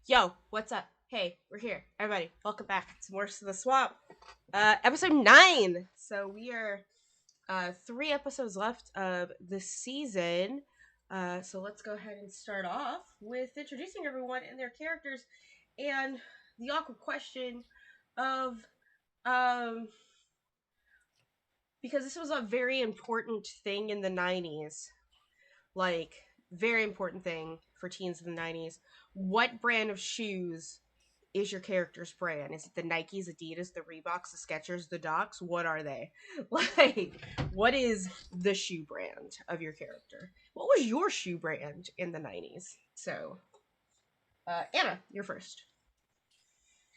Yo, what's up? Hey, we're here. Everybody, welcome back to Morphs to the Swamp. Episode 9. So we are 3 episodes left of the season. So let's go ahead and start off with introducing everyone and their characters and the awkward question of because this was a very important thing in the 90s. Like, very important thing for teens in the 90s. What brand of shoes is your character's brand? Is it the Nikes, Adidas, the Reeboks, the Skechers, the Docs? What are they? Like, what is the shoe brand of your character? What was your shoe brand in the 90s? So, Anna, you're first.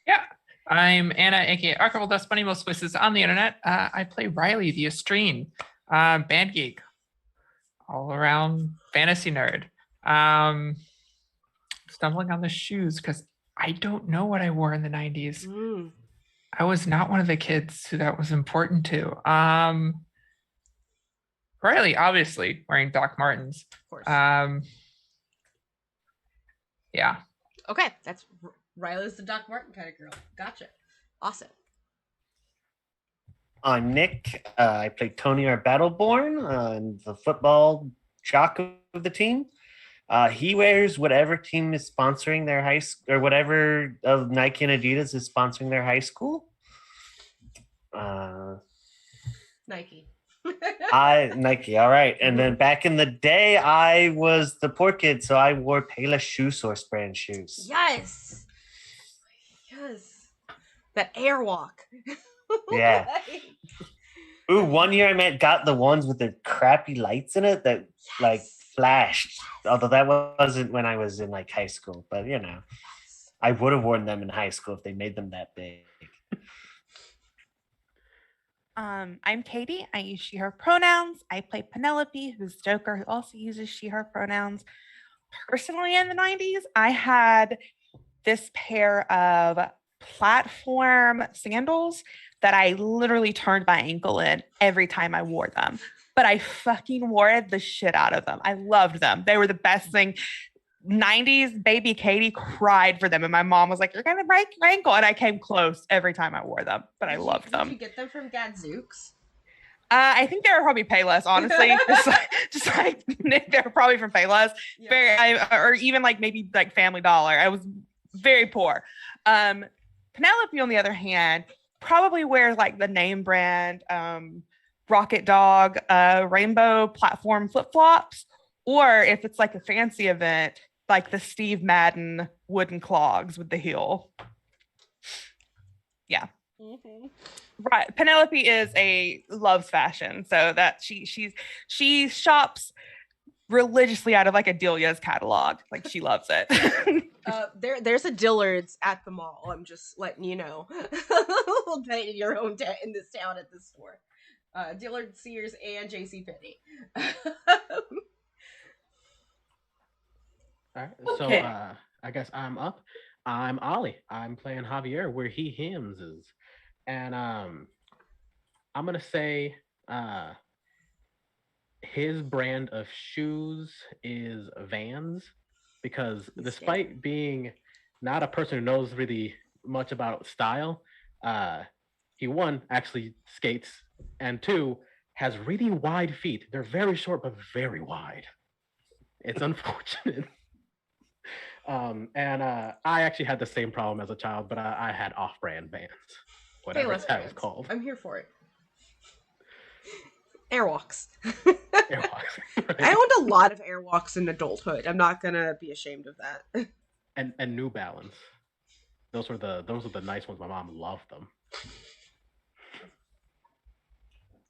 Yeah, I'm Anna, aka Archival Dust Bunny, most places on the internet. I play Riley, the Estrine, band geek, all around fantasy nerd. Stumbling on the shoes because I don't know what I wore in the 90s. I was not one of the kids who that was important to. Riley, obviously, wearing Doc Martens. Of course. Yeah. Okay, that's Riley's the Doc Martin kind of girl. Gotcha. Awesome. I'm Nick. I play Tony, our Battleborn, the football jock of the team. He wears whatever team is sponsoring their high school, or whatever of Nike and Adidas is sponsoring their high school. Nike. Nike, all right. And then back in the day, I was the poor kid, so I wore Payless Shoe Source brand shoes. Yes. That Airwalk. Yeah. Ooh, one year I got the ones with the crappy lights in it that like flashed. Although that wasn't when I was in like high school, but you know, I would have worn them in high school if they made them that big. I'm Katie. I use she, her pronouns. I play Penelope, who's Joker, who also uses she, her pronouns. Personally, in the 90s, I had this pair of platform sandals that I literally turned my ankle in every time I wore them. But I fucking wore the shit out of them. I loved them. They were the best thing. 90s baby Katie cried for them, and my mom was like, "You're gonna break your ankle," and I came close every time I wore them. But I loved them. Did you get them from Gadzooks? I think they were probably Payless, honestly. just like they were probably from Payless. Yeah. Or even like maybe like Family Dollar. I was very poor. Penelope, on the other hand, probably wears like the name brand Rocket Dog rainbow platform flip-flops, or if it's like a fancy event, like the Steve Madden wooden clogs with the heel. Yeah. Mm-hmm. Right. Penelope loves fashion, so that she shops religiously out of like Adelia's catalog. Like she loves it. There's a Dillard's at the mall. I'm just letting you know. We'll pay in your own in this town at this store. Dillard, Sears, and JCPenney. All right, okay. So I guess I'm up. I'm Ollie. I'm playing Javier, where he hims is, and I'm gonna say his brand of shoes is Vans, because despite being not a person who knows really much about style, he one actually skates, and two has really wide feet. They're very short but very wide. It's unfortunate. And I actually had the same problem as a child, but I had off-brand Vans, whatever that was called. I'm here for it. Airwalks. Airwalks. Right. I owned a lot of Airwalks in adulthood. I'm not gonna be ashamed of that. And New Balance. Those were the nice ones. My mom loved them.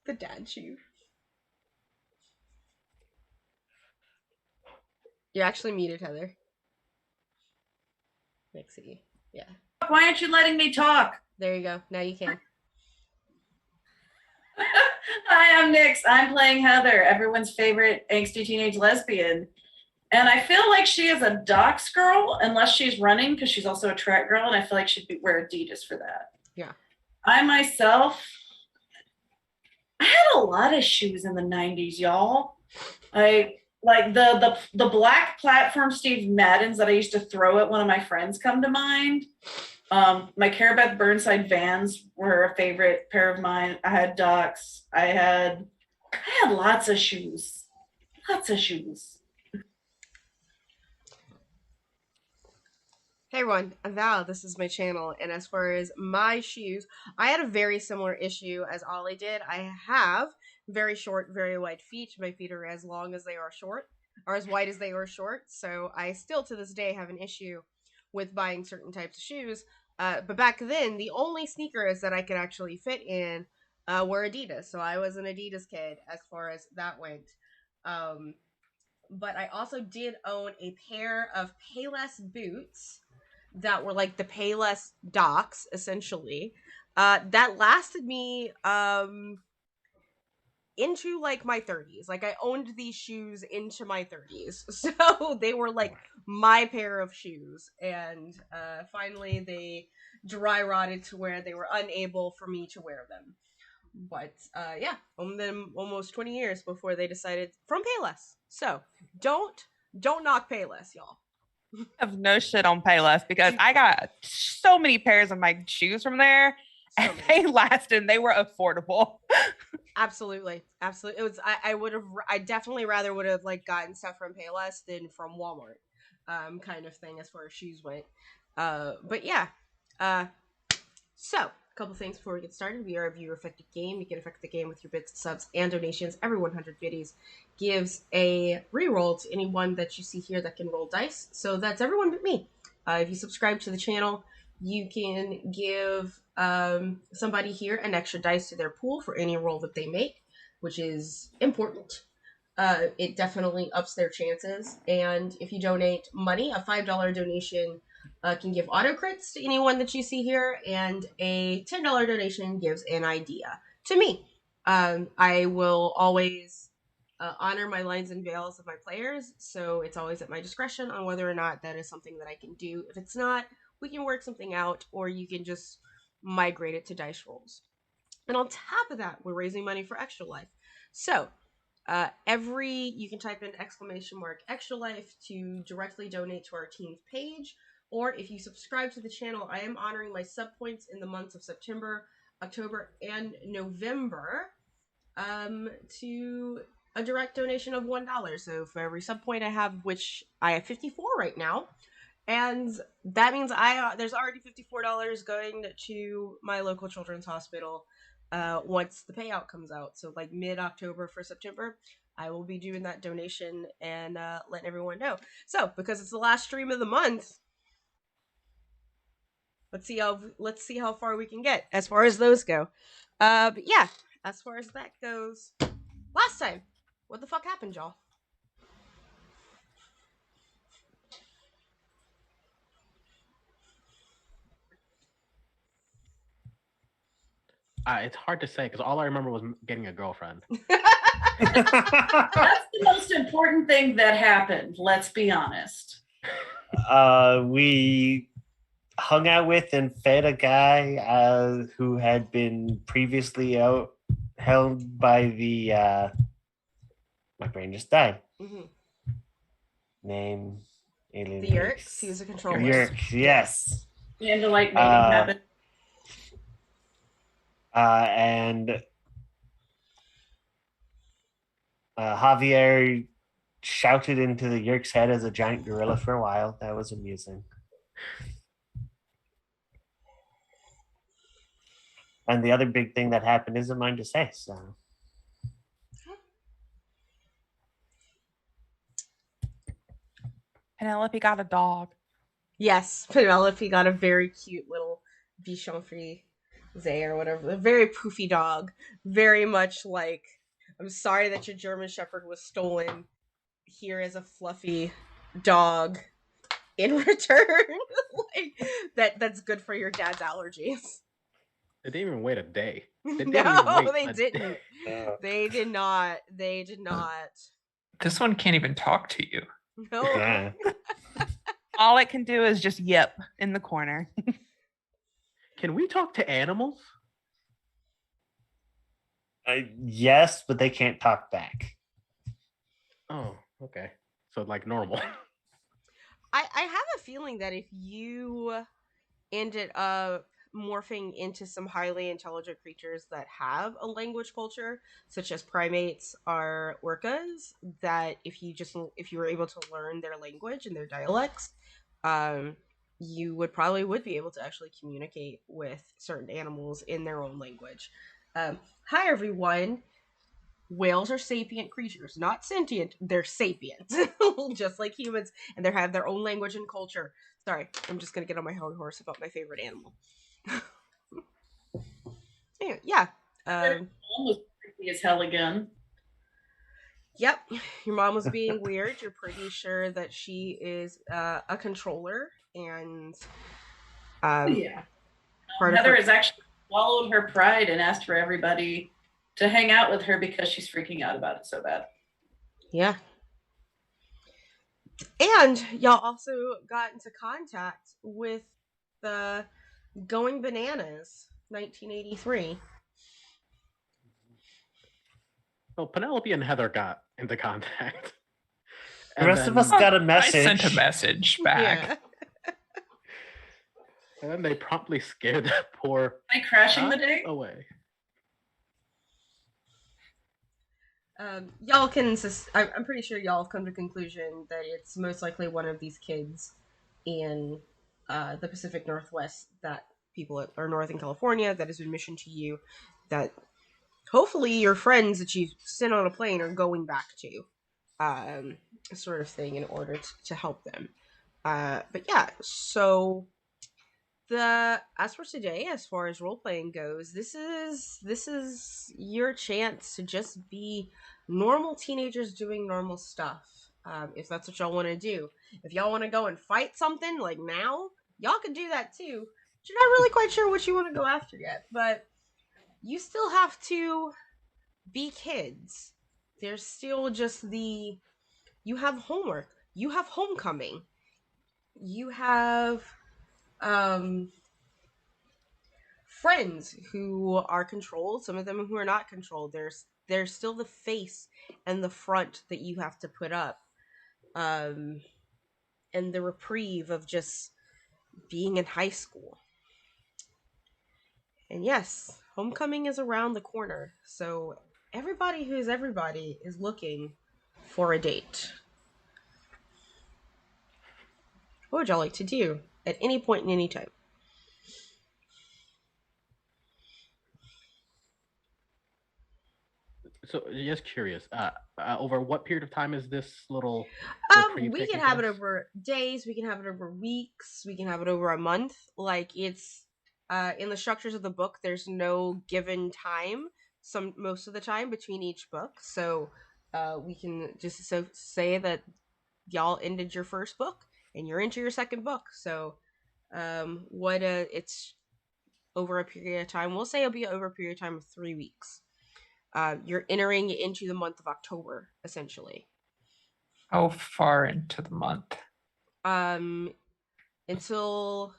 The dad shoe. You're actually muted, Heather. Mixie. Yeah. Why aren't you letting me talk? There you go. Now you can. Hi, I'm Nyx. I'm playing Heather, everyone's favorite angsty teenage lesbian. And I feel like she is a Docs girl, unless she's running, because she's also a track girl, and I feel like she'd wear Adidas for that. Yeah. I myself, I had a lot of shoes in the 90s, y'all. Like, Like the black platform Steve Maddens that I used to throw at one of my friends come to mind. My Carabeth Burnside Vans were a favorite pair of mine. I had Docs. I had lots of shoes. Lots of shoes. Hey everyone, I'm Val. This is my channel, and as far as my shoes, I had a very similar issue as Ollie did. I have very short, very wide feet. My feet are as long as they are short, or as wide as they are short, so I still to this day have an issue with buying certain types of shoes. But back then, the only sneakers that I could actually fit in were Adidas, so I was an Adidas kid as far as that went. Um, but I also did own a pair of Payless boots that were like the Payless Docs, essentially. That lasted me into like my 30s. Like I owned these shoes into my 30s. So they were like my pair of shoes. And finally they dry rotted to where they were unable for me to wear them. But yeah, owned them almost 20 years before they decided from Payless. So don't knock Payless, y'all. I have no shit on Payless because I got so many pairs of my shoes from there, and they lasted. And they were affordable. Absolutely. It was. I definitely rather would have like gotten stuff from Payless than from Walmart, kind of thing as far as shoes went. But yeah. So a couple things before we get started. We are a viewer affected game. You can affect the game with your bits, subs, and donations. Every 100 biddies gives a reroll to anyone that you see here that can roll dice. So that's everyone but me. If you subscribe to the channel, you can give somebody here an extra dice to their pool for any roll that they make, which is important. It definitely ups their chances. And if you donate money, a $5 donation can give auto crits to anyone that you see here, and a $10 donation gives an idea to me. I will always honor my lines and veils of my players, so it's always at my discretion on whether or not that is something that I can do. If it's not, we can work something out, or you can just migrate it to dice rolls. And on top of that, we're raising money for Extra Life. So you can type in !extra life to directly donate to our team's page. Or if you subscribe to the channel, I am honoring my sub points in the months of September, October, and November to a direct donation of $1. So for every sub point I have, which I have 54 right now, and that means there's already $54 going to my local children's hospital once the payout comes out. So like mid-October for September, I will be doing that donation and letting everyone know. So because it's the last stream of the month, let's see how far we can get as far as those go. But yeah, as far as that goes, last time, what the fuck happened, y'all? It's hard to say because all I remember was getting a girlfriend. That's the most important thing that happened. Let's be honest. We hung out with and fed a guy who had been previously held by the my brain just died. Mm-hmm. Name alien. The Yeerks. He was a controller. Yeerks, yes. And to like making happen. And Javier shouted into the Yeerk's head as a giant gorilla for a while. That was amusing. And the other big thing that happened isn't mine to say, so. Penelope got a dog. Yes, Penelope got a very cute little Bichon Frise or whatever. A very poofy dog. Very much like, I'm sorry that your German Shepherd was stolen. Here is a fluffy dog in return. That's good for your dad's allergies. They didn't even wait a day. They didn't. No. They did not. They did not. This one can't even talk to you. No. Yeah. All it can do is just yip in the corner. Can we talk to animals? Yes, but they can't talk back. Oh, Okay. So like normal. I have a feeling that if you ended up morphing into some highly intelligent creatures that have a language culture, such as primates or orcas, that if you were able to learn their language and their dialects, um, you would be able to actually communicate with certain animals in their own language. Hi everyone. Whales are sapient creatures, not sentient. They're sapient, just like humans, and they have their own language and culture. Sorry, I'm just gonna get on my high horse about my favorite animal. Yeah. Mom was creepy as hell again. Yep. Your mom was being weird. You're pretty sure that she is a controller, and Yeah. part of Heather her. has actually swallowed her pride and asked for everybody to hang out with her because she's freaking out about it so bad. Yeah. And y'all also got into contact with the Going Bananas 1983. So Penelope and Heather got into contact. The rest of us got a message. I sent a message back. Yeah. And then they promptly scared that poor Am I crashing the guy day? away. Y'all can. I'm pretty sure y'all have come to the conclusion that it's most likely one of these kids in the Pacific Northwest that people or Northern California that has been missioned to you. That hopefully your friends that you've sent on a plane are going back to, sort of thing, in order to help them. But yeah, so as for today, as far as role playing goes, this is your chance to just be normal teenagers doing normal stuff. If that's what y'all want to do. If y'all want to go and fight something like now, y'all can do that too. But you're not really quite sure what you want to go after yet. But you still have to be kids. There's still just you have homework. You have homecoming. You have friends who are controlled, some of them who are not controlled. There's still the face and the front that you have to put up, and the reprieve of just being in high school. And yes, homecoming is around the corner, so everybody who's everybody is looking for a date. What would y'all like to do at any point in any time? So just curious, over what period of time is this little reprieve We can taking have it place? over days, we can have it over weeks, we can have it over a month. Like, it's in the structures of the book, there's no given time most of the time between each book. So we can just say that y'all ended your first book and you're into your second book. So it's over a period of time. We'll say it'll be over a period of time of 3 weeks. You're entering into the month of October, essentially. How far into the month? Until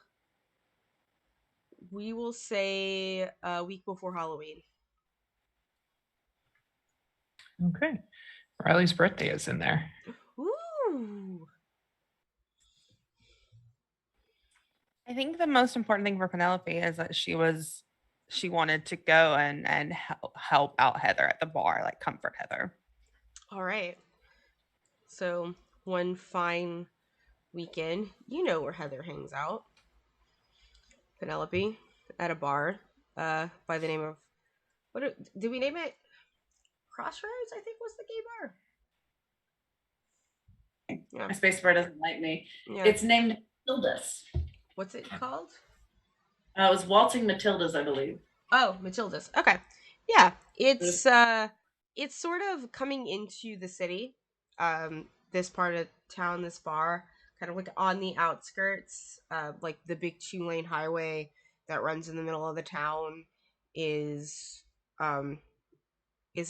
we will say a week before Halloween. Okay. Riley's birthday is in there. Ooh. I think the most important thing for Penelope is that she wanted to go and help out Heather at the bar, like comfort Heather. All right. So one fine weekend, you know where Heather hangs out. Penelope at a bar by the name of, did we name it? Crossroads, I think, was the gay bar. Yeah. My spacebar doesn't like me. Yeah. It's named Matilda's. What's it called? It was Waltzing Matilda's, I believe. Oh, Matilda's. Okay. Yeah. It's sort of coming into the city. This part of town, this bar, kind of like on the outskirts, like the big 2-lane highway that runs in the middle of the town is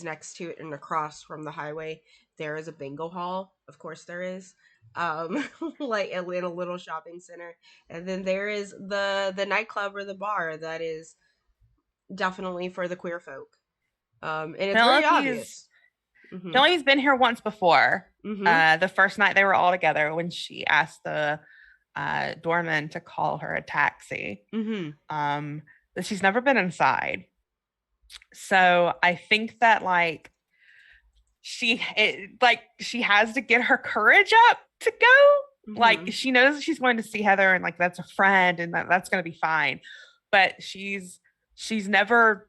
next to it, and across from the highway there is a bingo hall. Of course there is. Like in a little shopping center, and then there is the nightclub or the bar that is definitely for the queer folk. And it's very obvious. Mhm. Joey's been here once before. Mhm. The first night they were all together when she asked the doorman to call her a taxi. Mhm. But she's never been inside. So I think that like she has to get her courage up to go. Like Mhm. she knows that she's going to see Heather and like that's a friend and that's going to be fine. But she's never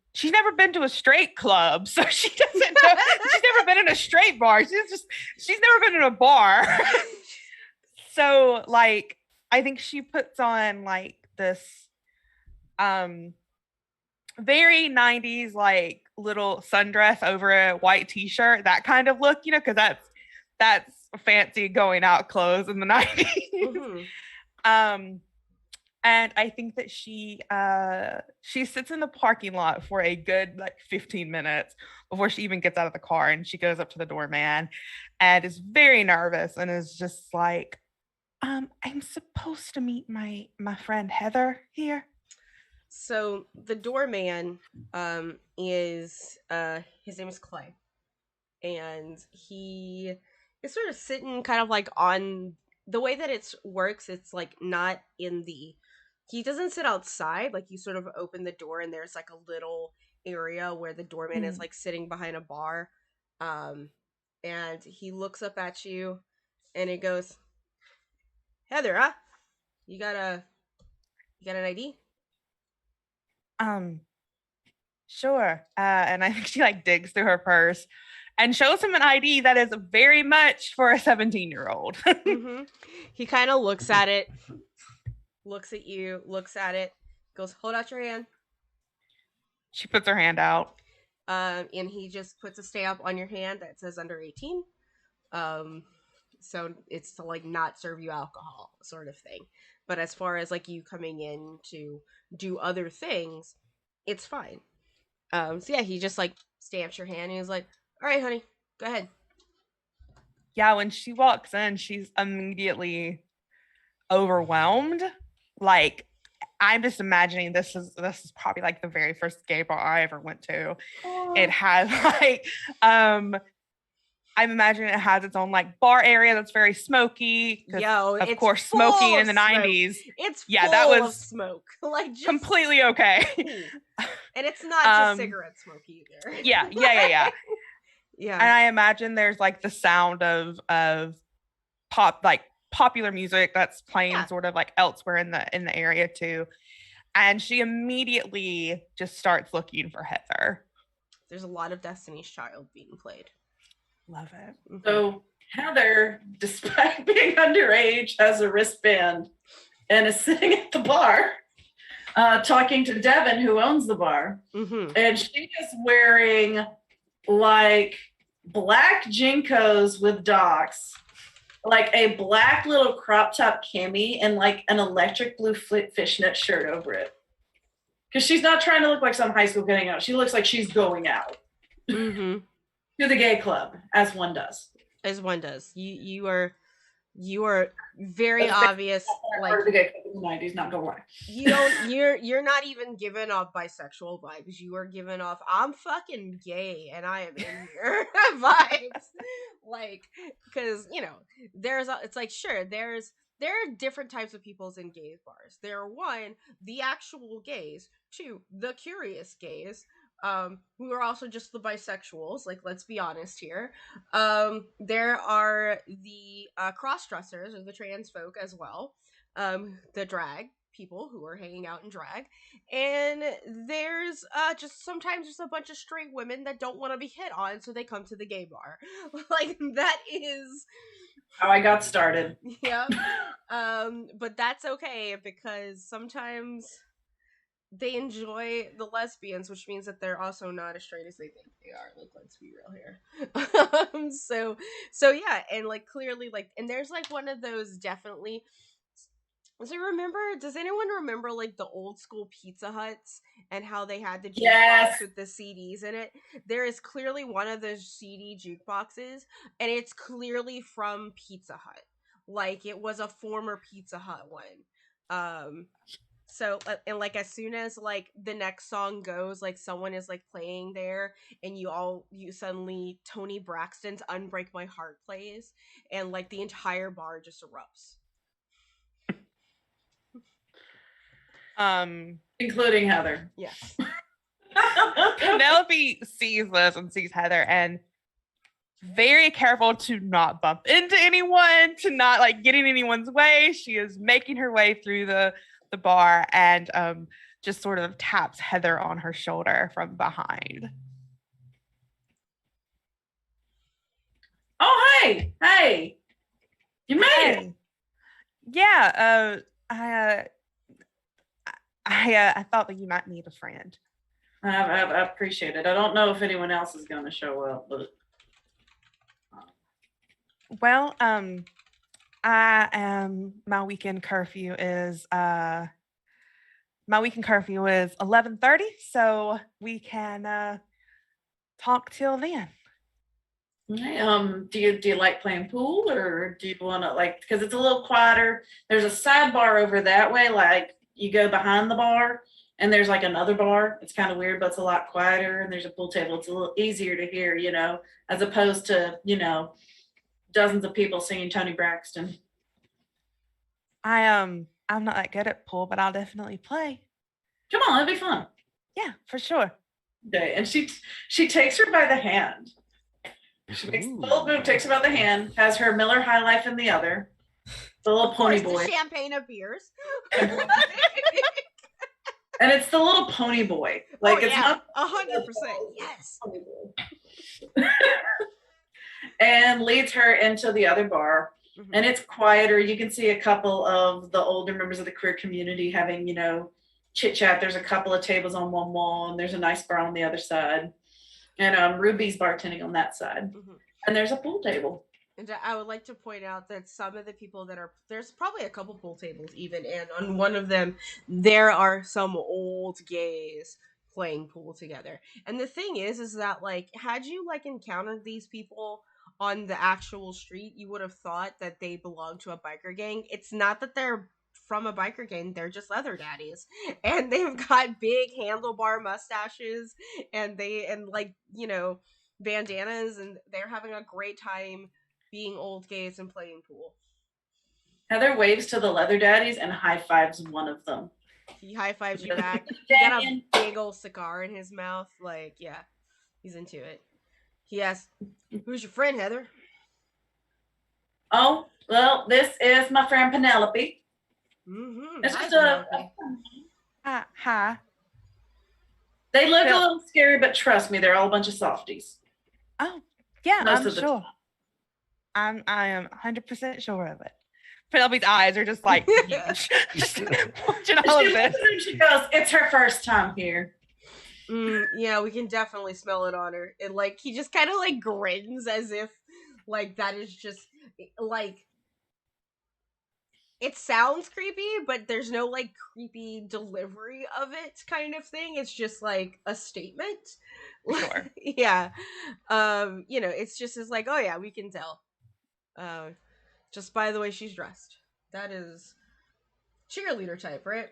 been to a straight club, so she doesn't know. She's never been in a straight bar. She's never been in a bar. So like I think she puts on like this very 90s like little sundress over a white t-shirt, that kind of look, you know, because that's fancy going out clothes in the 90s. Mhm. And I think that she sits in the parking lot for a good like 15 minutes before she even gets out of the car, and she goes up to the doorman and is very nervous and is just like, I'm supposed to meet my friend Heather here. So the doorman is his name is Clay, and he is sort of sitting kind of like on the way that it works. It's like not in the he doesn't sit outside. Like you sort of open the door and there's like a little area where the doorman is like sitting behind a bar, and he looks up at you and he goes, Heather, huh? You got an ID? Sure. And I think she like digs through her purse and shows him an ID that is very much for a 17-year-old. Mm-hmm. He kind of looks at it, looks at you, looks at it, goes, hold out your hand. She puts her hand out. And he just puts a stamp on your hand that says under 18. So it's to like not serve you alcohol sort of thing. But as far as like you coming in to do other things, it's fine. So yeah, he just like stamps your hand and he's like, all right, honey, go ahead. Yeah, when she walks in, she's immediately overwhelmed. Like, I'm just imagining this is probably like the very first gay bar I ever went to. It has like I'm imagining it has its own like bar area that's very smoky. Yo, of it's course, full smoking of in the smoke. 90s. It's Yeah, full that of was smoke. Like just completely okay. And it's not just cigarette smoke either. Yeah. Yeah. And I imagine there's like the sound of popular music that's playing sort of like elsewhere in the area too. And she immediately just starts looking for Heather. There's a lot of Destiny's Child being played. Love it. Mm-hmm. So Heather, despite being underage, has a wristband and is sitting at the bar talking to Devin, who owns the bar. Mm-hmm. And she is wearing like black Jinkos with docks, like a black little crop top cami, and like an electric blue fishnet shirt over it. Because she's not trying to look like some high school getting out. She looks like she's going out Mm-hmm. to the gay club, as one does. As one does. You are very obvious. Like the gay club in the 90s, not gonna lie. You're not even giving off bisexual vibes. You are giving off I'm fucking gay and I am in here vibes. Like, because it's like sure there are different types of peoples in gay bars. There are one, the actual gays, two, the curious gays, who are also just the bisexuals, like let's be honest here. There are the cross-dressers or the trans folk as well, the drag people who are hanging out in drag, and there's just sometimes just a bunch of straight women that don't want to be hit on, so they come to the gay bar. Like that is how I got started. Yeah. But that's okay because sometimes they enjoy the lesbians, which means that they're also not as straight as they think they are. Like, let's be real here. So yeah, and like clearly, like, and there's like one of those definitely. Does anyone remember like the old school Pizza Huts and how they had the jukebox with the CDs in it? There is clearly one of those CD jukeboxes, and it's clearly from Pizza Hut. Like it was a former Pizza Hut one. So and like as soon as like the next song goes, like someone is like playing there, and you suddenly Tony Braxton's "Unbreak My Heart" plays, and like the entire bar just erupts. Including Heather. Yes. Penelope sees this and sees Heather, and very careful to not bump into anyone, to not like get in anyone's way. She is making her way through the bar and just sort of taps Heather on her shoulder from behind. Oh, hey, you made it. Hey. Yeah, I thought that you might need a friend. I appreciate it. I don't know if anyone else is going to show up, but Well, I am. My weekend curfew is 11:30, so we can talk till then. do you like playing pool, or do you want to like, because it's a little quieter? There's a sidebar over that way, like you go behind the bar, and there's like another bar. It's kind of weird, but it's a lot quieter, and there's a pool table. It's a little easier to hear, as opposed to dozens of people singing Tony Braxton. I'm not that good at pool, but I'll definitely play. Come on, it'll be fun. Yeah, for sure. Okay, and she takes her by the hand. She makes a little move, takes her by the hand, has her Miller High Life in the other, the little pony boy, the champagne of beers. and it's the little pony boy. Like it's not 100%. Yes. Pony boy. And leads her into the other bar. Mm-hmm. And it's quieter. You can see a couple of the older members of the queer community having, chit chat. There's a couple of tables on one wall, and there's a nice bar on the other side. And Ruby's bartending on that side. Mm-hmm. And there's a pool table. And I would like to point out that some of the people there's probably a couple pool tables even, and on one of them, there are some old gays playing pool together. And the thing is that, like, had you, like, encountered these people on the actual street, you would have thought that they belonged to a biker gang. It's not that they're from a biker gang, they're just leather daddies, and they've got big handlebar mustaches, and bandanas, and they're having a great time being old gays and playing pool. Heather waves to the leather daddies and high fives one of them. He high fives you back. He got a big old cigar in his mouth. Like, yeah, he's into it. He asks, "Who's your friend, Heather?" Oh, well, this is my friend Penelope. Mm-hmm. It's just Hi. They look a little scary, but trust me, they're all a bunch of softies. Oh, yeah, I'm sure. I am 100% sure of it. Penelope's eyes are just like huge. Just watching all of this. She goes, "It's her first time here." Yeah, we can definitely smell it on her. And like he just kind of like grins as if like that is just like it sounds creepy, but there's no like creepy delivery of it kind of thing. It's just like a statement. Sure. Yeah. It's just as like, oh yeah, we can tell. Just by the way she's dressed. That is cheerleader type, right?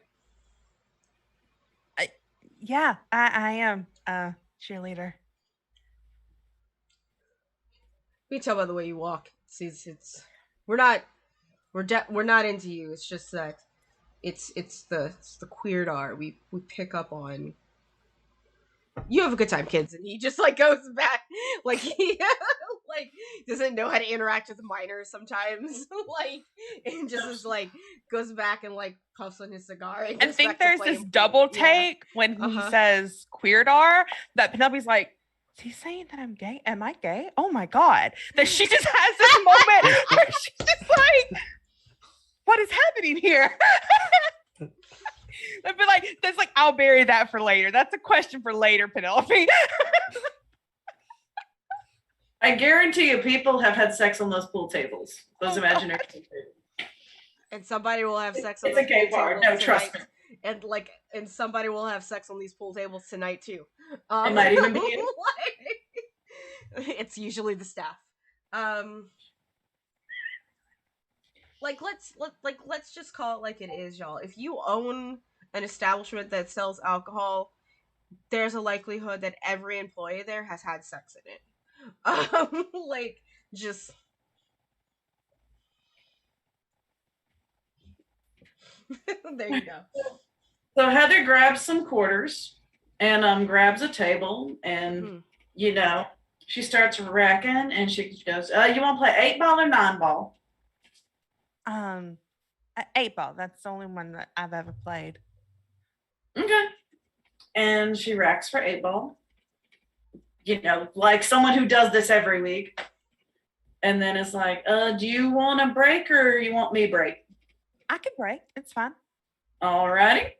Yeah, I am a cheerleader. We tell by the way you walk. We're not into you. It's just that it's the queerdar. We pick up on. You have a good time, kids, and he just like goes back, like he like doesn't know how to interact with minors sometimes, like and just is like goes back and like puffs on his cigar. And I think there's this double take when he says queerdar that Penelope's like, is he saying that I'm gay? Am I gay? Oh my god! That she just has this moment where she's just like, what is happening here? But like, that's like, I'll bury that for later. That's a question for later, Penelope. I guarantee you people have had sex on those pool tables. Those imaginary pool tables. And somebody will have sex on those pool tables. It's a gay bar. No, trust me. And somebody will have sex on these pool tables tonight too. It might even be it's usually the staff. Let's just call it like it is, y'all. If you own an establishment that sells alcohol, there's a likelihood that every employee there has had sex in it. Like, just there you go. So Heather grabs some quarters and grabs a table and she starts racking and she goes, you want to play 8-ball or 9-ball? 8-ball. That's the only one that I've ever played. Okay. And she racks for 8-ball. Like someone who does this every week. And then it's like, do you want a break or you want me break? I can break. It's fine. All righty.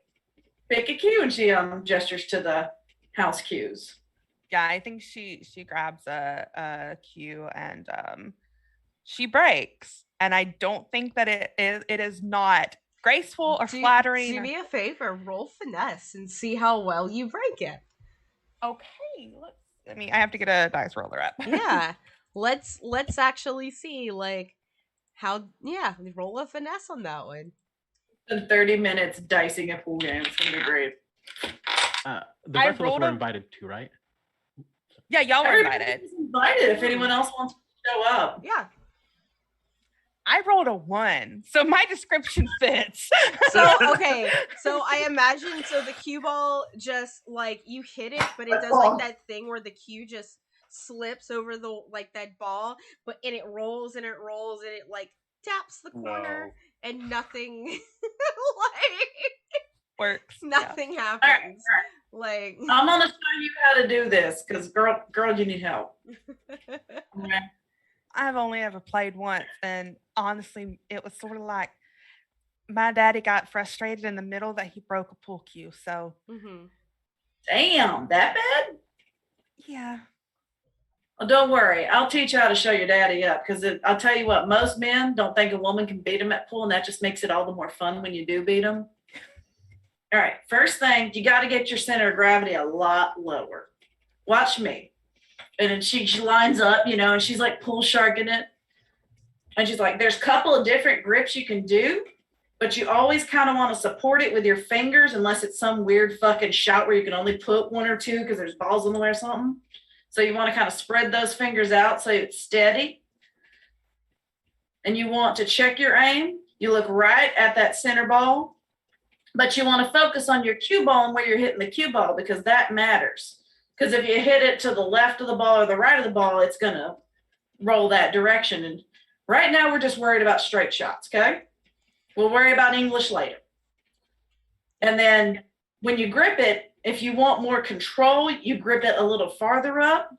Pick a cue, and she gestures to the house cues. Yeah, I think she grabs a cue and she breaks. And I don't think that it is not graceful or flattering. Do me a favor, roll finesse and see how well you break it. Okay, I have to get a dice roller up. Yeah. Let's actually see how roll a finesse on that one. In 30 minutes dicing a pool game. It's gonna be great. The rest of us were invited too, right? Yeah, y'all were invited. Invited if anyone else wants to show up. Yeah. I rolled a 1, so my description fits. So I imagine the cue ball just you hit it, but it does that thing where the cue just slips over the that ball, and it rolls and it taps the corner and nothing works. Nothing happens. All right. I'm gonna show you how to do this because girl, you need help. Okay. I've only ever played once, and honestly, it was sort of like my daddy got frustrated in the middle that he broke a pool cue. So, Damn, that bad? Yeah. Well, don't worry. I'll teach you how to show your daddy up because I'll tell you what, most men don't think a woman can beat them at pool, and that just makes it all the more fun when you do beat them. All right, first thing, you got to get your center of gravity a lot lower. Watch me. And then she lines up, and she's like pool sharking it. And she's like, there's a couple of different grips you can do, but you always kind of want to support it with your fingers unless it's some weird fucking shot where you can only put 1 or 2 because there's balls in the way or something. So you want to kind of spread those fingers out so it's steady. And you want to check your aim. You look right at that center ball, but you want to focus on your cue ball and where you're hitting the cue ball because that matters. Because if you hit it to the left of the ball or the right of the ball, it's going to roll that direction. And right now, we're just worried about straight shots, okay? We'll worry about English later. And then when you grip it, if you want more control, you grip it a little farther up.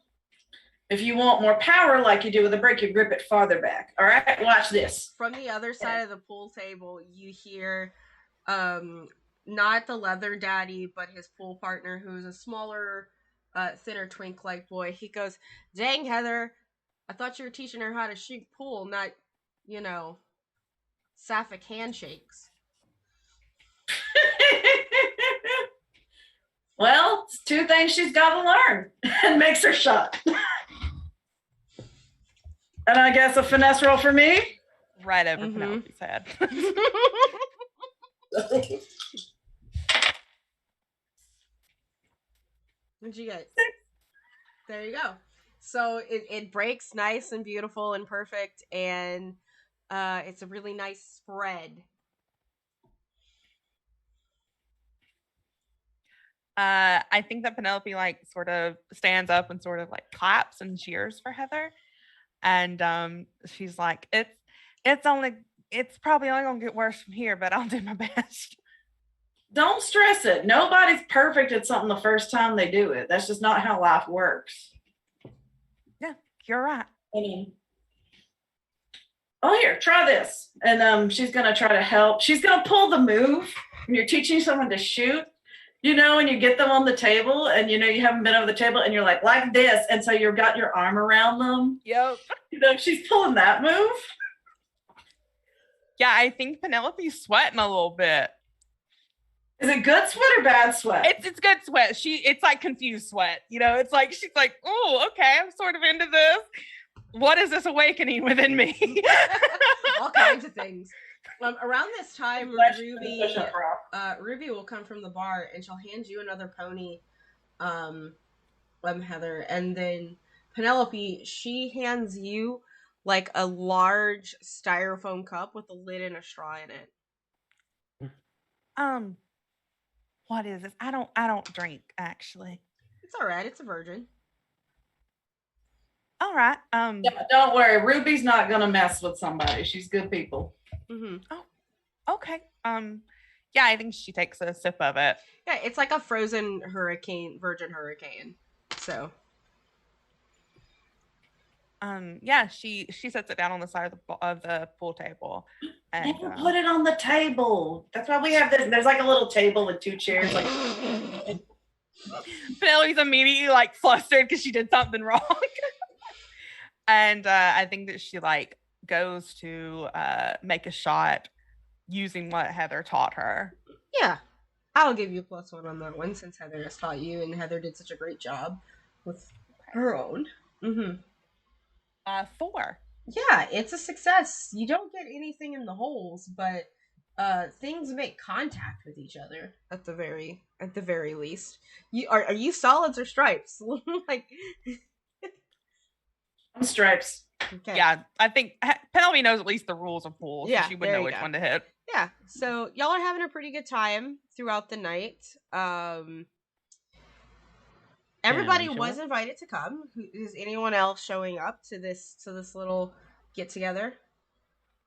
If you want more power, like you do with a break, you grip it farther back. All right, watch this. From the other side of the pool table, you hear not the leather daddy, but his pool partner, who's a smaller, thinner twink-like boy. He goes, "Dang, Heather, I thought you were teaching her how to shoot pool, not, sapphic handshakes." Well, it's 2 things she's got to learn and makes her shot. And I guess a finesse roll for me. Right over Penelope's head. What'd you get? There you go. So it breaks nice and beautiful and perfect, and it's a really nice spread. I think that Penelope sort of stands up and sort of claps and cheers for Heather, and she's like, "It's probably only gonna get worse from here, but I'll do my best." Don't stress it. Nobody's perfect at something the first time they do it. That's just not how life works. Yeah, you're right. Oh, here, try this. And she's going to try to help. She's going to pull the move. When you're teaching someone to shoot, and you get them on the table and, you haven't been over the table and you're like this. And so you've got your arm around them. Yep. She's pulling that move. Yeah, I think Penelope's sweating a little bit. Is it good sweat or bad sweat? It's good sweat. It's confused sweat. It's she's like, oh, okay, I'm sort of into this. What is this awakening within me? All kinds of things. Around this time, Glad she put a Ruby, push-up bra. Ruby will come from the bar and she'll hand you another pony, Heather, and then Penelope, she hands you like a large styrofoam cup with a lid and a straw in it. What is this? I don't drink actually. It's all right. It's a virgin. All right. Yeah, don't worry. Ruby's not gonna mess with somebody. She's good people. Mm-hmm. Okay. Yeah, I think she takes a sip of it. Yeah, it's like a frozen virgin hurricane. So. Yeah, she sets it down on the side of the pool table. And, Never put it on the table. That's why we have this. There's like a little table with two chairs. Like Penelope's immediately like flustered because she did something wrong. And I think that she like goes to make a shot using what Heather taught her. Yeah, I'll give you +1 on that one since Heather has taught you, and Heather did such a great job with her own. Mm-hmm. 4. Yeah, it's a success. You don't get anything in the holes, but things make contact with each other at the very least. Are you solids or stripes? Like I'm stripes. okay. Yeah, I think Penelope knows at least the rules of pools. So Yeah, she would there know you which go. one to hit. Yeah, so y'all are having a pretty good time throughout the night. Everybody was invited to come. Is anyone else showing up to this little get together?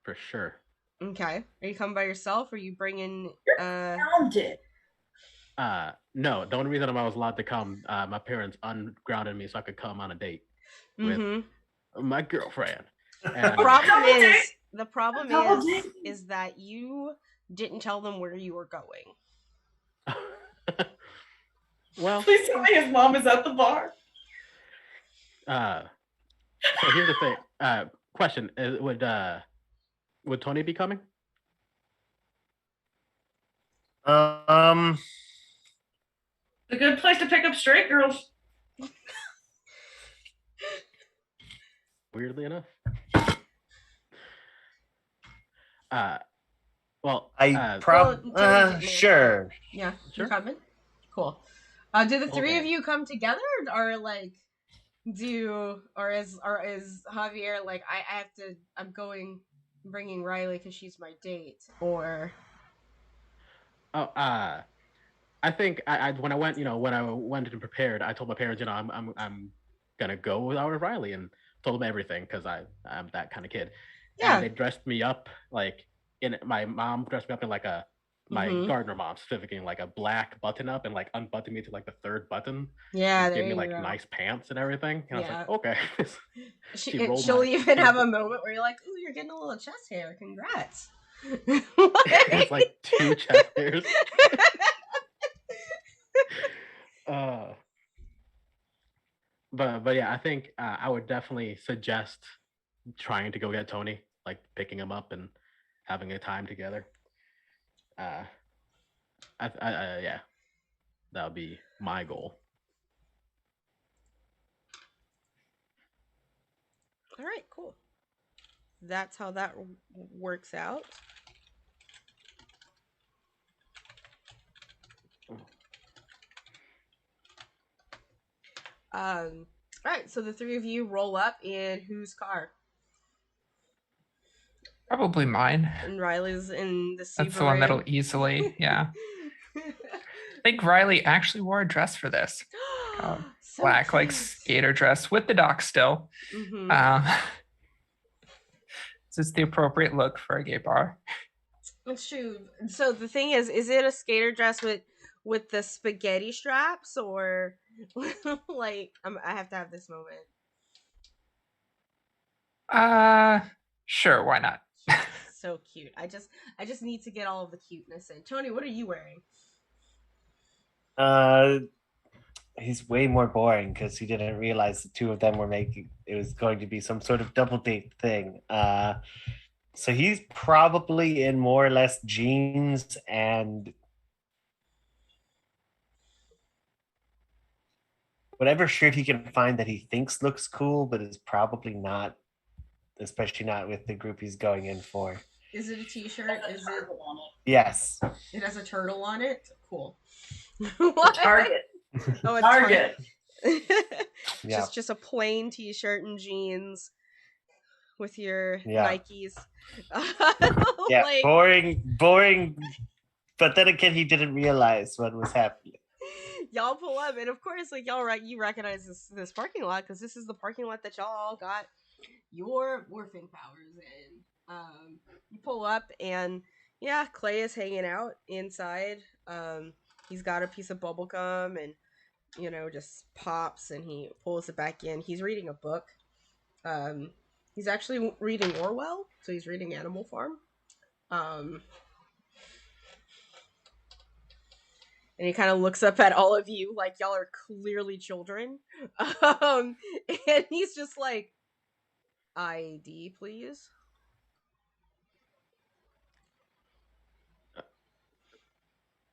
For sure. Okay. Are you coming by yourself? Or are you bringing? Found it. No. The only reason I was allowed to come, my parents ungrounded me so I could come on a date Mm-hmm. with my girlfriend. The problem is that you didn't tell them where you were going. Well, Please tell me his mom is at the bar. so here's the thing. Question: would Tony be coming? A good place to pick up straight girls. Weirdly enough. Sure. Yeah, Sure. you're coming. Cool. Do the three of you come together, or like, or is Javier like I'm bringing Riley because she's my date, or? I think when I went and prepared, I told my parents, I'm gonna go with Riley, and told them everything because I'm that kind of kid. Yeah. And they dressed me up my mom dressed me up in like my gardener mom specifically in like a black button up and like unbuttoned me to like the 3rd button. Yeah, gave me like nice pants and everything. And I was like, okay. She'll even have a moment where you're like, ooh, you're getting a little chest hair. Congrats. It's like 2 chest hairs. But yeah, I think I would definitely suggest trying to go get Tony, like picking him up and having a time together. Yeah, that would be my goal. All right, cool. That's how that works out. All right, so the 3 of you roll up in whose car? Probably mine. And Riley's in the Subaru. That's the one that'll easily, yeah. I think Riley actually wore a dress for this. So Black, cute. like skater dress with the dock still. Mm-hmm. This is the appropriate look for a gay bar. It's true. So the thing is it a skater dress with the spaghetti straps, or like I have to have this moment? Sure, why not? So cute. I just need to get all of the cuteness in. Tony, what are you wearing? He's way more boring because he didn't realize the 2 of them were making it was going to be some sort of double date thing. So he's probably in more or less jeans and whatever shirt he can find that he thinks looks cool, but is probably not, especially not with the group he's going in for. Is it a t-shirt? Is it? Yes. It has a turtle on it? Cool. Target. Oh, it's Target. Yeah. Just a plain t-shirt and jeans with your Yeah. Nikes. Yeah. Like, boring. But then again, he didn't realize what was happening. y'all pull up, and of course, like you recognize this parking lot because this is the parking lot that y'all all got your morphing powers in. You pull up, and yeah, Clay is hanging out inside. He's got a piece of bubble gum, and just pops, and he pulls it back in. He's reading a book. He's actually reading Orwell, so he's reading Animal Farm. And he kind of looks up at all of you like y'all are clearly children. And he's just like, ID, please.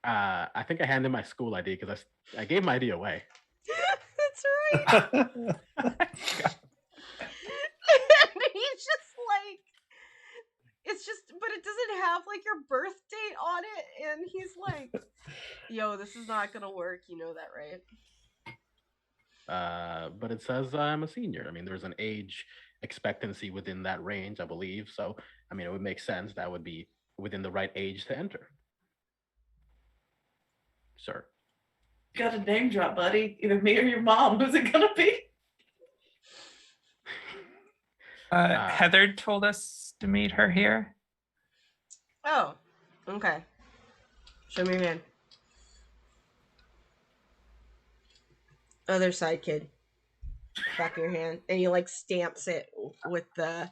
I think I handed my school ID because I gave my ID away. That's right. And he's just like, it's just, but it doesn't have like your birth date on it. And he's like, yo, this is not gonna work. You know that, right? But it says I'm a senior. I mean, there's an age expectancy within that range, I believe. So, I mean, it would make sense that would be within the right age to enter. Sir. Got a name drop, buddy. Either me or your mom. Who's it gonna be? Heather told us to meet her here. Oh, okay. Show me your hand. Other side, kid. Back of your hand, and he like stamps it with the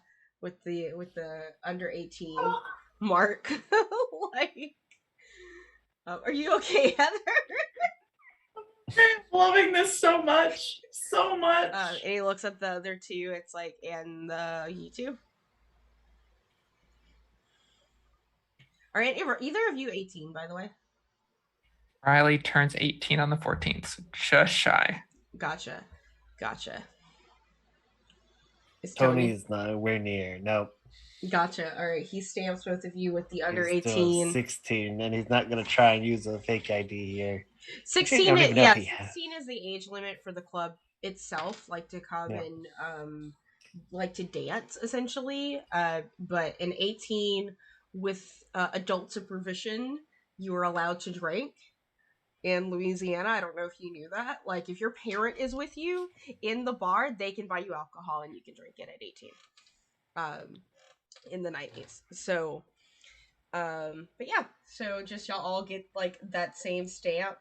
under 18 mark. Like, are you okay, Heather? I'm loving this so much. So much. And he looks at the other two. It's like, and you two? Are either of you 18, by the way? Riley turns 18 on the 14th, so just shy. Gotcha. Is Tony's nowhere near. Nope. Gotcha. All right. He stamps both of you with the under He's still 18. 16, and he's not going to try and use a fake ID here. 16 I don't is, even know yeah, if he has. 16 is the age limit for the club itself, like to come and like to dance essentially. But an 18 with adult supervision, you are allowed to drink. In Louisiana, I don't know if you knew that. Like, if your parent is with you in the bar, they can buy you alcohol and you can drink it at 18. In the 90s. So, but yeah. So just y'all all get like that same stamp,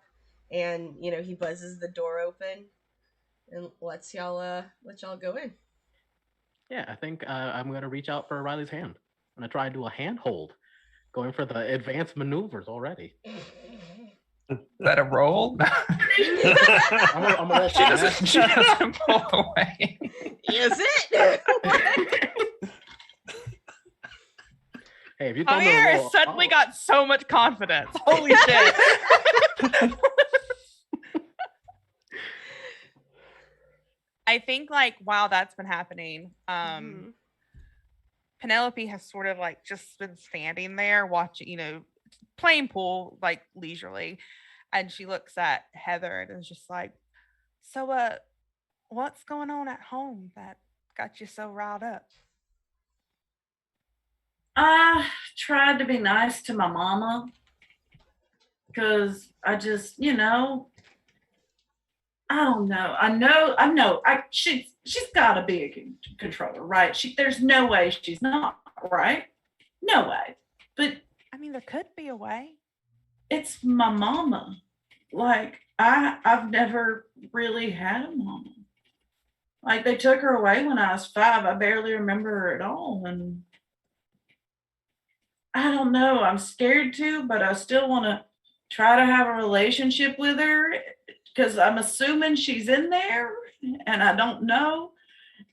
and he buzzes the door open and lets y'all go in. Yeah, I think I'm gonna reach out for Riley's hand. I'm gonna try to do a hand hold, going for the advanced maneuvers already. Is that a roll? I'm gonna she doesn't pull away. Is it? Hey, if you told me Javier to roll, suddenly got so much confidence. Holy shit. I think like while that's been happening, Penelope has sort of like just been standing there watching, playing pool like leisurely. And she looks at Heather and is just like, so what's going on at home that got you so riled up? I tried to be nice to my mama because I just, I don't know. I know. She's got to be a controller, right? There's no way she's not, right? No way. But I mean, there could be a way. It's my mama. Like I've never really had a mama. Like they took her away when I was 5. I barely remember her at all, and I don't know. I'm scared to, but I still want to try to have a relationship with her because I'm assuming she's in there and I don't know.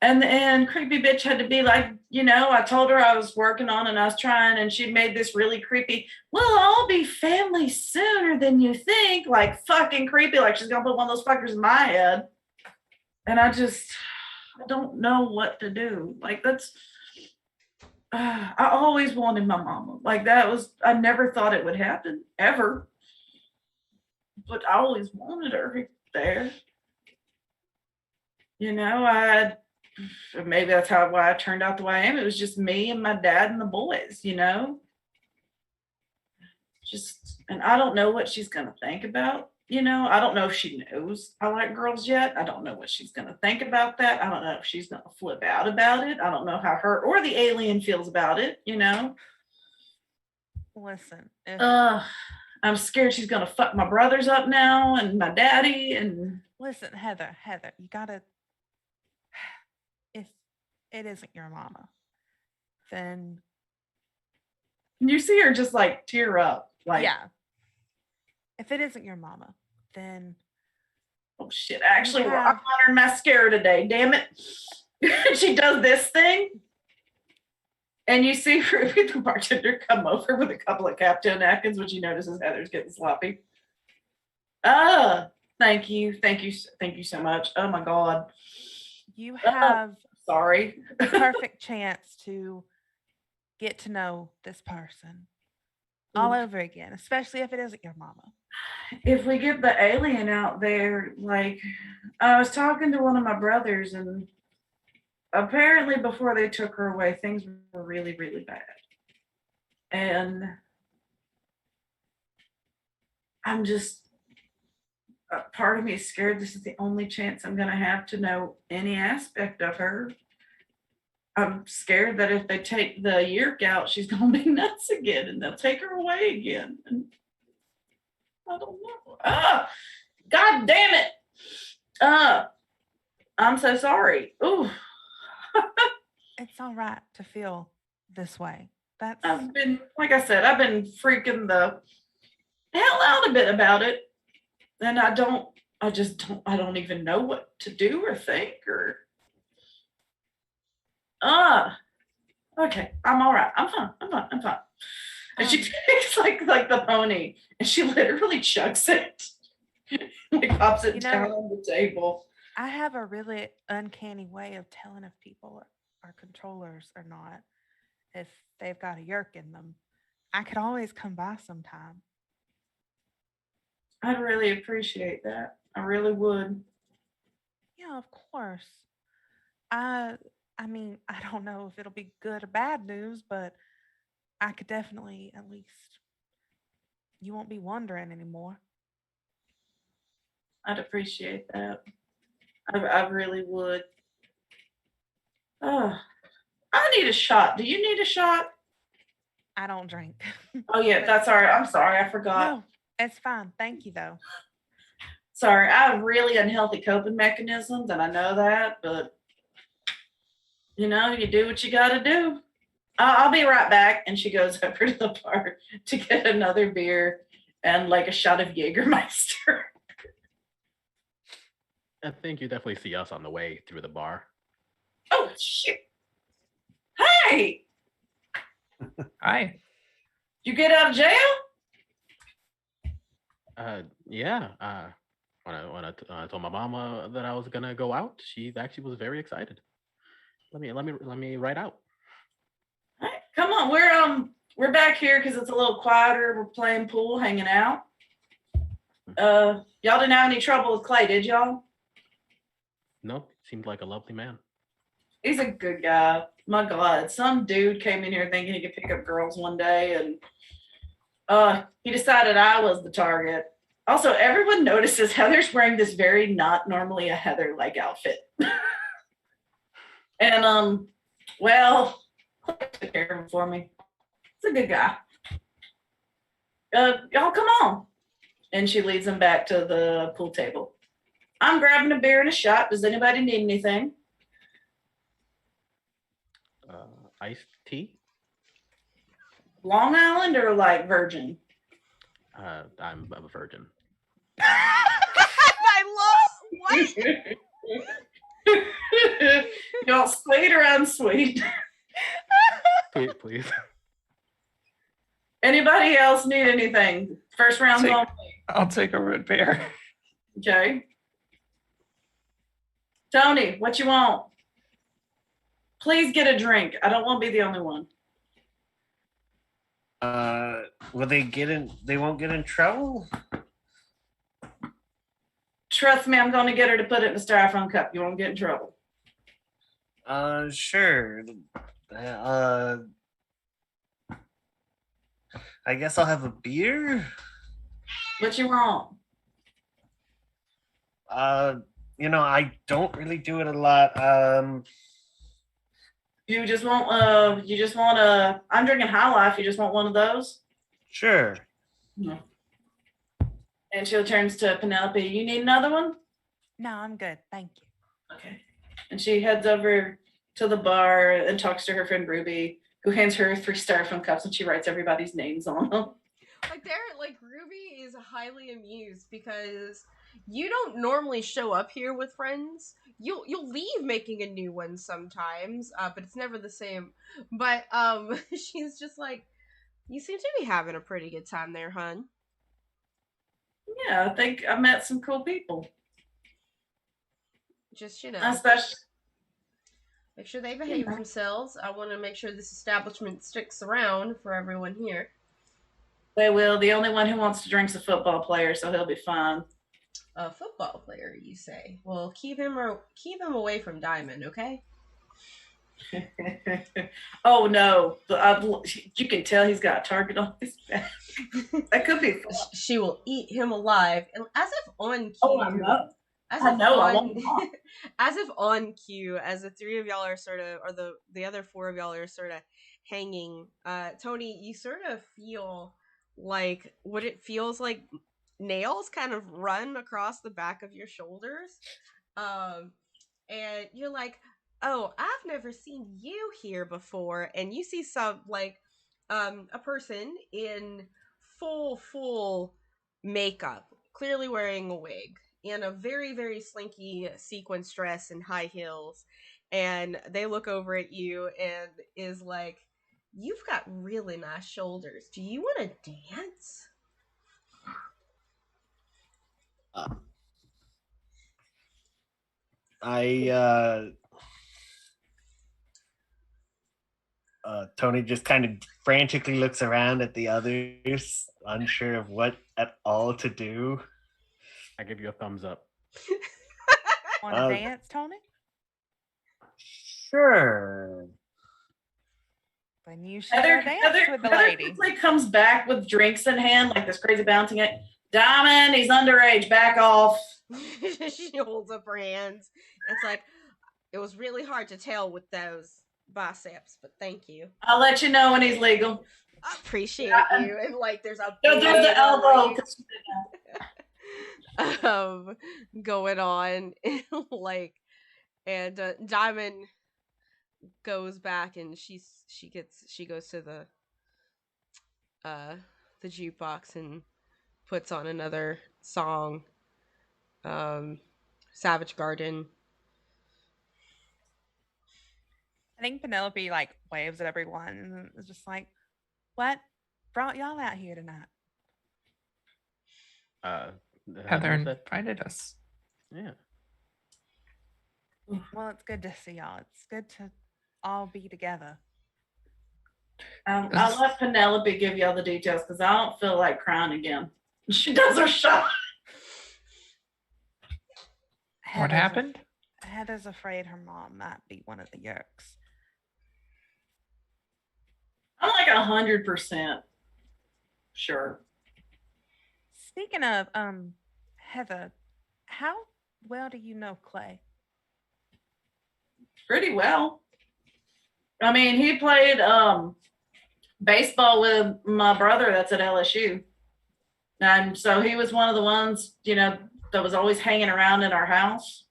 And then creepy bitch had to be like, I told her I was working on and I was trying, and she made this really creepy, we'll all be family sooner than you think, like fucking creepy, like she's gonna put one of those fuckers in my head. And I don't know what to do. Like I always wanted my mama. Like that was, I never thought it would happen ever, but I always wanted her there. You know, maybe that's why I turned out the way I am. It was just me and my dad and the boys, you know. And I don't know what she's gonna think about. You know, I don't know if she knows I like girls yet. I don't know what she's gonna think about that. I don't know if she's gonna flip out about it. I don't know how her or the alien feels about it. You know. Listen. I'm scared she's gonna fuck my brothers up now and my daddy and. Listen, Heather, you gotta. If it isn't your mama, then You see her just like tear up. Like, yeah. If it isn't your mama, then oh shit! I actually wore eyeliner mascara today. Damn it! She does this thing, and you see Ruby, the bartender, come over with a couple of Captain napkins, which he notices Heather's getting sloppy. Thank you so much. Oh my god! You have sorry. the perfect chance to get to know this person all over again, especially if it isn't your mama. If we get the alien out there, like I was talking to one of my brothers, and apparently before they took her away, things were really, really bad. And I'm just, part of me is scared this is the only chance I'm going to have to know any aspect of her. I'm scared that if they take the Yeerk out, she's going to be nuts again and they'll take her away again. And I don't know. God damn it. I'm so sorry. Ooh. It's all right to feel this way. I've been, like I said, I've been freaking the hell out a bit about it. And I don't even know what to do or think or. Okay, I'm all right. I'm fine. And she takes like the pony and she literally chucks it. Like pops it down on the table. I have a really uncanny way of telling if people are controllers or not. If they've got a Yeerk in them, I could always come by sometime. I'd really appreciate that. I really would. Yeah, of course. I mean, I don't know if it'll be good or bad news, but I could definitely, at least, you won't be wondering anymore. I'd appreciate that. I really would. Oh, I need a shot. Do you need a shot? I don't drink. Oh yeah, that's all right. I'm sorry, I forgot. No, it's fine. Thank you though. Sorry, I have really unhealthy coping mechanisms, and I know that, but you know, you do what you gotta do. I'll be right back. And she goes over to the bar to get another beer and like a shot of Jägermeister. I think you definitely see us on the way through the bar. Oh shit! Hey! Hi. You get out of jail? Yeah. When I told my mama that I was gonna go out, she actually was very excited. Let me write out. All right, come on, we're back here because it's a little quieter. We're playing pool, hanging out. Y'all didn't have any trouble with Clay, did y'all? No, seemed like a lovely man. He's a good guy. My God, some dude came in here thinking he could pick up girls one day, and he decided I was the target. Also, everyone notices Heather's wearing this very not normally a Heather-like outfit. And well, Clay took care of him for me. He's a good guy. Y'all come on. And she leads them back to the pool table. I'm grabbing a beer and a shot. Does anybody need anything? Iced tea? Long Island or like virgin? I'm a virgin. I love what? Y'all sweet or unsweet? Please. Anybody else need anything? First round only. I'll take a root beer. Okay. Tony, what you want? Please get a drink. I don't want to be the only one. Will they get in? They won't get in trouble. Trust me, I'm going to get her to put it in a styrofoam cup. You won't get in trouble. Sure. I guess I'll have a beer. What you want? I don't really do it a lot. You just want I'm drinking High Life. You just want one of those? Sure. No. And she turns to Penelope. You need another one? No, I'm good. Thank you. Okay. And she heads over to the bar and talks to her friend Ruby, who hands her 3 styrofoam cups and she writes everybody's names on them. Ruby is highly amused because you don't normally show up here with friends. You'll leave making a new one sometimes, but it's never the same. But she's just like, you seem to be having a pretty good time there, hun. Yeah, I think I met some cool people. Just, Especially make sure they behave themselves. I want to make sure this establishment sticks around for everyone here. they will. The only one who wants to drink's a football player, so he'll be fine. A football player, you say? Well, keep him away from Diamond, okay? Oh no, you can tell he's got a target on his back. That could be fun. She will eat him alive, and as if on cue. Oh, I know. As I if know. I on, won't. as if on cue, as the 3 of y'all are sort of, or the other 4 of y'all are sort of hanging. Tony, you sort of feel like what it feels like nails kind of run across the back of your shoulders, and you're like, oh, I've never seen you here before. And you see some a person in full makeup, clearly wearing a wig, and a very, very slinky sequin dress and high heels. And they look over at you and is like, you've got really nice shoulders. Do you want to dance? Tony just kind of frantically looks around at the others, unsure of what at all to do. I give you a thumbs up. Want to dance, Tony? Sure. Then you should dance with the lady. Quickly comes back with drinks in hand, like this crazy bouncing it. Diamond, he's underage. Back off. She holds up her hands. It's like, it was really hard to tell with those biceps, but thank you. I'll let you know when he's legal. I appreciate you. And there's a there's the elbow. Going on. And Diamond goes back and she goes to the jukebox and puts on another song, Savage Garden. I think Penelope waves at everyone and is just like, what brought y'all out here tonight? Heather invited us. Yeah. Well, it's good to see y'all. It's good to all be together. I'll let Penelope give y'all the details because I don't feel like crying again. She does her shot. What happened? Heather's afraid her mom might be one of the Yeerks. I'm like 100% sure. Speaking of Heather, how well do you know Clay? Pretty well. I mean, he played baseball with my brother that's at LSU. And so he was one of the ones, that was always hanging around in our house.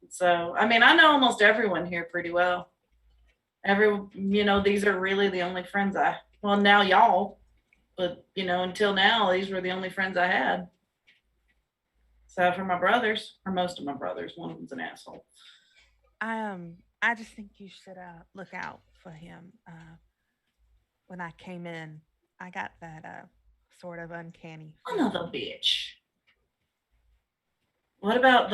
So, I mean, I know almost everyone here pretty well. These are really the only friends now y'all, but, until now, these were the only friends I had. So for my brothers, or most of my brothers, one of them's an asshole. I just think you should look out for him. When I came in, I got that sort of uncanny. Son of a bitch. What about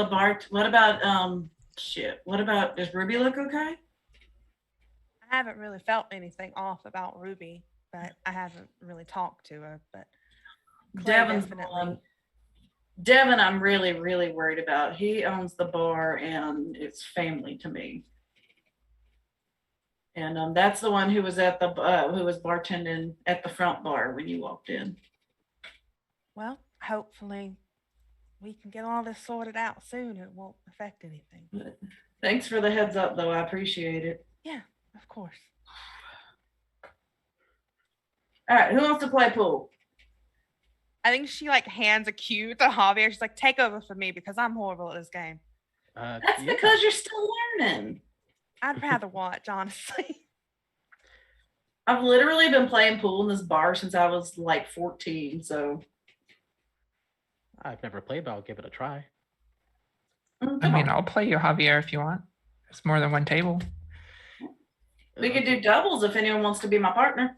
What about, does Ruby look okay? I I haven't really felt anything off about Ruby, but I haven't really talked to her. But Clay Devin's the definitely. one. Devin, I'm really, really worried about. He owns the bar, and it's family to me. And that's the one who was at the who was bartending at the front bar when you walked in. Well, hopefully we can get all this sorted out soon. It won't affect anything. Thanks for the heads up, though. I appreciate it. Yeah, of course. All right, who wants to play pool? I think she like hands a cue to Javier. She's like, take over for me because I'm horrible at this game. That's because you're still learning. I'd rather watch, honestly. I've literally been playing pool in this bar since I was like 14, so. I've never played, but I'll give it a try. I mean, I'll play you, Javier, if you want. It's more than one table. We could do doubles if anyone wants to be my partner.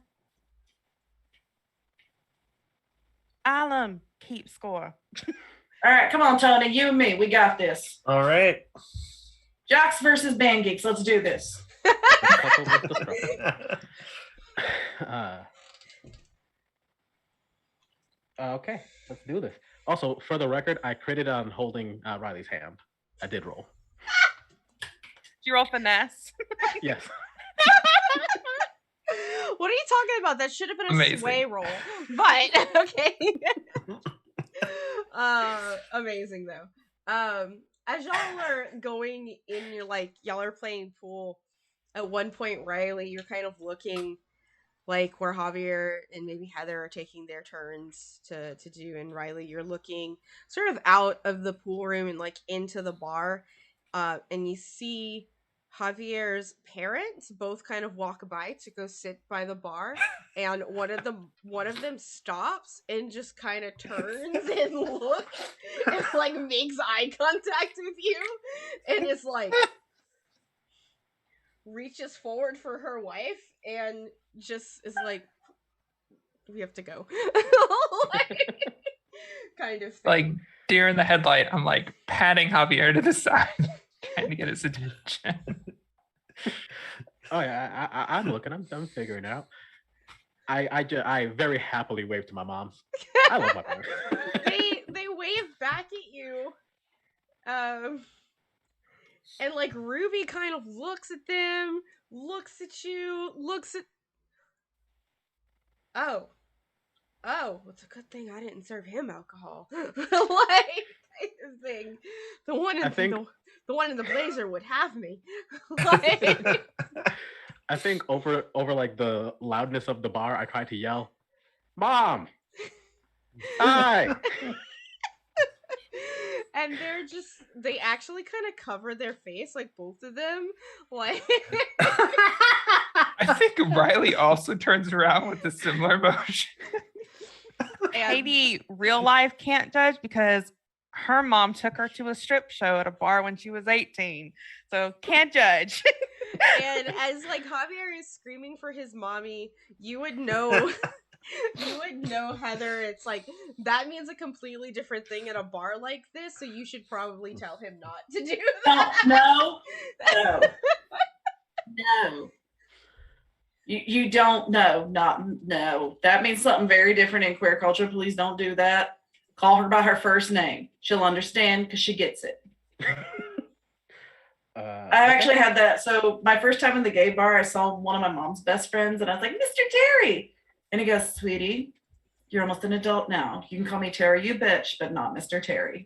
I'll keep score. All right, come on, Tony. You and me, we got this. All right. Jocks versus band geeks. Let's do this. Okay, let's do this. Also, for the record, I critted on holding Riley's hand. I did roll. Did you roll finesse? Yes. What are you talking about? That should have been a Amazing. sway roll. But okay. Amazing though. As y'all are going in, y'all are playing pool. At one point, Riley, you're kind of looking like where Javier and maybe Heather are taking their turns to do, and Riley, you're looking sort of out of the pool room and like into the bar, and you see Javier's parents both kind of walk by to go sit by the bar, and one of them stops and just kind of turns and looks and like makes eye contact with you, and is like reaches forward for her wife and just is like, we have to go. Like, kind of thing. Like deer in the headlight, I'm like patting Javier to the side, trying to get his attention. Oh yeah, I'm looking. I'm figuring it out. I very happily waved to my mom. I love my parents. They wave back at you, and like Ruby kind of looks at them, looks at you, looks at. Oh, it's a good thing I didn't serve him alcohol. Like kind of thing. The one in the blazer would have me. Like, I think over like the loudness of the bar, I tried to yell, "Mom! Hi!" and they actually kind of cover their face, like both of them. Like I think Riley also turns around with a similar motion. Katie, real life can't judge because her mom took her to a strip show at a bar when she was 18. So can't judge. And as like Javier is screaming for his mommy, you would know Heather, it's like that means a completely different thing at a bar like this, so you should probably tell him not to do that. No. You don't know. No. That means something very different in queer culture. Please don't do that. Call her by her first name. She'll understand because she gets it. I actually had that. So my first time in the gay bar, I saw one of my mom's best friends, and I was like, "Mr. Terry," and he goes, "Sweetie, you're almost an adult now. You can call me Terry, you bitch, but not Mr. Terry."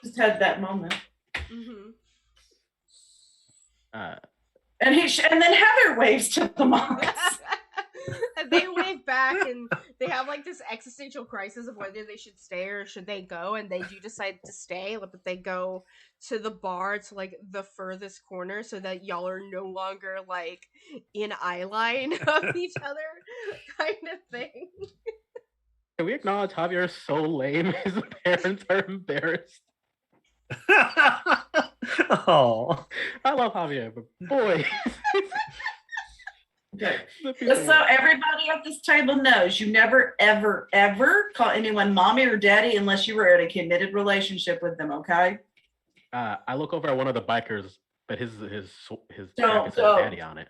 Just had that moment. Mm-hmm. And then Heather waves to the monks. And they wave back, and they have like this existential crisis of whether they should stay or should they go, and they do decide to stay, but they go to the bar to like the furthest corner so that y'all are no longer like in eye line of each other, kind of thing. Can we acknowledge Javier is so lame? His parents are embarrassed. Oh, I love Javier, but boy. Okay. So everybody at this table knows you never, ever, ever call anyone mommy or daddy unless you were in a committed relationship with them, okay? I look over at one of the bikers but his Don't, jacket says don't. daddy on it.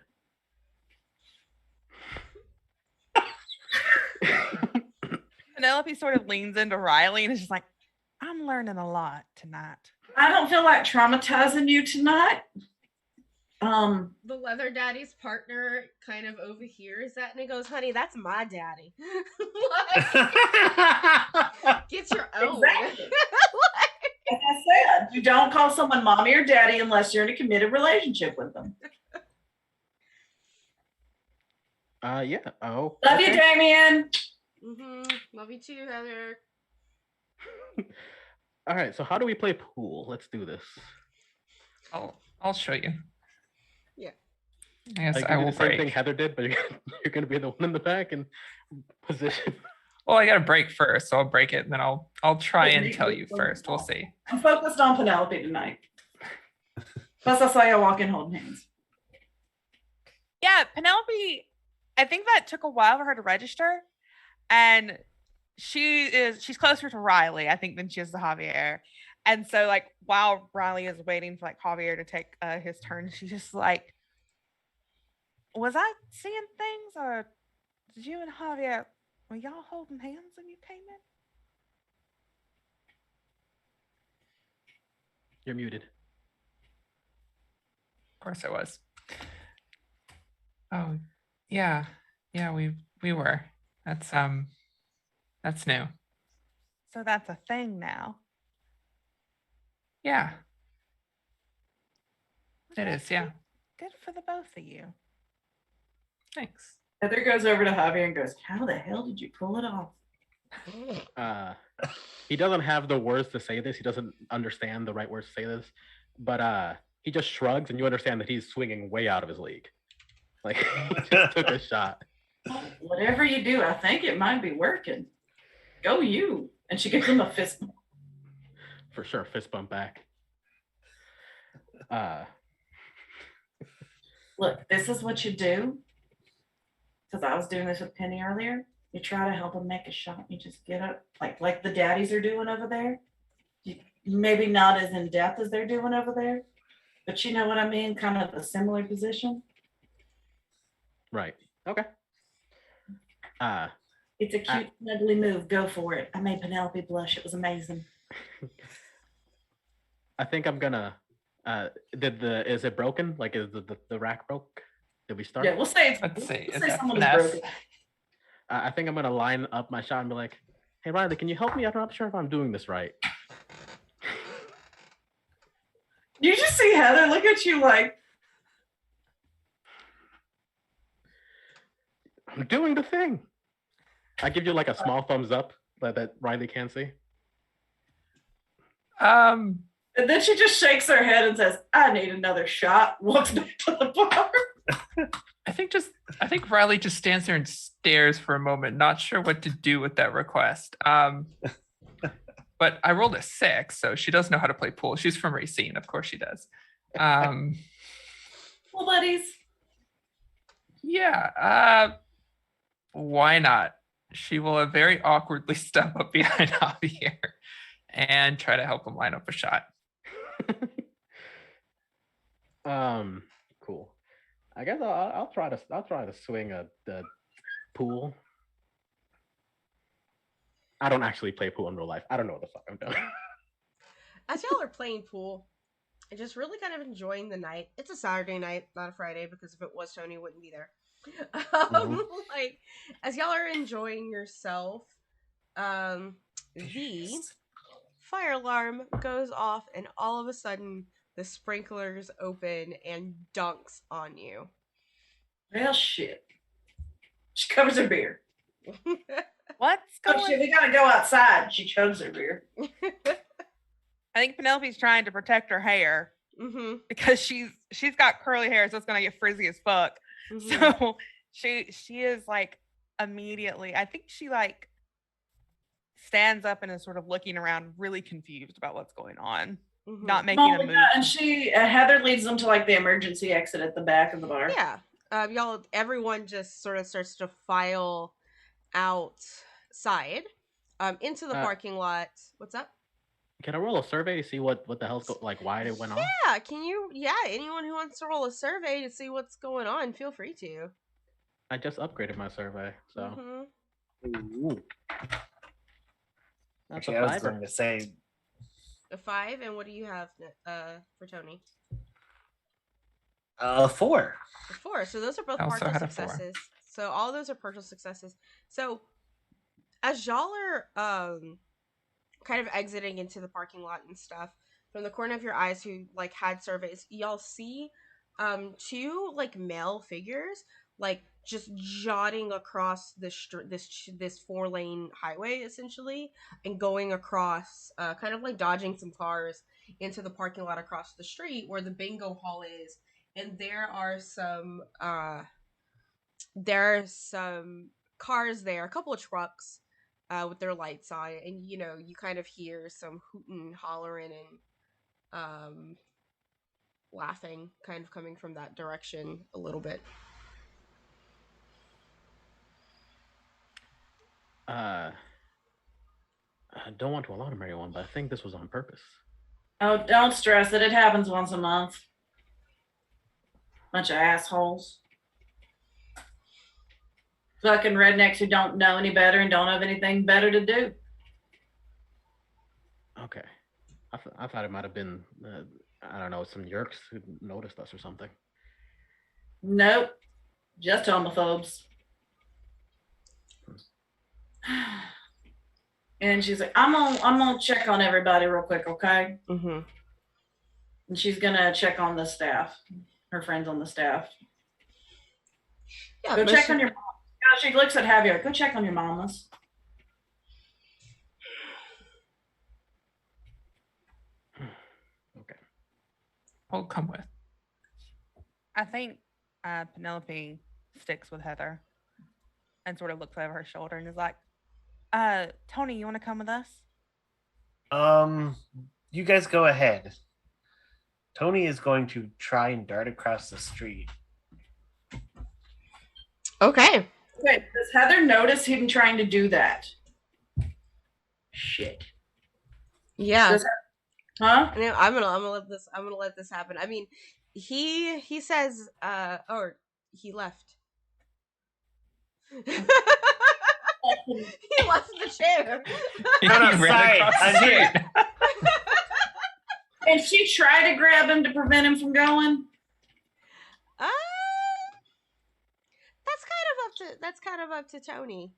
Penelope sort of leans into Riley and is just like, I'm learning a lot tonight. I don't feel like traumatizing you tonight. The leather daddy's partner kind of overhears that and he goes, honey, that's my daddy. Like, get your own. Exactly. Like I said, you don't call someone mommy or daddy unless you're in a committed relationship with them. Yeah. Oh. Love you, okay. Damien. Love you too, Heather. All right. So how do we play pool? Let's do this. I'll show you. Yeah. I guess Like, I you do will the same break. thing Heather did, but you're gonna be the one in the back and position. Well, I gotta break first, so I'll break it and then I'll try Oh, and me tell too. you first. We'll see. I'm focused on Penelope tonight. Plus, I saw you walk in holding hands. Yeah, Penelope, I think that took a while for her to register. And she's closer to Riley, I think, than she is to Javier. And so, like, while Riley is waiting for like Javier to take his turn, she's just like, was I seeing things, or did you and Javier, were y'all holding hands when you came in? You're muted. Of course I was. Oh, yeah. Yeah, we were. That's new. So that's a thing now. Yeah. It Okay, is, yeah. Good for the both of you. Thanks. Heather goes over to Javier and goes, how the hell did you pull it off? He doesn't have the words to say this. He doesn't understand the right words to say this, but he just shrugs, and you understand that he's swinging way out of his league. Like, he just took a shot. Whatever you do, I think it might be working. Go you. And she gives him a fist bump. For sure, fist bump back. Look, this is what you do. Because I was doing this with Penny earlier. You try to help him make a shot. You just get up, like the daddies are doing over there. Maybe not as in depth as they're doing over there, but you know what I mean? Kind of a similar position. Right. Okay. It's a cute, ugly move. Go for it. I made Penelope blush. It was amazing. I think I'm gonna. Is it broken? Like, is the rack broke? Did we start? Yeah, we'll say it's. Let's see. We'll Is say that someone is finesse? broken. I think I'm gonna line up my shot and be like, "Hey Riley, can you help me? I'm not sure if I'm doing this right." You just see Heather look at you like, I'm doing the thing. I give you like a small thumbs up that Riley can't see. and then she just shakes her head and says, I need another shot. Walks back to the bar. I think Riley just stands there and stares for a moment, not sure what to do with that request. But I rolled a 6, so she does know how to play pool. She's from Racine, of course she does. Well, buddies. Yeah. Why not? She will very awkwardly step up behind Javier and try to help him line up a shot. Cool. I guess I'll try to swing the pool. I don't actually play pool in real life. I don't know what the fuck I'm doing. As y'all are playing pool and just really kind of enjoying the night. It's a Saturday night, not a Friday, because if it was, Tony wouldn't be there. Like, as y'all are enjoying yourself, the fire alarm goes off, and all of a sudden, the sprinklers open and dunks on you. Well, shit. She covers her beer. What's Oh, going shit, we gotta go outside. She chugs her beer. I think Penelope's trying to protect her hair because she's got curly hair, so it's gonna get frizzy as fuck. So she is like immediately, I think she like stands up and is sort of looking around, really confused about what's going on, not making a move. And Heather leads them to like the emergency exit at the back of the bar. Yeah. Everyone just sort of starts to file outside into the parking lot. What's up? Can I roll a survey to see what the hell's like why it went off? Yeah, can you? Yeah, anyone who wants to roll a survey to see what's going on, feel free to. I just upgraded my survey, so Ooh. that's Actually, a I was 5. going to say A 5, and what do you have for Tony? 4. A 4. So those are both I also partial had a 4. successes. So all those are partial successes. So as y'all are kind of exiting into the parking lot and stuff, from the corner of your eyes who like had surveys, y'all see 2 like male figures like just jotting across this 4-lane highway essentially, and going across kind of like dodging some cars into the parking lot across the street where the bingo hall is. And there are some cars there, a couple of trucks with their lights on, and you know, you kind of hear some hooting, hollering, and laughing kind of coming from that direction a little bit. I don't want to alarm everyone, but I think this was on purpose. Oh, don't stress it. It happens once a month. Bunch of assholes. Fucking rednecks who don't know any better and don't have anything better to do. Okay. I thought it might have been, I don't know, some Yeerks who noticed us or something. Nope. Just homophobes. And she's like, I'm gonna check on everybody real quick, okay? Mm-hmm. And she's gonna check on the staff, her friends on the staff. Yeah, Go check on your mom. She looks at Javier. Go check on your mamas. Okay. I'll come with. I think Penelope sticks with Heather and sort of looks over her shoulder and is like, Tony, you want to come with us? You guys go ahead. Tony is going to try and dart across the street. Okay. Okay, does Heather notice him trying to do that? Shit. Yeah. Huh? I know, I'm gonna let this happen. I mean, he says or he left. He left the chair. He No, ran sorry, across the I'm here. street. And she tried to grab him to prevent him from going. That's kind of up to Tony.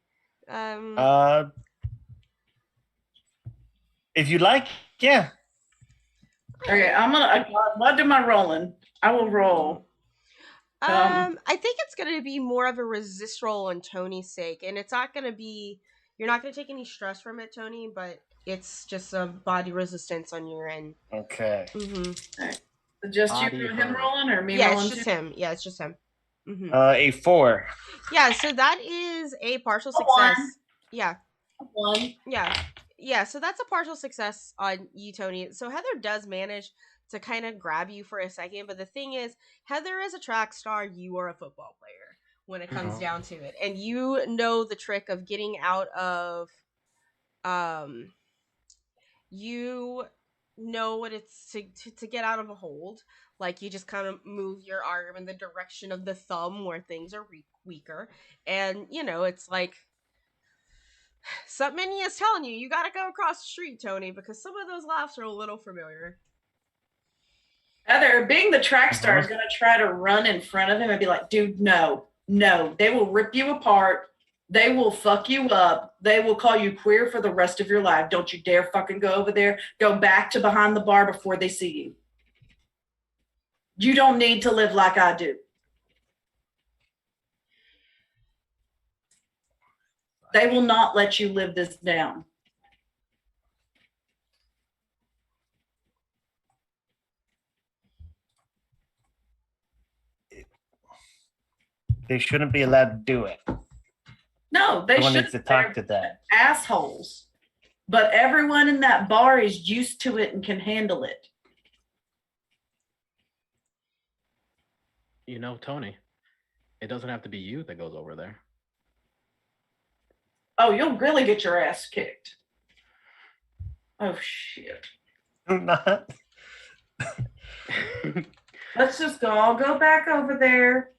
If you like, yeah. Okay, what am I rolling? I will roll. I think it's gonna be more of a resist roll on Tony's sake, and it's not gonna be. You're not gonna take any stress from it, Tony, but it's just a body resistance on your end. Okay. Mm-hmm. Just Body you him hurt. rolling or me Yeah, rolling it's just too? him. Yeah, it's just him. Mm-hmm. A 4. Yeah, so that is a partial A one. success. Yeah. 1. Yeah, so that's a partial success on you, Tony. So Heather does manage to kind of grab you for a second, but the thing is, Heather is a track star, you are a football player when it comes down to it. And you know the trick of getting out of you know what it's to get out of a hold. Like, you just kind of move your arm in the direction of the thumb where things are weaker. And, you know, it's like something is telling you, you gotta go across the street, Tony, because some of those laughs are a little familiar. Heather, being the track star, is going to try to run in front of him and be like, dude, no, they will rip you apart. They will fuck you up. They will call you queer for the rest of your life. Don't you dare fucking go over there. Go back to behind the bar before they see you. You don't need to live like I do. They will not let you live this down. They shouldn't be allowed to do it. No, they Someone should. needs to talk to them. Assholes. But everyone in that bar is used to it and can handle it. You know, Tony, it doesn't have to be you that goes over there. Oh, you'll really get your ass kicked. Oh shit. Not. Let's just all go back over there.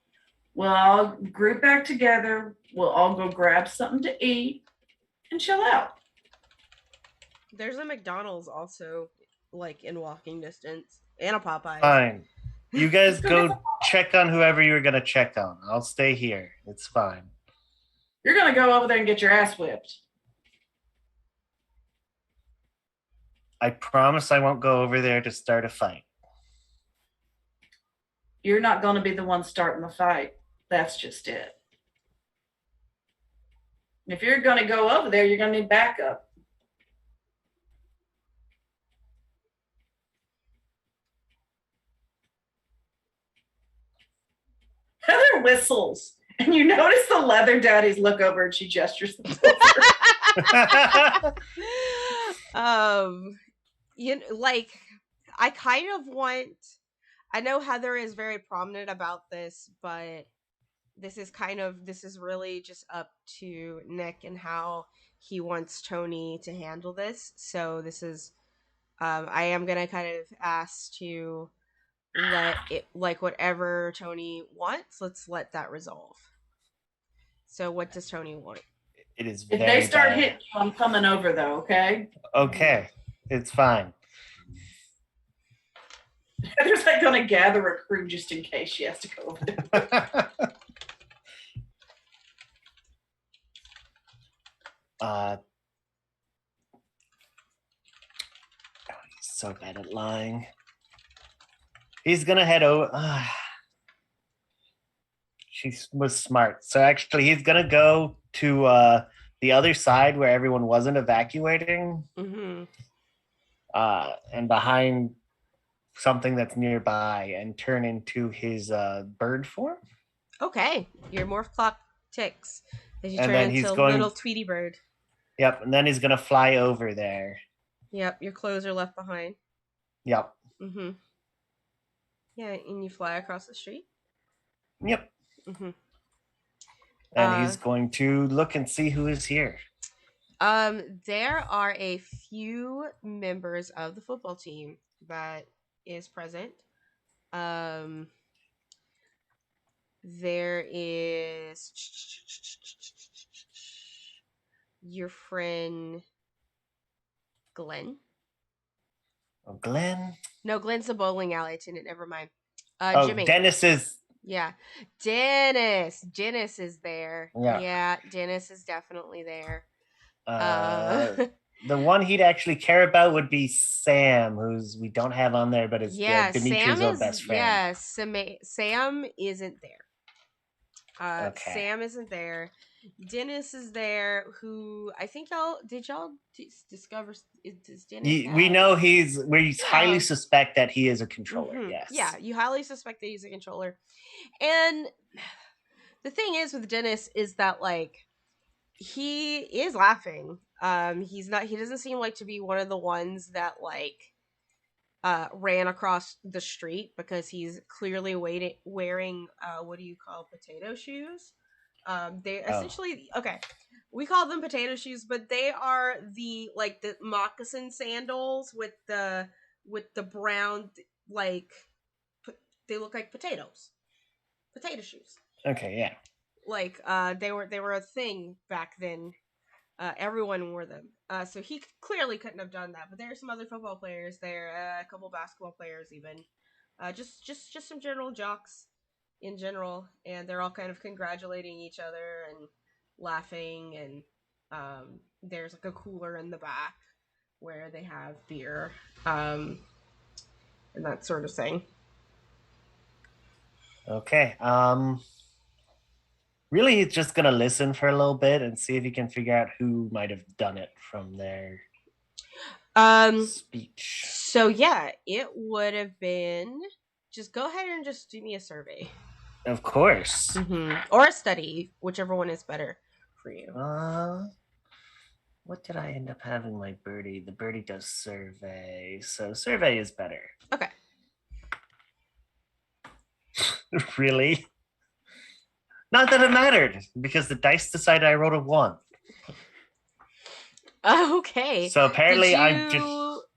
We'll all group back together. We'll all go grab something to eat and chill out. There's a McDonald's also, like in walking distance, and a Popeyes. Fine. You guys Let's go get go check on whoever you're gonna check on. I'll stay here. It's fine. You're gonna go over there and get your ass whipped. I promise I won't go over there to start a fight. You're not gonna be the one starting the fight. That's just it. If you're gonna go over there, you're gonna need backup. Heather whistles, and you notice the leather daddies look over and she gestures them over. You know, like, I kind of want. I know Heather is very prominent about this, but this is really just up to Nick and how he wants Tony to handle this. So this is, I am gonna kind of ask to let it, like, whatever Tony wants, let's let that resolve. So what does Tony want? It is If very they start bad. hitting you, I'm coming over though, okay? Okay, it's fine. Heather's like gonna gather a crew just in case she has to go over there. He's so bad at lying. He's gonna head over. She was smart. So actually, he's gonna go to the other side where everyone wasn't evacuating, Mm-hmm. and behind something that's nearby, and turn into his bird form. Okay, your morph clock ticks as you And turn then he's into a going- little Tweety bird. Yep, and then he's gonna fly over there. Yep, your clothes are left behind. Yep, Mm-hmm. Yeah, and you fly across the street. yep. Mm-hmm. And he's going to look and see who is here. There are a few members of the football team that is present. There is your friend Glenn. Oh, Glenn. No, Glenn's the bowling alley attendant. Never mind. Oh, Jimmy. Dennis is. Yeah, Dennis. Dennis is there. Yeah. Dennis is definitely there. The one he'd actually care about would be Sam, who's we don't have on there, but is Dimitri's old best friend. Yeah, Sam isn't there. Okay. Sam isn't there. Dennis is there. Who I think y'all discover is Dennis? We know we highly suspect that he is a controller. Mm-hmm. Yes. Yeah, you highly suspect that he's a controller. And the thing is with Dennis is that, like, he is laughing. He doesn't seem like to be one of the ones that, like, ran across the street, because he's clearly wearing what do you call potato shoes? They essentially, okay, we call them potato shoes, but they are the moccasin sandals with the brown, like, they look like potato shoes. Okay, yeah. Like, they were a thing back then. Everyone wore them. So he clearly couldn't have done that. But there are some other football players there, a couple basketball players even. Just some general jocks in general, and they're all kind of congratulating each other and laughing, and there's like a cooler in the back where they have beer, and that sort of thing. Okay. Really, he's just gonna listen for a little bit and see if he can figure out who might have done it from their speech. So yeah, it would have been. Just go ahead and just do me a survey. Of course. Mm-hmm. Or a study, whichever one is better for you. What did I end up having my birdie? The birdie does survey, so survey is better. Okay. Really? Not that it mattered, because the dice decided I rolled a 1. Okay. So apparently,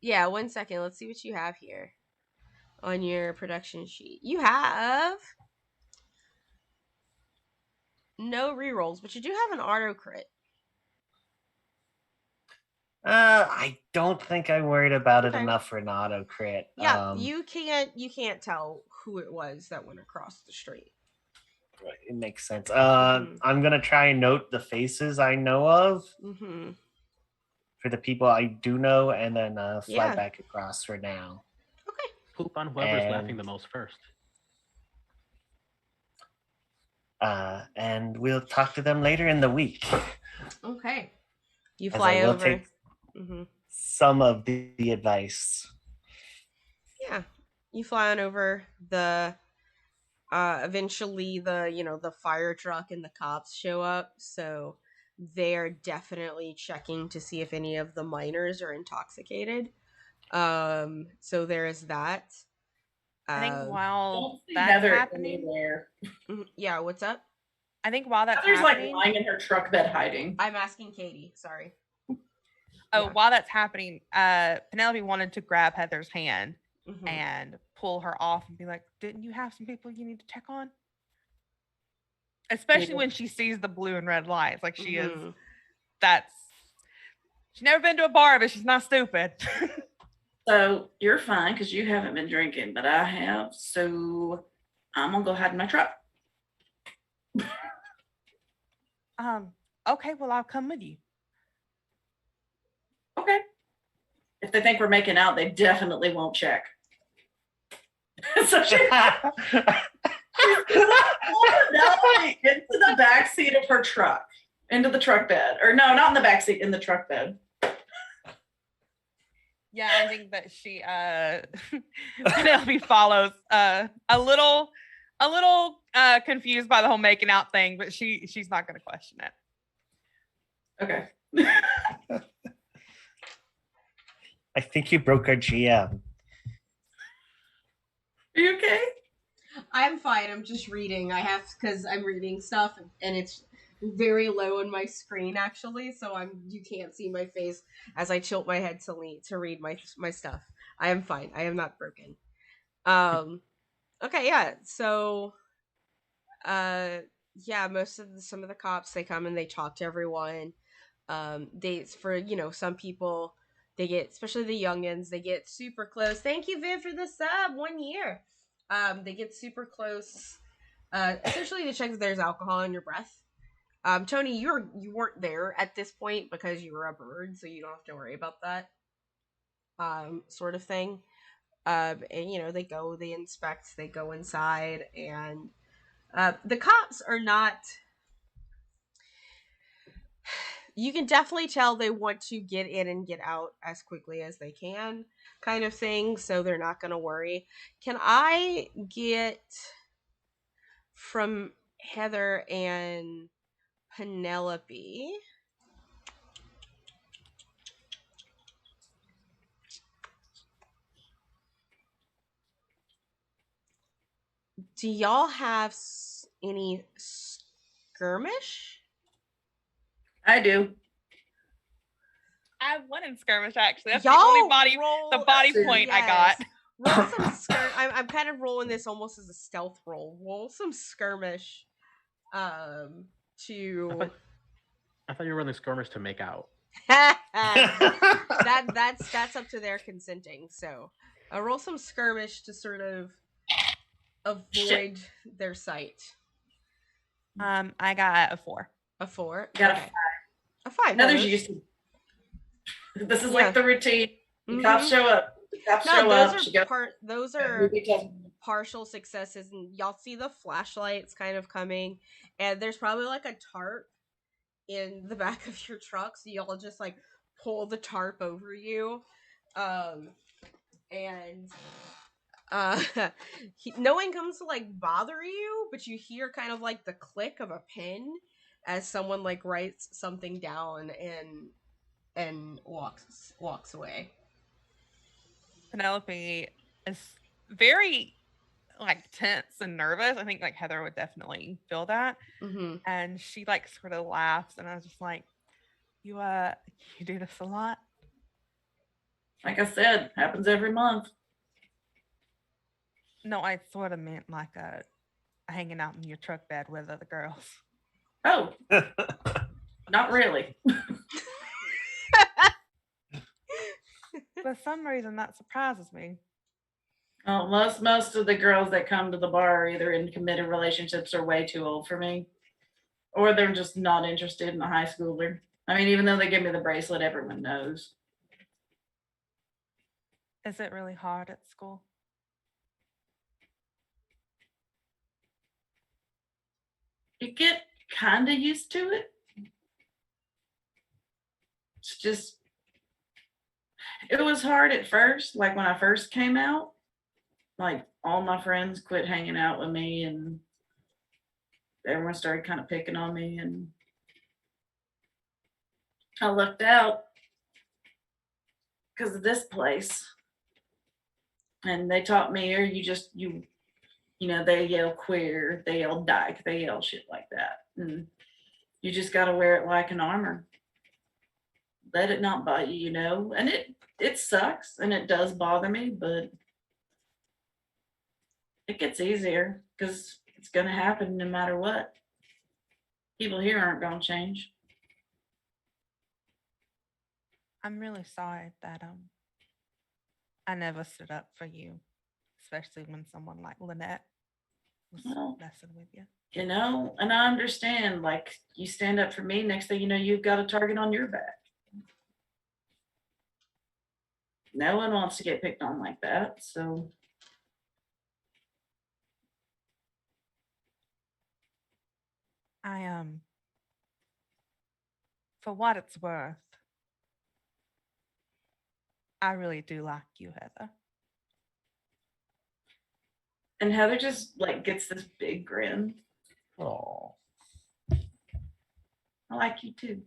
Yeah, 1 second. Let's see what you have here on your production sheet. You have no rerolls, but you do have an auto crit. I don't think I worried about it Okay. enough for an auto crit. Yeah, you can't tell who it was that went across the street. It makes sense. Mhm. I'm gonna try and note the faces I know of Mm-hmm. for the people I do know, and then fly Yeah. back across for now. Okay. Poop on whoever's laughing And- the most first. And we'll talk to them later in the week. Okay. You As fly I will over. take Mm-hmm. some of the advice. Yeah. You fly on over. The eventually the fire truck and the cops show up, so they're definitely checking to see if any of the miners are intoxicated. So there is that. I think while Don't see that's Heather happening, anywhere. Yeah, what's up? I think while that's Heather's like happening, lying in her truck bed hiding. I'm asking Katie, sorry. oh, yeah. while that's happening, Penelope wanted to grab Heather's hand Mhm. and pull her off and be like, "Didn't you have some people you need to check on?" Especially Yeah. when she sees the blue and red lights, like she is. Mhm. She's never been to a bar, but she's not stupid. So you're fine because you haven't been drinking, but I have. So I'm gonna go hide in my truck. Okay, well, I'll come with you. Okay. If they think we're making out, they definitely won't check. So she Penelope into the back seat of her truck, into the truck bed, or no, not in the back seat, in the truck bed. Yeah, I think that she Penelope follows a little confused by the whole making out thing, but she's not gonna question it. Okay. I think you broke our GM. Are you okay? I'm fine. I'm just reading. I have because I'm reading stuff and it's very low on my screen actually, so you can't see my face as I tilt my head to read my stuff. I am fine. I am not broken. Okay, yeah. So yeah, some of the cops, they come and they talk to everyone. Some people, they get, especially the youngins, they get super close. Thank you, Viv, for the sub. 1 year. They get super close, essentially to check if there's alcohol in your breath. Tony, you weren't there at this point because you were a bird, so you don't have to worry about that. Sort of thing. And they inspect, they go inside, and the cops are not. You can definitely tell they want to get in and get out as quickly as they can, kind of thing, so they're not going to worry. Can I get from Heather and Penelope? Do y'all have any skirmish? I do. I have one in skirmish actually. That's Y'all the only body That's point I yes. got. Roll some I'm kind of rolling this almost as a stealth roll. Roll some skirmish. To I thought you were running skirmish to make out. that's up to their consenting. So roll some skirmish to sort of avoid their sight. I got a 4. A 4. Got okay. A 5. Another's used to. This is like the routine. The cops show up. The cops show up. Those are partial successes, and y'all see the flashlights kind of coming, and there's probably like a tarp in the back of your truck, so y'all just like pull the tarp over you, and no one comes to like bother you, but you hear kind of like the click of a pen as someone like writes something down and walks away. Penelope is very like tense and nervous. I think like Heather would definitely feel that. Mm-hmm. And she like sort of laughs, and I was just like, You do this a lot? Like I said, happens every month. No, I sort of meant like hanging out in your truck bed with other girls. Oh, not really. For some reason, that surprises me. Oh, most of the girls that come to the bar are either in committed relationships or way too old for me, or they're just not interested in a high schooler. I mean, even though they give me the bracelet, everyone knows. Is it really hard at school? You get kind of used to it. It's just, it was hard at first. Like when I first came out, like all my friends quit hanging out with me and everyone started kind of picking on me, and I lucked out because of this place. And they taught me, or they yell queer, they yell dyke, they yell shit like that. And you just got to wear it like an armor. Let it not bite you, and it sucks and it does bother me, but it gets easier because it's going to happen no matter what. People here aren't going to change. I'm really sorry that I never stood up for you, especially when someone like Lynette was Well, messing with you. and I understand, like, you stand up for me, next thing you know, you've got a target on your back. No one wants to get picked on like that, so I for what it's worth, I really do like you, Heather. and Heather just like gets this big grin. Oh. I like you too.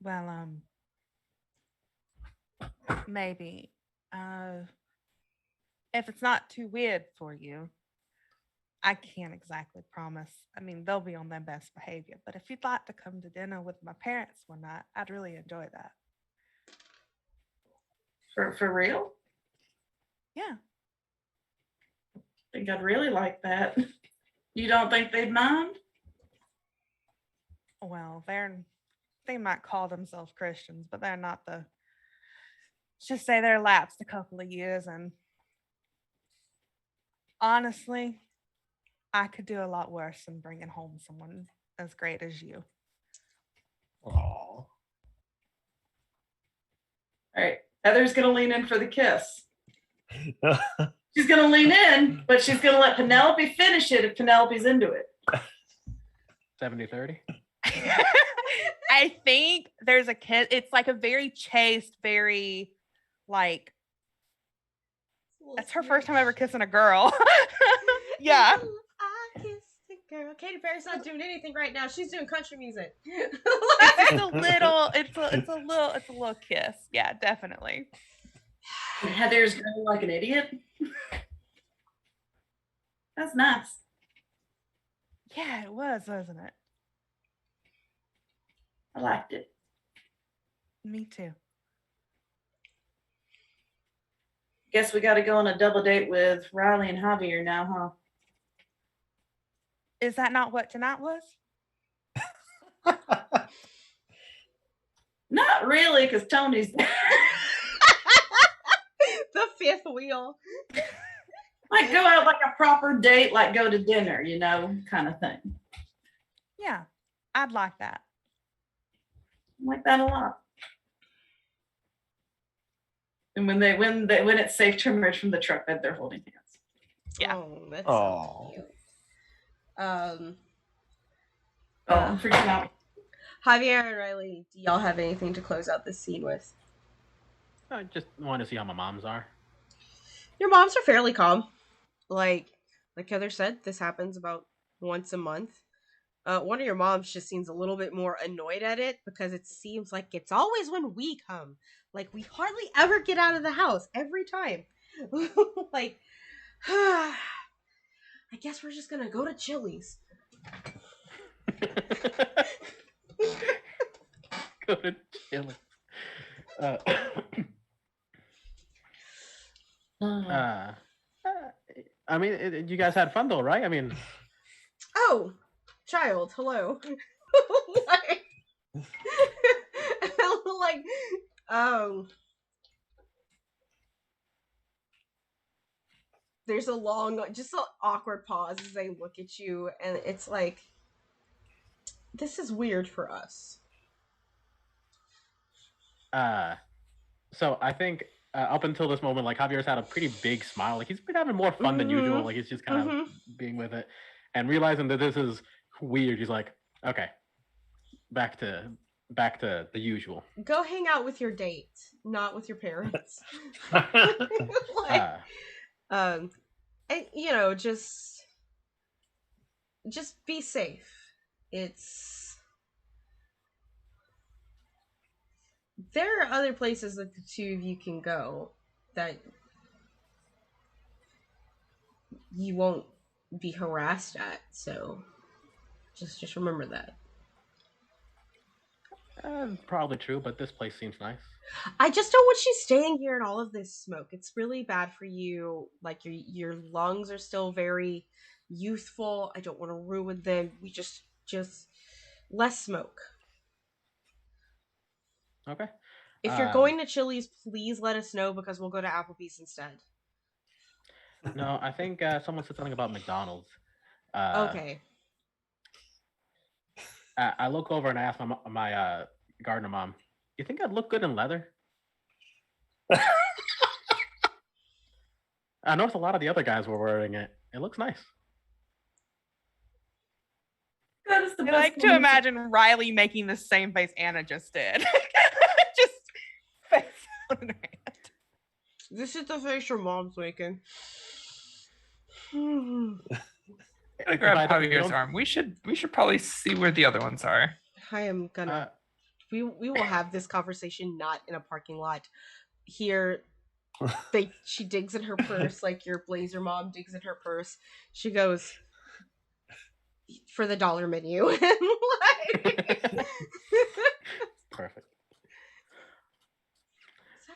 Well, maybe if it's not too weird for you, I can't exactly promise. I mean, they'll be on their best behavior, but if you'd like to come to dinner with my parents one night, I'd really enjoy that. For real? Yeah. I think I'd really like that. You don't think they'd mind? Well, they might call themselves Christians, but they're not let's just say they're lapsed a couple of years, and honestly, I could do a lot worse than bringing home someone as great as you. Oh. All right. Heather's going to lean in for the kiss. She's going to lean in, but she's going to let Penelope finish it if Penelope's into it. 70-30. I think there's a kid. It's like a very chaste, very like. That's her first time ever kissing a girl. Yeah. I kissed a girl. Katy Perry's not doing anything right now. She's doing country music. It's a little. It's a little kiss. Yeah, definitely. And Heather's going like an idiot. That's nice. Yeah, it was, wasn't it? I liked it. Me too. Guess we got to go on a double date with Riley and Javier now, huh? Is that not what tonight was? Not really, because Tony's there. The fifth wheel. Like go out like a proper date, like go to dinner, kind of thing. Yeah, I'd like that. I like that a lot. And when it's safe to emerge from the truck bed, they're holding hands. Yeah. Oh, that's Oh. so cute. I'm freaking out. Javier and Riley, do y'all have anything to close out this scene with? I just want to see how my moms are. Your moms are fairly calm. Like Heather said, this happens about once a month. One of your moms just seems a little bit more annoyed at it because it seems like it's always when we come. Like, we hardly ever get out of the house every time. Like, I guess we're just gonna go to Chili's. Go to Chili's. I mean, you guys had fun though, right? I mean, Oh, child, hello. like, like, there's a long, just an awkward pause as they look at you, and it's like, this is weird for us. So I think up until this moment, like Javier's had a pretty big smile. Like he's been having more fun than usual. Like he's just kind of being with it, and realizing that this is weird. He's like, okay, back to the usual. Go hang out with your date, not with your parents. like, and you know, just be safe. There are other places that the two of you can go that you won't be harassed at, so just remember that. Probably true, but this place seems nice. I just don't want you staying here in all of this smoke. It's really bad for you. Like your lungs are still very youthful. I don't want to ruin them. We just less smoke. Okay. If you're going to Chili's, please let us know because we'll go to Applebee's instead. No, I think someone said something about McDonald's. Okay. I look over and I ask my gardener mom, "You think I'd look good in leather?" I noticed a lot of the other guys were wearing it. It looks nice. That is the I best like to one. imagine Riley making the same face Anna just did. Just face on her hand. This is the face your mom's making. I grab Javier's arm. We should probably see where the other ones are. I am gonna. We will have this conversation not in a parking lot. Here, she digs in her purse like your Blazer mom digs in her purse. She goes for the dollar menu. Like... Perfect.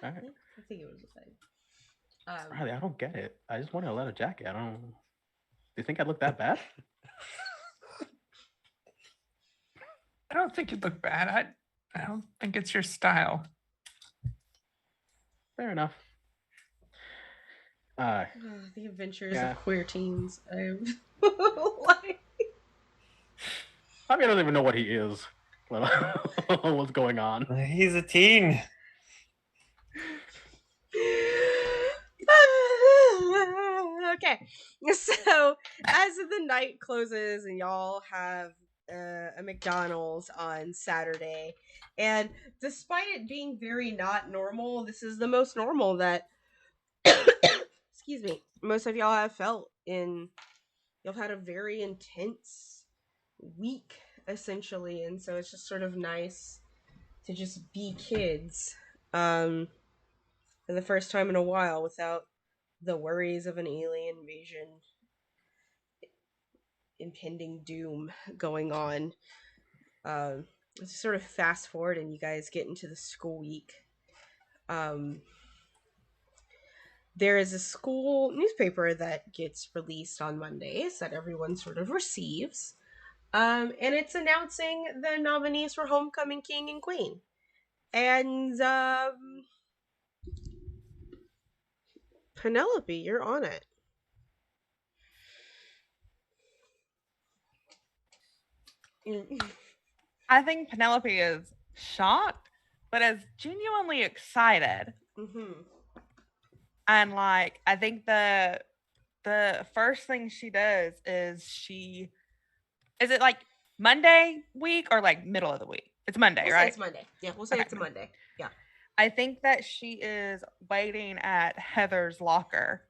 All right. I think it was a thing. Riley, I don't get it. I just wanted a leather jacket. I don't. Do you think I'd look that bad? I don't think you'd look bad. I don't think it's your style. Fair enough. The adventures of queer teens. I don't even know what he is. What's going on? He's a teen. Okay, so as the night closes and y'all have a McDonald's on Saturday, and despite it being very not normal, this is the most normal that excuse me, most of y'all have felt in. Y'all had a very intense week essentially, and so it's just sort of nice to just be kids for the first time in a while without the worries of an alien invasion, impending doom going on. Let's sort of fast forward and you guys get into the school week. There is a school newspaper that gets released on Mondays that everyone sort of receives. And it's announcing the nominees for Homecoming King and Queen. And Penelope, you're on it. I think Penelope is shocked, but is genuinely excited. And like, I think the first thing she does is is it like Monday week or like middle of the week? It's Monday, We'll right? say it's Monday. Yeah, we'll say it's a Monday. Yeah. I think that she is waiting at Heather's locker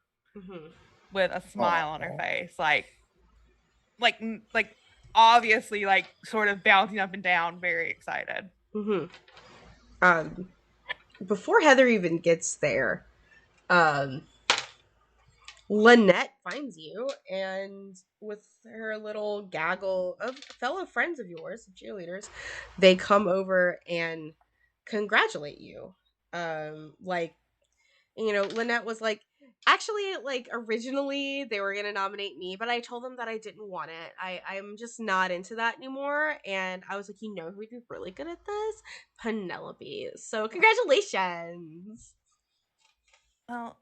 with a smile on her face, like obviously like sort of bouncing up and down, very excited. Before Heather even gets there, Lynette finds you, and with her little gaggle of fellow friends of yours, cheerleaders, they come over and congratulate you. Like, Lynette was like, actually, like, originally they were gonna nominate me, but I told them that I didn't want it. I'm just not into that anymore. And I was like, who'd be really good at this? Penelope. So congratulations. Well,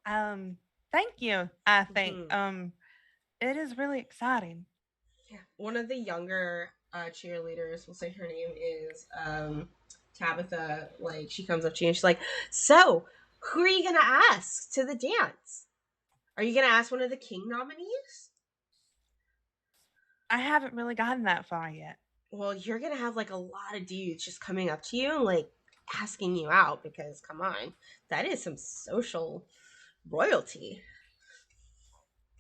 thank you. I think Mhm. it is really exciting. Yeah. One of the younger cheerleaders, we'll say her name is Tabitha. Like, she comes up to you and she's like, "So, who are you gonna ask to the dance? Are you gonna ask one of the King nominees?" I haven't really gotten that far yet. Well, you're gonna have like a lot of dudes just coming up to you and like asking you out, because come on, that is some social royalty.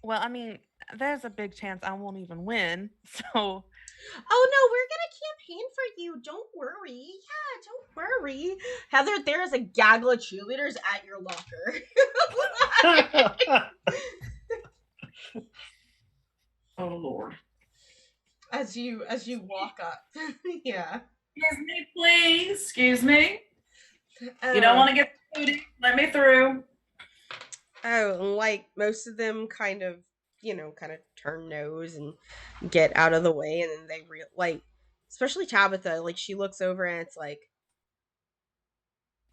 Well, I mean, there's a big chance I won't even win. So, Oh no, we're gonna campaign for you. Don't worry. Yeah, don't worry. Heather, there is a gaggle of cheerleaders at your locker. Oh Lord. As you walk up. Yeah. Excuse me, please. Excuse me. You don't want to get foodie. Let me through. Oh, like most of them kind of turn nose and get out of the way, and then they like, especially Tabitha, like she looks over and it's like,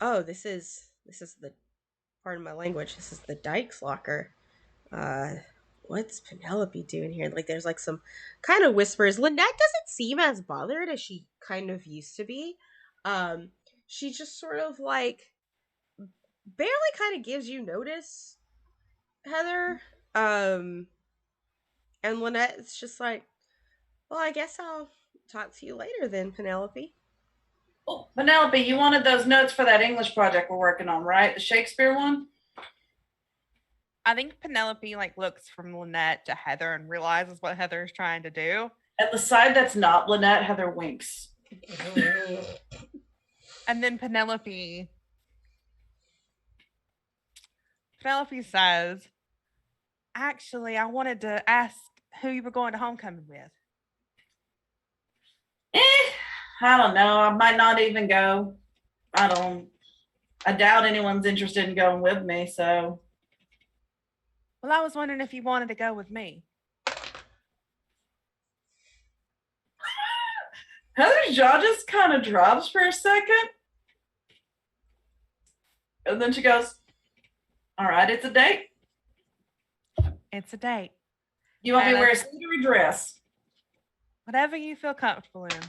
oh, this is the, pardon my language, this is the Dykes locker. Uh what's Penelope doing here? Like there's like some kind of whispers. Lynette doesn't seem as bothered as she kind of used to be. Um she just sort of like barely kind of gives you notice, Heather. And Lynette's just like, well, I guess I'll talk to you later then, Penelope. Oh, Penelope, you wanted those notes for that English project we're working on, right? The Shakespeare one? I think Penelope like looks from Lynette to Heather and realizes what Heather is trying to do. At the side that's not Lynette, Heather winks. And then Penelope says, "Actually, I wanted to ask who you were going to homecoming with." I don't know. I might not even go. I doubt anyone's interested in going with me, so. Well, I was wondering if you wanted to go with me. Heather's jaw just kind of drops for a second. And then she goes, all right, it's a date. It's a date. You want me to wear a suit or a dress? Whatever you feel comfortable in.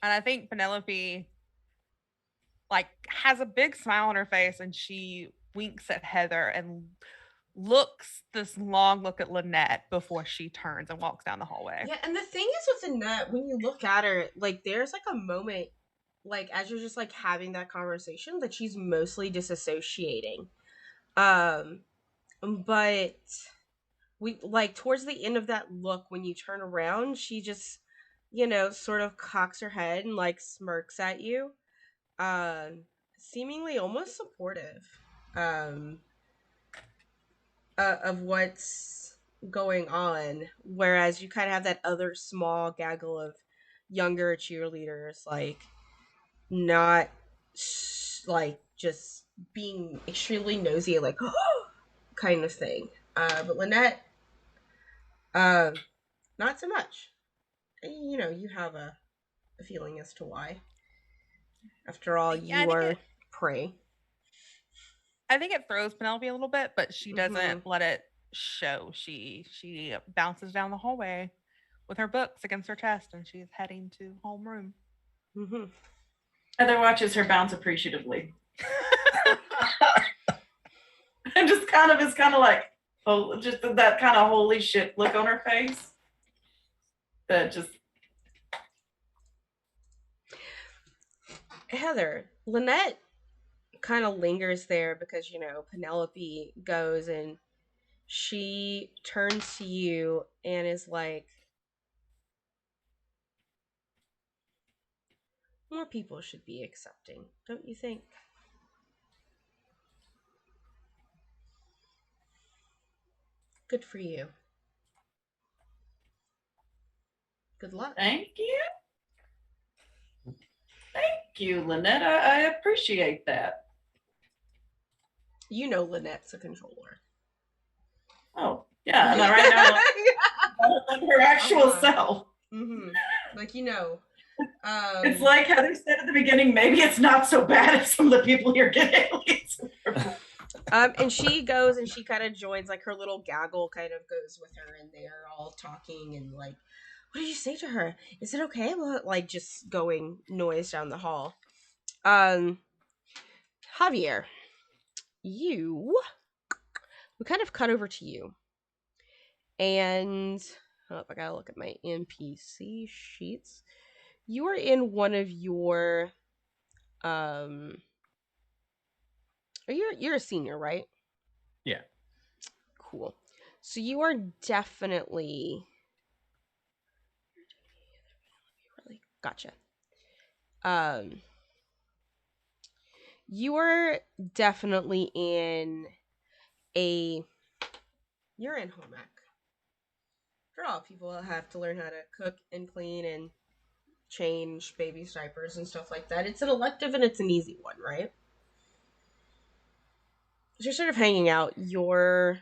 And I think Penelope like has a big smile on her face and she winks at Heather and looks this long look at Lynette before she turns and walks down the hallway. Yeah, and the thing is with Annette, when you look at her, like there's like a moment, like as you're just like having that conversation, that she's mostly disassociating. But we like towards the end of that look, when you turn around, she just, sort of cocks her head and like smirks at you. Seemingly almost supportive. Um of what's going on, whereas you kind of have that other small gaggle of younger cheerleaders, like not like just being extremely nosy, like kind of thing. But Lynette, uh, not so much. You have a feeling as to why. After all, Yeah, you are prey. I think it throws Penelope a little bit, but she doesn't Mhm. let it show. She bounces down the hallway with her books against her chest and she's heading to homeroom. Mhm. Heather watches her bounce appreciatively. And just kind of is kind of like, oh, just that kind of holy shit look on her face. That just. Heather, Lynette kind of lingers there because Penelope goes and she turns to you and is like, more people should be accepting, don't you think? Good for you. Good luck. Thank you. Thank you, Lynette. I appreciate that. You know Lynette's a controller. Oh, yeah. And right now, I'm her actual self. Mm-hmm. Like, It's like Heather said at the beginning, maybe it's not so bad if some of the people here get aliens. And she goes and she kind of joins, like her little gaggle kind of goes with her, and they're all talking and like, what did you say to her? Is it okay? Like just going noise down the hall. Javier, we kind of cut over to you. And I gotta look at my NPC sheets. You are in one of your you're a senior, right? Yeah. Cool. So you are definitely gotcha. You are definitely you're in home ec. For all people that have to learn how to cook and clean and change baby's diapers and stuff like that. It's an elective and it's an easy one, right? So you're sort of hanging out. You're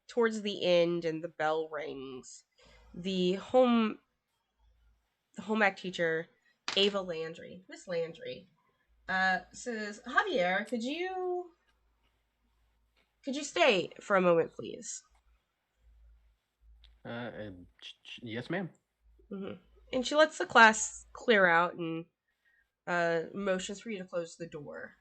towards the end and the bell rings. The home ec teacher, Ava Landry, Miss Landry, says, Javier, could you stay for a moment, please? Yes, ma'am. Mm-hmm. And she lets the class clear out and motions for you to close the door.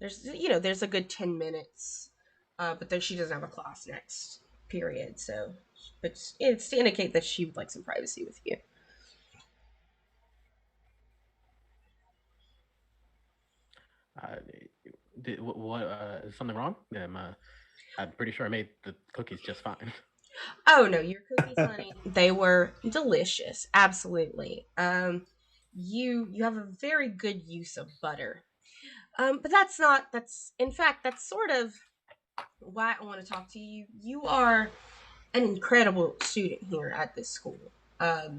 There's a good 10 minutes, but then she doesn't have a class next period, so it's to indicate that she would like some privacy with you. Is something wrong? I'm pretty sure I made the cookies just fine. Oh no, your cookies, honey, they were delicious. Absolutely. You have a very good use of butter. But that's sort of why I want to talk to you. You are an incredible student here at this school.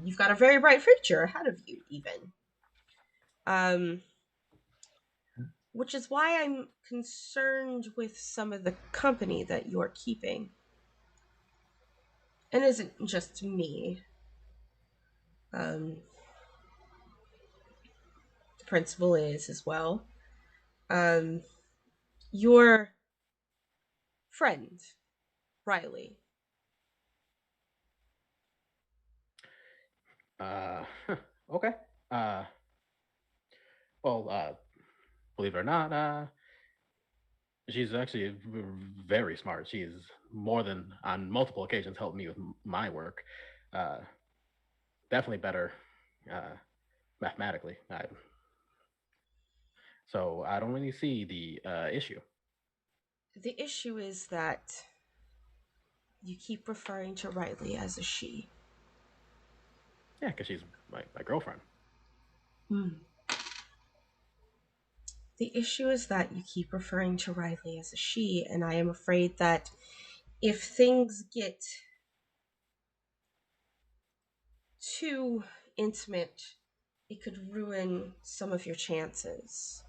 You've got a very bright future ahead of you, even. Which is why I'm concerned with some of the company that you're keeping. And it isn't just me. The principal is as well. Your friend, Riley. Okay. Well, believe it or not, she's actually very smart. She's more than on multiple occasions helped me with my work. Definitely better mathematically. So I don't really see the issue. The issue is that you keep referring to Riley as a she. Yeah, because she's my girlfriend. The issue is that you keep referring to Riley as a she, and I am afraid that if things get too intimate, it could ruin some of your chances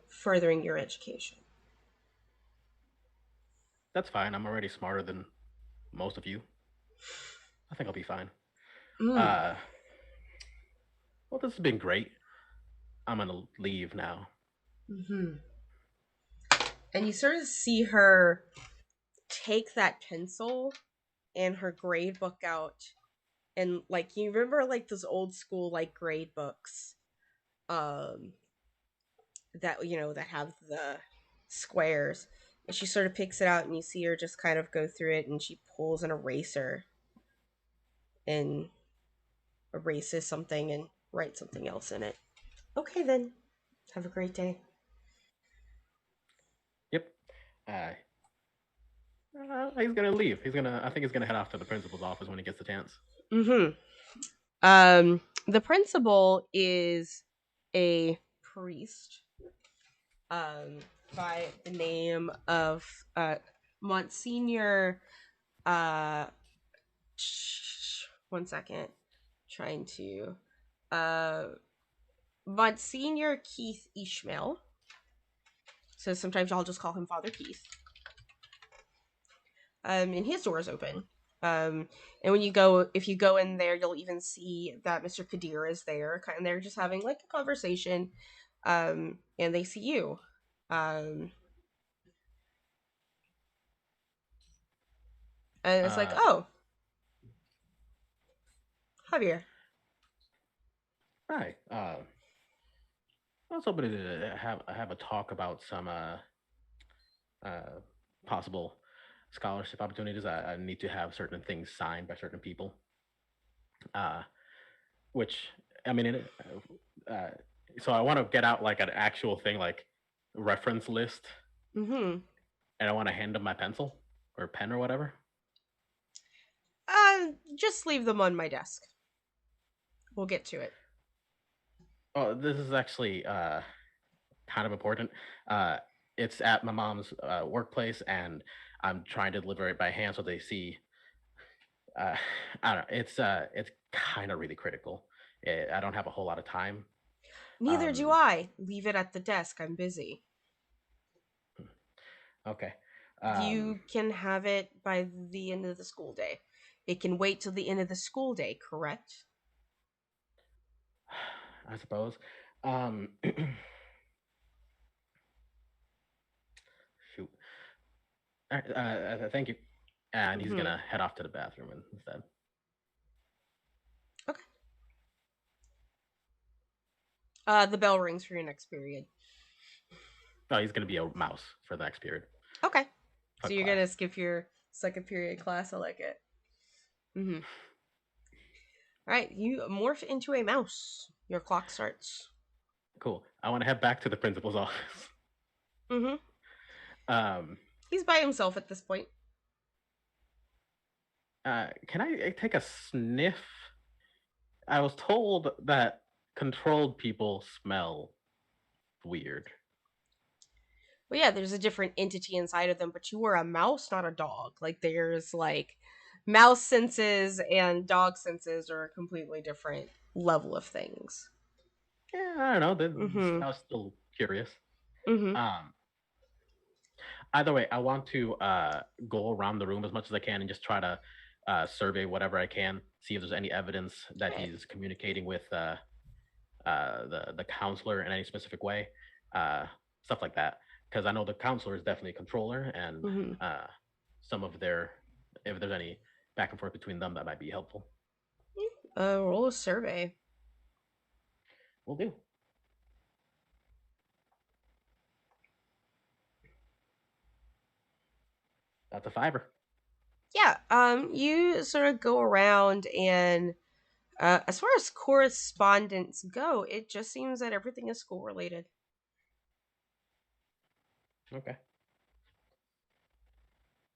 furthering your education. That's fine. I'm already smarter than most of you. I think I'll be fine. Well, this has been great. I'm gonna leave now. And you sort of see her take that pencil and her grade book out, and like you remember like those old school like grade books, that that have the squares. And she sort of picks it out, and you see her just kind of go through it, and she pulls an eraser and erases something and writes something else in it. Okay, then. Have a great day. Yep. He's gonna leave. I think he's gonna head off to the principal's office when he gets the chance. The principal is a priest. by the name of Monsignor. One second, trying to Monsignor Keith Ishmael. So sometimes I'll just call him Father Keith. And his door is open. And if you go in there, you'll even see that Mr. Kadir is there. And they're just having like a conversation. And they see you. And it's like, oh, Javier. Hi. I was hoping to have a talk about some possible scholarship opportunities. I need to have certain things signed by certain people. Which I mean, so I want to get out like an actual thing, like reference list, Mm-hmm. and I want to hand them my pencil or pen or whatever. Just leave them on my desk. We'll get to it. Oh, this is actually kind of important. It's at my mom's workplace, and I'm trying to deliver it by hand so they see. I don't know. It's kind of really critical. I don't have a whole lot of time. Neither do I. Leave it at the desk. I'm busy. Okay. You can have it by the end of the school day. It can wait till the end of the school day, correct? I suppose. Shoot. All right, thank you. And he's gonna head off to the bathroom instead. Okay. The bell rings for your next period. Oh, he's gonna be a mouse for the next period. Okay. Fuck So you're class. gonna skip your second period class. I like it. Mm-hmm. All right, you morph into a mouse. Your clock starts. Cool. I want to head back to the principal's office. Mm-hmm. He's by himself at this point. Can I take a sniff? I was told that controlled people smell weird. Well, yeah, there's a different entity inside of them, but you are a mouse, not a dog. Like, there's, like, mouse senses and dog senses are a completely different level of things. Yeah, I don't know. I was still curious. Mm-hmm. Either way, I want to go around the room as much as I can and just try to survey whatever I can, see if there's any evidence that he's communicating with the counselor in any specific way, stuff like that. Because I know the counselor is definitely a controller, and some of if there's any back and forth between them, that might be helpful. Roll a survey. Will do. That's a 5. Yeah, you sort of go around and as far as correspondence go, it just seems that everything is school related. Okay.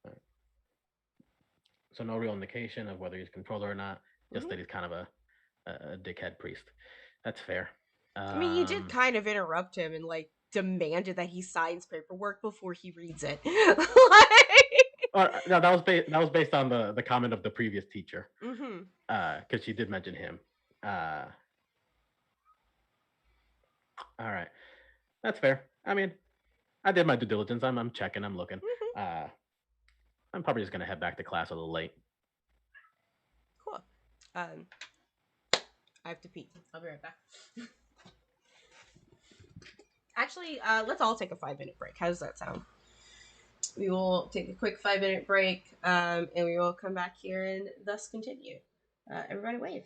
Right. So no real indication of whether he's a controller or not, just that he's kind of a dickhead priest. That's fair. I mean, you did kind of interrupt him and, like, demanded that he signs paperwork before he reads it. No, that was based on the comment of the previous teacher. Mm-hmm. Because she did mention him. All right, that's fair. I mean, I did my due diligence. I'm checking. I'm looking. I'm probably just gonna head back to class a little late. Cool. I have to pee. I'll be right back. Actually, let's all take a 5-minute break. How does that sound? We will take a quick 5-minute break, and we will come back here and thus continue. Everybody wave.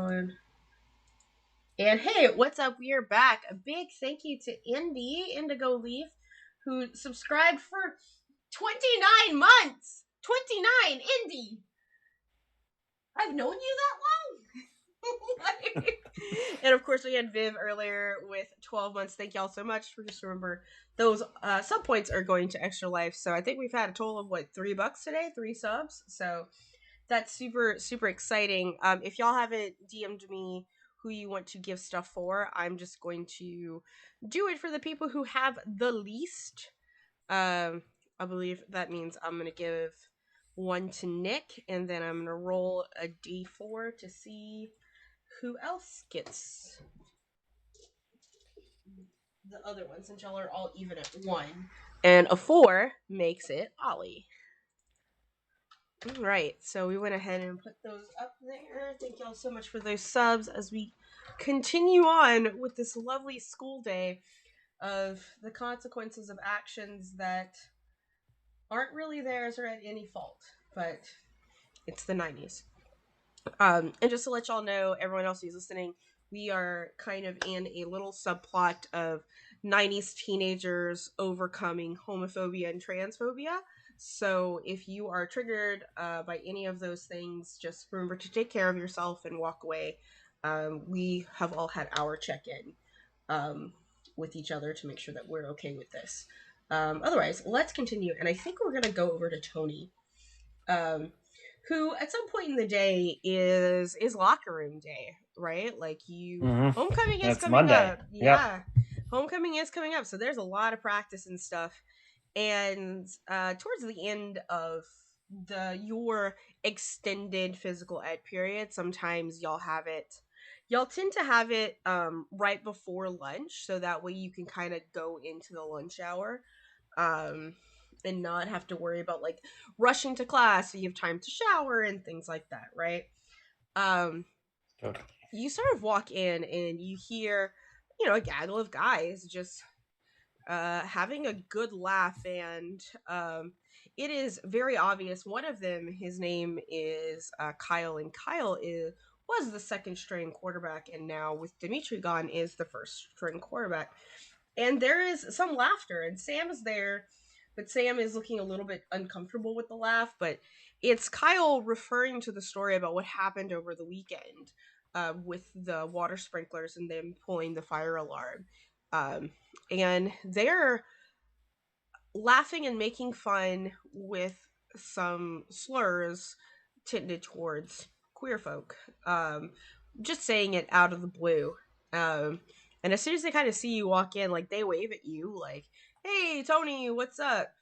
And hey, what's up? We are back. A big thank you to Indigo Leaf, who subscribed for 29 months. 29, Indy. I've known you that long. And of course, we had Viv earlier with 12 months. Thank y'all so much. For just remember, those sub points are going to Extra Life. So I think we've had a total of what, $3 today, 3 subs. So that's super, super exciting. If y'all haven't DM'd me who you want to give stuff for, I'm just going to do it for the people who have the least. I believe that means I'm going to give one to Nick, and then I'm going to roll a d4 to see who else gets the other one, since y'all are all even at 1. And a 4 makes it Ollie. Right, so we went ahead and put those up there. Thank y'all so much for those subs as we continue on with this lovely school day of the consequences of actions that aren't really theirs or at any fault, but it's the 90s. And just to let y'all know, everyone else who's listening, we are kind of in a little subplot of 90s teenagers overcoming homophobia and transphobia. So if you are triggered by any of those things, just remember to take care of yourself and walk away. We have all had our check-in with each other to make sure that we're okay with this. Otherwise, let's continue. And I think we're going to go over to Tony, who at some point in the day is locker room day, right? Like homecoming is It's coming Monday. up. Yeah. Homecoming is coming up. So there's a lot of practice and stuff. And towards the end of your extended physical ed period, sometimes y'all tend to have it right before lunch, so that way you can kind of go into the lunch hour and not have to worry about like rushing to class, so you have time to shower and things like that, right? Totally. You sort of walk in and you hear, a gaggle of guys just having a good laugh, and it is very obvious. One of them, his name is Kyle, and Kyle was the second string quarterback, and now with Dimitri gone is the first string quarterback. And there is some laughter, and Sam is there, but Sam is looking a little bit uncomfortable with the laugh. But it's Kyle referring to the story about what happened over the weekend with the water sprinklers and them pulling the fire alarm. And they're laughing and making fun with some slurs tended towards queer folk. Just saying it out of the blue. And as soon as they kind of see you walk in, like, they wave at you, like, "Hey, Tony, what's up?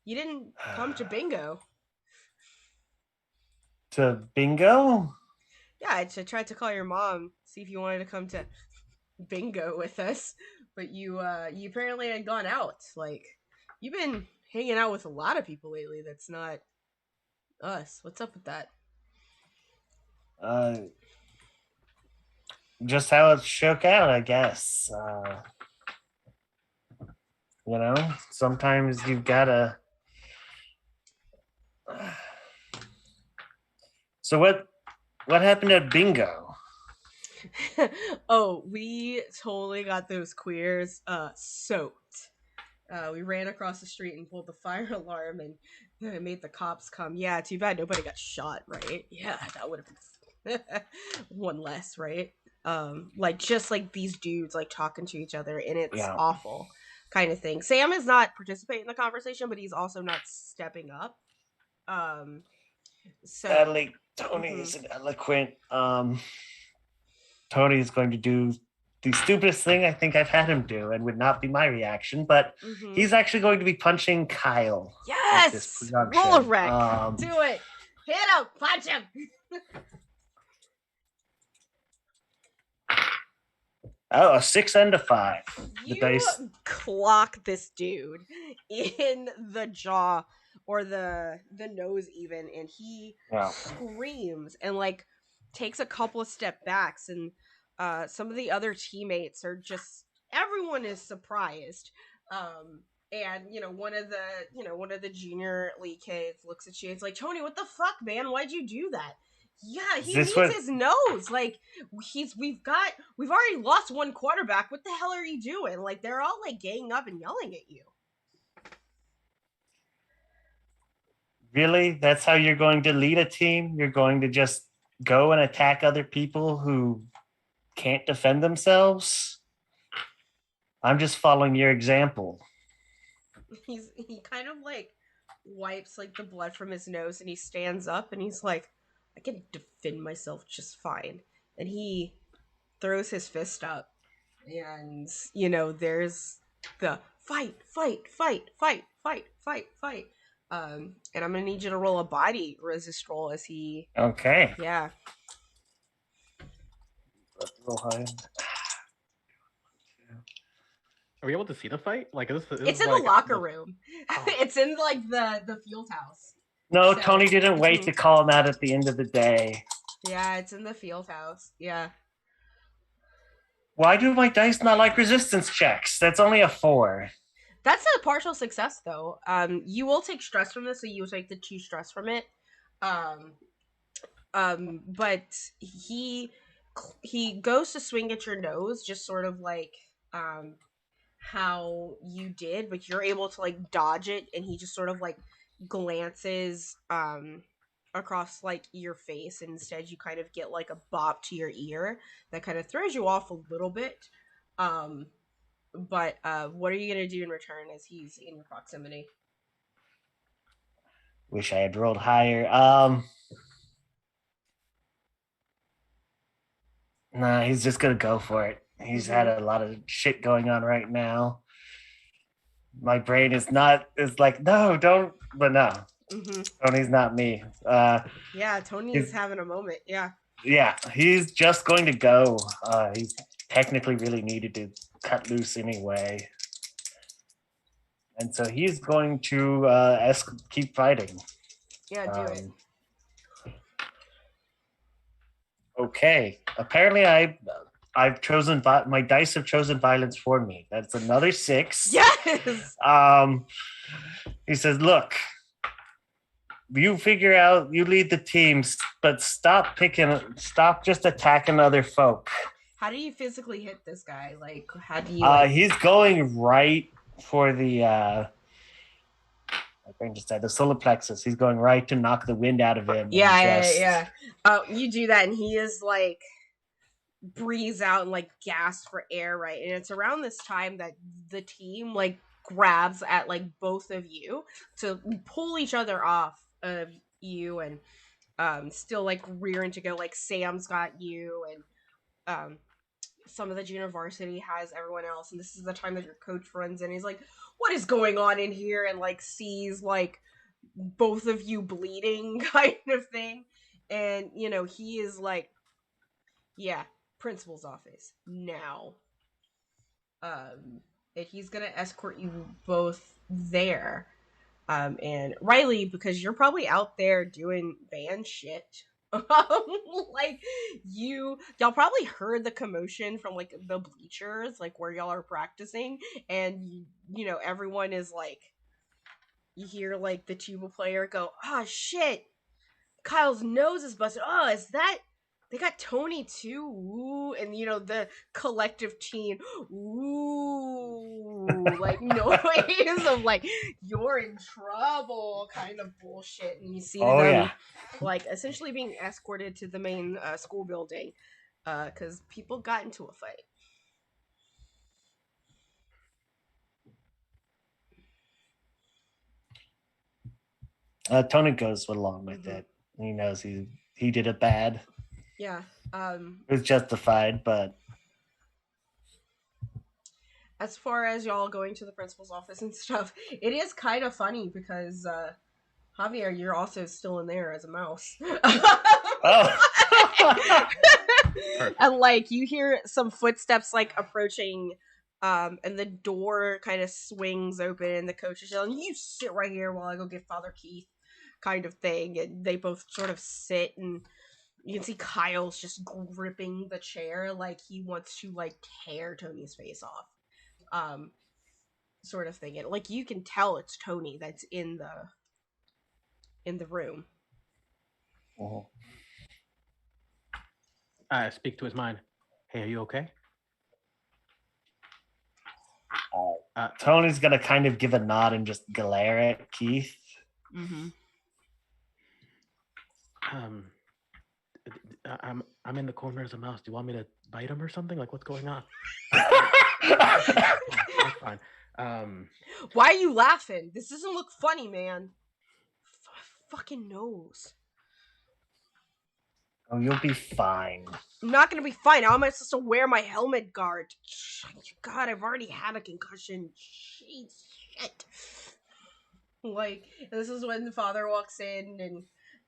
You didn't come to bingo." To bingo? Yeah, I tried to call your mom, see if you wanted to come to bingo with us, but you apparently had gone out. Like, you've been hanging out with a lot of people lately that's not us. What's up with that? Just how it shook out, I guess. Sometimes you've gotta. So what happened at bingo? Oh, we totally got those queers soaked. We ran across the street and pulled the fire alarm, and it made the cops come. Yeah, too bad nobody got shot, right? Yeah, that would have been one less, right? Just like these dudes like talking to each other, and it's awful kind of thing. Sam is not participating in the conversation, but he's also not stepping up. So Tony is an eloquent. Tony is going to do the stupidest thing I think I've had him do, and would not be my reaction, but he's actually going to be punching Kyle. Yes! Roll a wreck. Do it. Hit him. Punch him. Oh, a 6 and a 5. You clock this dude in the jaw or the nose even, and he screams and like takes a couple of step backs, and some of the other teammates are just, everyone is surprised. And one of the junior league kids looks at you. It's like, "Tony, what the fuck, man? Why'd you do that?" Yeah, Is he this needs what- his nose. Like we've already lost one quarterback. What the hell are you doing? Like they're all like ganging up and yelling at you. Really? That's how you're going to lead a team? You're going to just go and attack other people who can't defend themselves? I'm just following your example. He kind of like wipes like the blood from his nose and he stands up and he's like, I can defend myself just fine. And he throws his fist up and there's the fight, fight, fight, fight, fight, fight, fight. And I'm gonna need you to roll a body resist roll as he Okay. yeah. Roll high. Are we able to see the fight? Like this It's is in like the locker room. Oh. It's in like the field house. No, So- Tony didn't wait to call him out at the end of the day. Yeah, it's in the field house. Yeah. Why do my dice not like resistance checks? That's only a 4. That's a partial success though. You will take stress from this, so you will take the 2 stress from it. But he goes to swing at your nose, just sort of like how you did, but you're able to like dodge it, and he just sort of like glances across like your face, and instead you kind of get like a bop to your ear that kind of throws you off a little bit. But what are you gonna do in return as he's in your proximity? Wish I had rolled higher. Nah, he's just gonna go for it. He's had a lot of shit going on right now. My brain is like, no, don't, but no. Mm-hmm. Tony's not me. Yeah, Tony's having a moment. Yeah. Yeah, he's just going to go. He's technically really needed to cut loose anyway. And so he's going to keep fighting. Yeah, do it. Okay. Apparently I've chosen, my dice have chosen violence for me. That's another 6. Yes. He says, look, you figure out, you lead the team, but stop just attacking other folk. How do you physically hit this guy? Like, how do you? He's going right for the I think just said the solar plexus. He's going right to knock the wind out of him. Yeah. Oh, you do that, and he is like breathes out and like gasps for air, right? And it's around this time that the team like grabs at like both of you to pull each other off of you, and still like rearing to go. Like Sam's got you, and some of the junior varsity has everyone else, and this is the time that your coach runs in. He's like, what is going on in here? And like sees like both of you bleeding kind of thing. And he is like, yeah, principal's office now. And he's gonna escort you both there. And Riley, because you're probably out there doing band shit. Like y'all probably heard the commotion from like the bleachers, like where y'all are practicing, and everyone is like, you hear like the tuba player go, "Oh shit, Kyle's nose is busted. Oh, is that they got Tony too?" Ooh, and the collective teen, ooh, like noise of like you're in trouble kind of bullshit, and you see them like essentially being escorted to the main school building because people got into a fight. Tony goes along with it. He knows he did it bad. Yeah. It was justified, but as far as y'all going to the principal's office and stuff, it is kind of funny because Javier, you're also still in there as a mouse. oh. And like you hear some footsteps like approaching, and the door kind of swings open, and the coach is yelling, "You sit right here while I go get Father Keith," kind of thing. And they both sort of sit, and you can see Kyle's just gripping the chair like he wants to like tear Tony's face off. Sort of thing. And like you can tell it's Tony that's in the room. I speak to his mind. Hey, are you okay? Tony's gonna kind of give a nod and just glare at Keith. Mm-hmm. I'm in the corner as a mouse. Do you want me to bite him or something? Like, what's going on? That's fine. Why are you laughing? This doesn't look funny, man. Fucking nose. Oh, you'll be fine. I'm not gonna be fine. How am I supposed to wear my helmet guard? God, I've already had a concussion. Jeez, shit. Like, this is when the father walks in and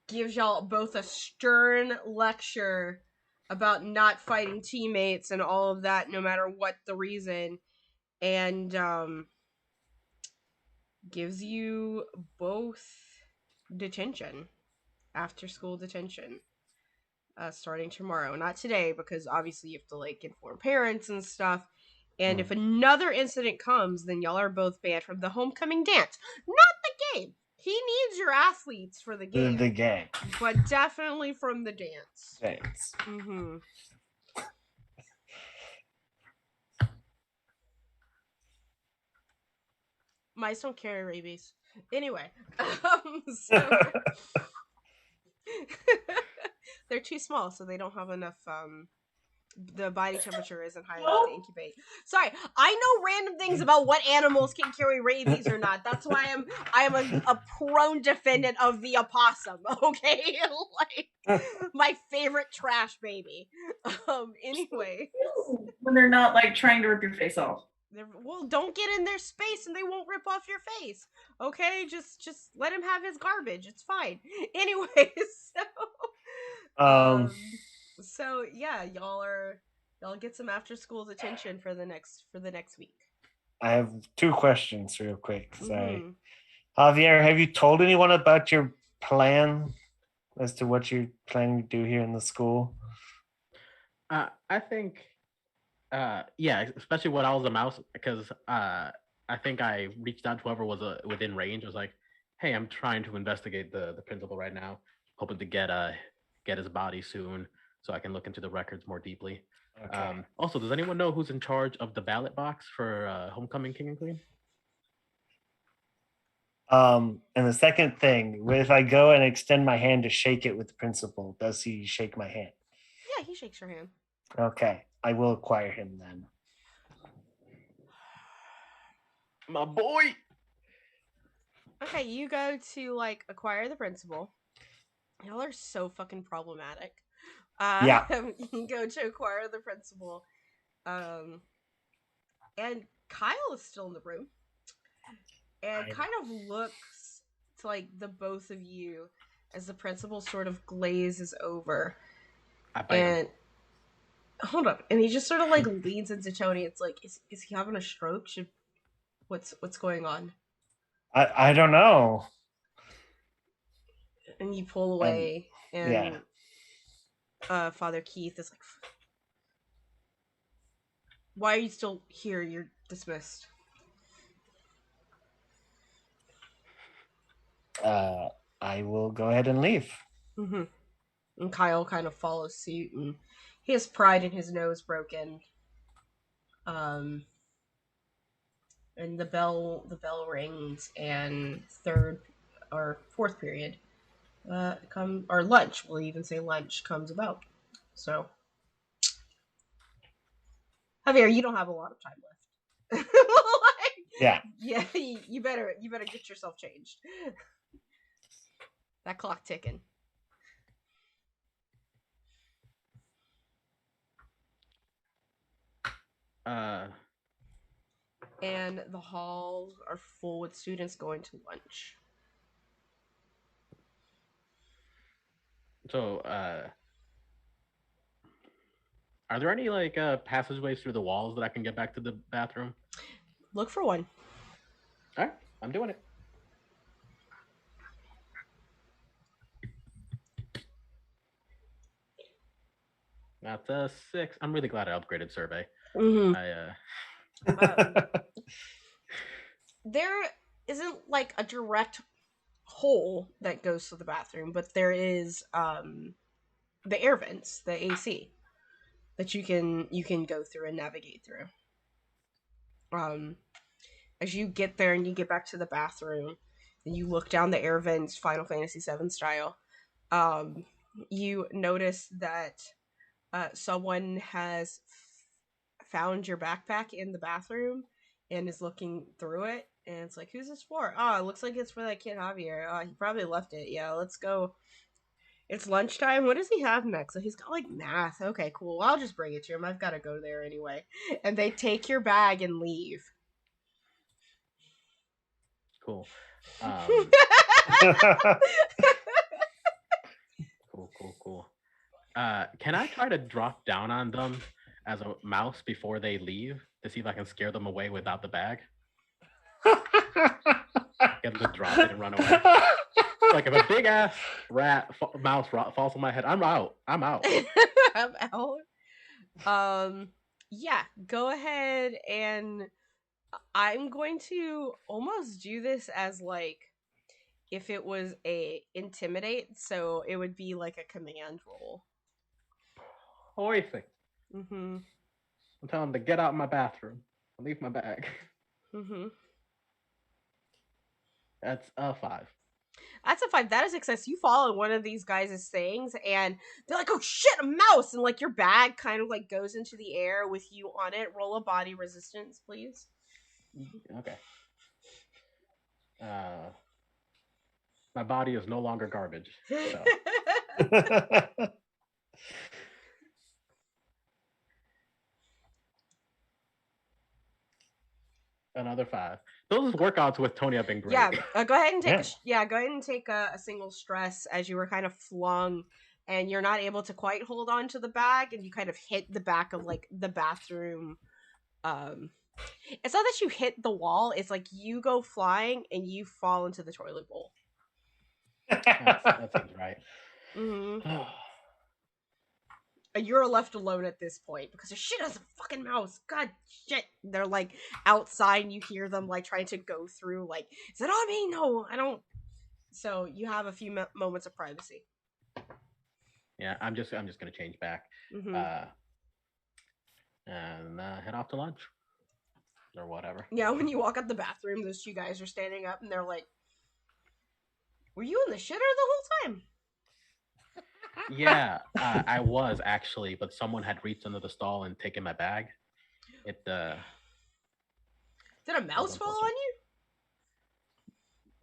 gives y'all both a stern lecture about not fighting teammates and all of that, no matter what the reason. And, gives you both detention. After school detention. Starting tomorrow. Not today, because obviously you have to, like, inform parents and stuff. And if another incident comes, then y'all are both banned from the homecoming dance. Not the game. He needs your athletes for the game. The game. But definitely from the dance. Thanks. Mm-hmm. Mice don't carry rabies. Anyway. So... They're too small, so they don't have enough, the body temperature isn't high enough to incubate. Sorry, I know random things about what animals can carry rabies or not. That's why I am a prone defendant of the opossum, okay? Like, my favorite trash baby. Anyways. When they're not, like, trying to rip your face off. Well, don't get in their space and they won't rip off your face. Okay? Just let him have his garbage. It's fine. Anyways, so yeah, y'all get some after school detention for the next week. I have 2 questions real quick. Sorry. Mhm. Javier, have you told anyone about your plan as to what you're planning to do here in the school? I think, yeah, especially when I was a mouse, because I think I reached out to whoever was within range. I was like, hey, I'm trying to investigate the principal right now, hoping to get his body soon so I can look into the records more deeply. Okay. Also, does anyone know who's in charge of the ballot box for Homecoming King and Queen? And the second thing, if I go and extend my hand to shake it with the principal, does he shake my hand? Yeah, he shakes your hand. Okay, I will acquire him then. My boy. Okay, you go to, like, acquire the principal. Y'all are so fucking problematic. Yeah. You go to acquire the principal. And Kyle is still in the room. And kind of looks to, like, the both of you as the principal sort of glazes over. I bite him. Hold up. And he just sort of, like, leans into Tony. It's like, is he having a stroke? What's going on? I don't know. And you pull away, and yeah. Father Keith is like, why are you still here? You're dismissed. I will go ahead and leave. Mm-hmm. And Kyle kind of follows suit, and he has pride in his nose broken. And the bell rings, and fourth period or lunch, we'll even say lunch, comes about. So, Javier, you don't have a lot of time left. Yeah. Yeah, you better get yourself changed. That clock ticking. And the halls are full with students going to lunch. So, are there any, like, passageways through the walls that I can get back to the bathroom? Look for one. All right, I'm doing it. That's a 6. I'm really glad I upgraded survey. Mm-hmm. There isn't, like, a direct hole that goes to the bathroom, but there is the air vents, the AC. that you can go through and navigate through. As you get there and you get back to the bathroom and you look down the air vents, Final Fantasy VII style, you notice that someone has found your backpack in the bathroom and is looking through it. And it's like, who's this for? Oh, it looks like it's for that kid Javier. Oh, he probably left it. Yeah, let's go. It's lunchtime. What does he have next? So he's got like math. Okay, cool. I'll just bring it to him. I've got to go there anyway. And they take your bag and leave. Cool. Cool. Can I try to drop down on them as a mouse before they leave to see if I can scare them away without the bag? Get them to drop it and run away. Like if a big ass mouse falls on my head, I'm out. I'm out. I'm out. Yeah, go ahead, and I'm going to almost do this as like if it was a intimidate, so it would be like a command roll. Horrific. Mm-hmm. I'm telling them to get out of my bathroom. Leave my bag. Mm-hmm. That's a 5. That's a 5. That is success. You follow one of these guys' sayings, and they're like, "Oh shit, a mouse!" And like your bag kind of like goes into the air with you on it. Roll a body resistance, please. Okay. My body is no longer garbage. So. Another 5. Those workouts with Tony have been great. Yeah, go ahead and take go ahead and take a single stress as you were kind of flung, and you're not able to quite hold on to the bag, and you kind of hit the back of like the bathroom. It's not that you hit the wall; it's like you go flying and you fall into the toilet bowl. That seems right. Mm-hmm. You're left alone at this point because there's shit as a fucking mouse. God shit. They're like outside and you hear them like trying to go through like, is it on me? No, I don't. So you have a few moments of privacy. Yeah, I'm just gonna change back. Mm-hmm. And head off to lunch. Or whatever. Yeah, when you walk out the bathroom, those two guys are standing up and they're like, were you in the shitter the whole time? Yeah, I was actually, but someone had reached under the stall and taken my bag. Did a mouse fall on you?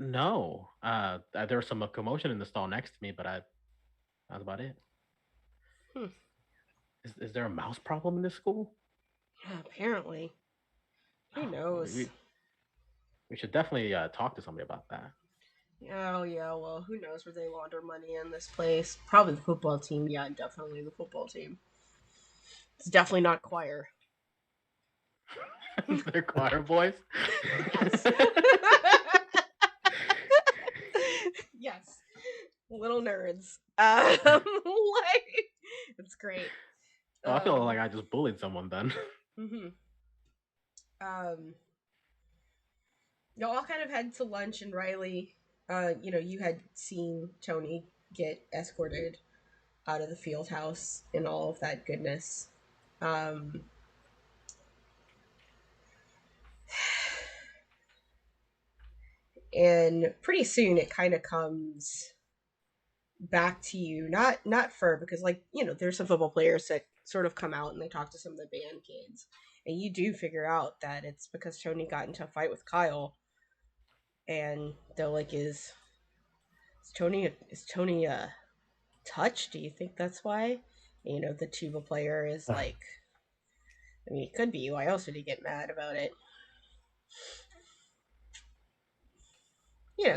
No. There was some commotion in the stall next to me, but that was about it. Is there a mouse problem in this school? Yeah, apparently. Who knows? We should definitely talk to somebody about that. Oh, yeah, well, who knows where they launder money in this place? Probably the football team. Yeah, definitely the football team. It's definitely not choir. They're choir boys? Yes. Yes. Little nerds. Like, it's great. Oh, I feel like I just bullied someone then. Mm-hmm. Y'all all kind of head to lunch, and Riley, you had seen Tony get escorted out of the field house and all of that goodness. And pretty soon it kind of comes back to you, not Fur, because there's some football players that sort of come out and they talk to some of the band kids, and you do figure out that it's because Tony got into a fight with Kyle, and they're like, is Tony touched? Do you think that's why? And, the tuba player is like, I mean, it could be. Why else would he get mad about it?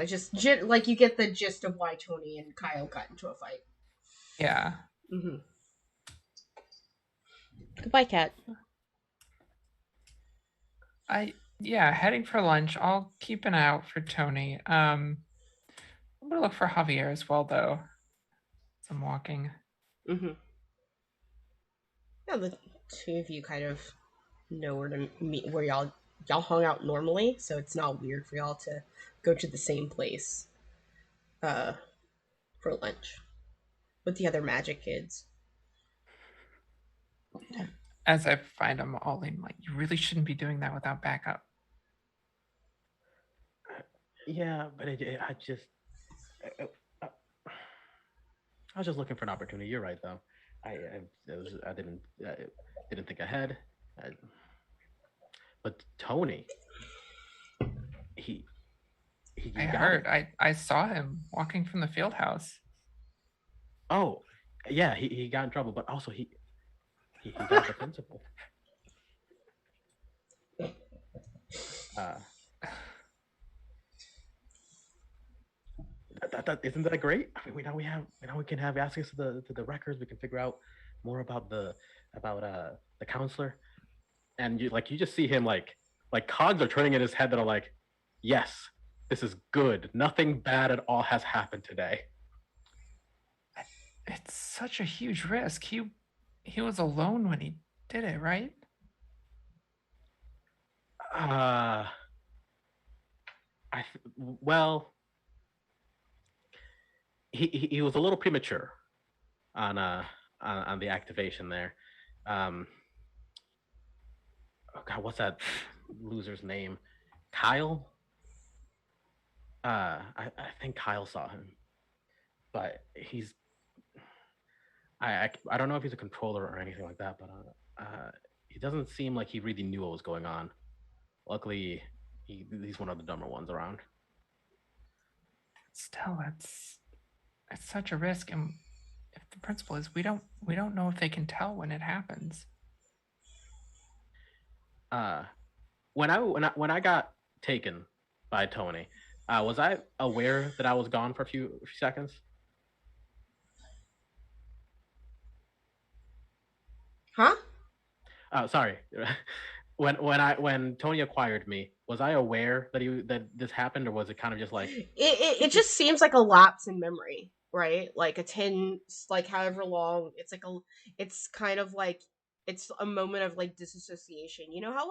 Just like you get the gist of why Tony and Kyle got into a fight. Yeah. Mm-hmm. Goodbye, Cat. Heading for lunch. I'll keep an eye out for Tony. I'm gonna look for Javier as well, though. As I'm walking. Mm-hmm. Yeah, the two of you kind of know where to meet, where y'all hung out normally, so it's not weird for y'all to go to the same place for lunch with the other magic kids. As I find them all in, like, you really shouldn't be doing that without backup. Yeah, but I just I, I I was just looking for an opportunity. You're right, though. I didn't think ahead. I, but Tony, he I got heard. it. I saw him walking from the field house. Oh, yeah, he got in trouble, but also he got the principal. Uh, isn't that great? I mean, now we can have access to the records. We can figure out more about the counselor, and you just see him like cogs are turning in his head that are like, yes, this is good. Nothing bad at all has happened today. It's such a huge risk. He was alone when he did it, right? Well, he was a little premature on the activation there. Oh God, what's that loser's name? Kyle. I think Kyle saw him, but he's I don't know if he's a controller or anything like that, but he doesn't seem like he really knew what was going on. Luckily, he's one of the dumber ones around. Still, it's such a risk, and if the principle is we don't know if they can tell when it happens. When I got taken by Tony, was I aware that I was gone for a few seconds? Huh? Oh, sorry. When Tony acquired me, was I aware that this happened, or was it kind of just like it just seems like a lapse in memory, right? Like a 10, like however long. It's kind of like it's a moment of like disassociation. You know how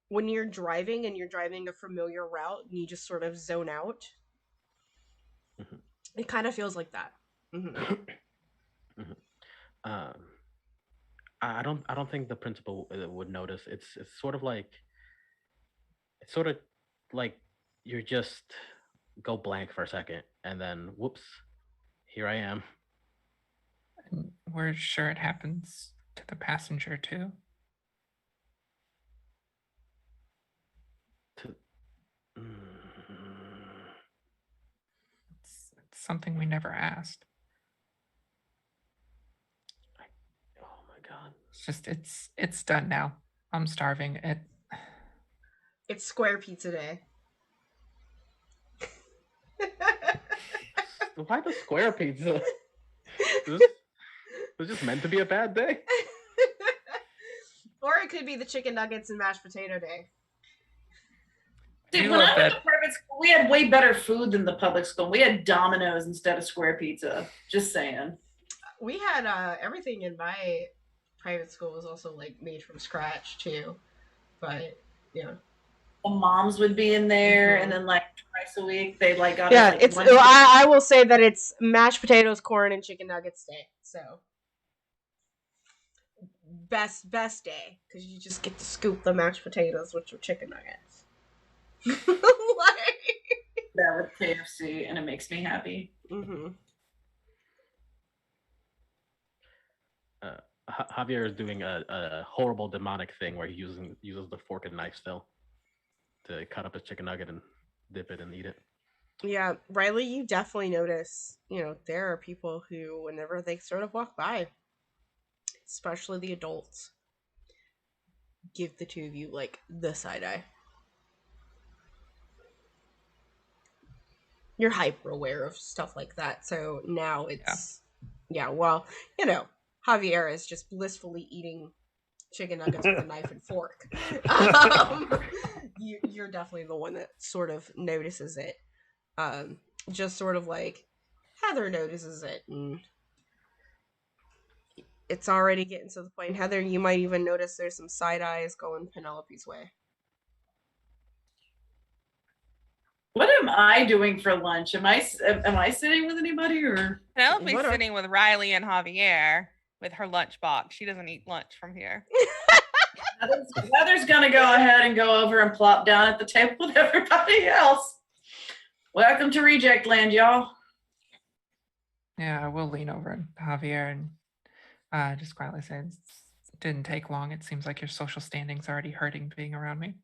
when you're driving and you're driving a familiar route and you just sort of zone out. Mhm. It kind of feels like that. Mm-hmm. I don't think the principal would notice. It's sort of like you just go blank for a second, and then whoops, here I am. And we're sure it happens to the passenger too. It's something we never asked. Oh my God. It's just it's done now. I'm starving. It's square pizza day. Why the square pizza? This was just meant to be a bad day. Or it could be the chicken nuggets and mashed potato day. See, when I went to private school, we had way better food than the public school. We had Domino's instead of square pizza. Just saying. We had everything in my private school was also like made from scratch too. But yeah. The moms would be in there, and then like twice a week they like got yeah. us, like, It's I will say that it's mashed potatoes, corn, and chicken nuggets day. So best day because you just get to scoop the mashed potatoes with your chicken nuggets. that with KFC, and it makes me happy. Mm-hmm. Javier is doing a horrible demonic thing where he uses the fork and knife still to cut up his chicken nugget and dip it and eat it. Yeah, Riley, you definitely notice, there are people who, whenever they sort of walk by, especially the adults, give the two of you, like, the side eye. You're hyper aware of stuff like that, so now it's... Yeah, well, Javier is just blissfully eating chicken nuggets with a knife and fork. You're definitely the one that sort of notices it. Just sort of like Heather notices it, and it's already getting to the point. Heather, you might even notice there's some side eyes going Penelope's way. What am I doing for lunch? Am I sitting with anybody, or Penelope's sitting with Riley and Javier. with her lunchbox. She doesn't eat lunch from here. Heather's gonna go ahead and go over and plop down at the table with everybody else. Welcome to Reject Land, y'all. Yeah, I will lean over at Javier and just quietly say, it didn't take long. It seems like your social standing's already hurting being around me.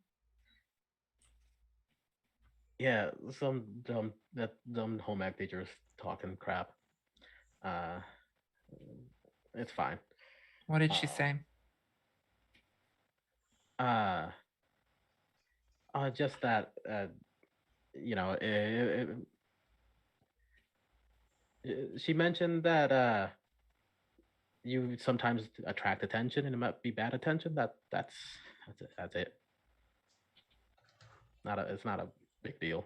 Yeah, some dumb home ec teachers talking crap. It's fine. What did she say? Just that you know, she mentioned that you sometimes attract attention, and it might be bad attention. That's it. That's it. It's not a big deal.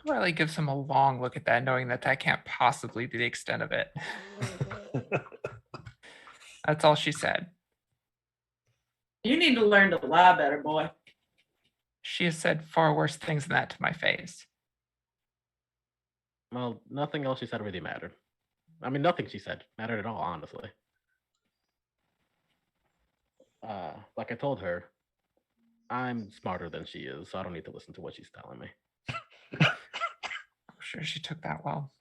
Riley gives him a long look at that, knowing that can't possibly be the extent of it. That's all she said. You need to learn to lie better, boy. She has said far worse things than that to my face. Well, nothing else she said really mattered. I mean, nothing she said mattered at all, honestly. Like I told her, I'm smarter than she is, so I don't need to listen to what she's telling me. I'm sure she took that well.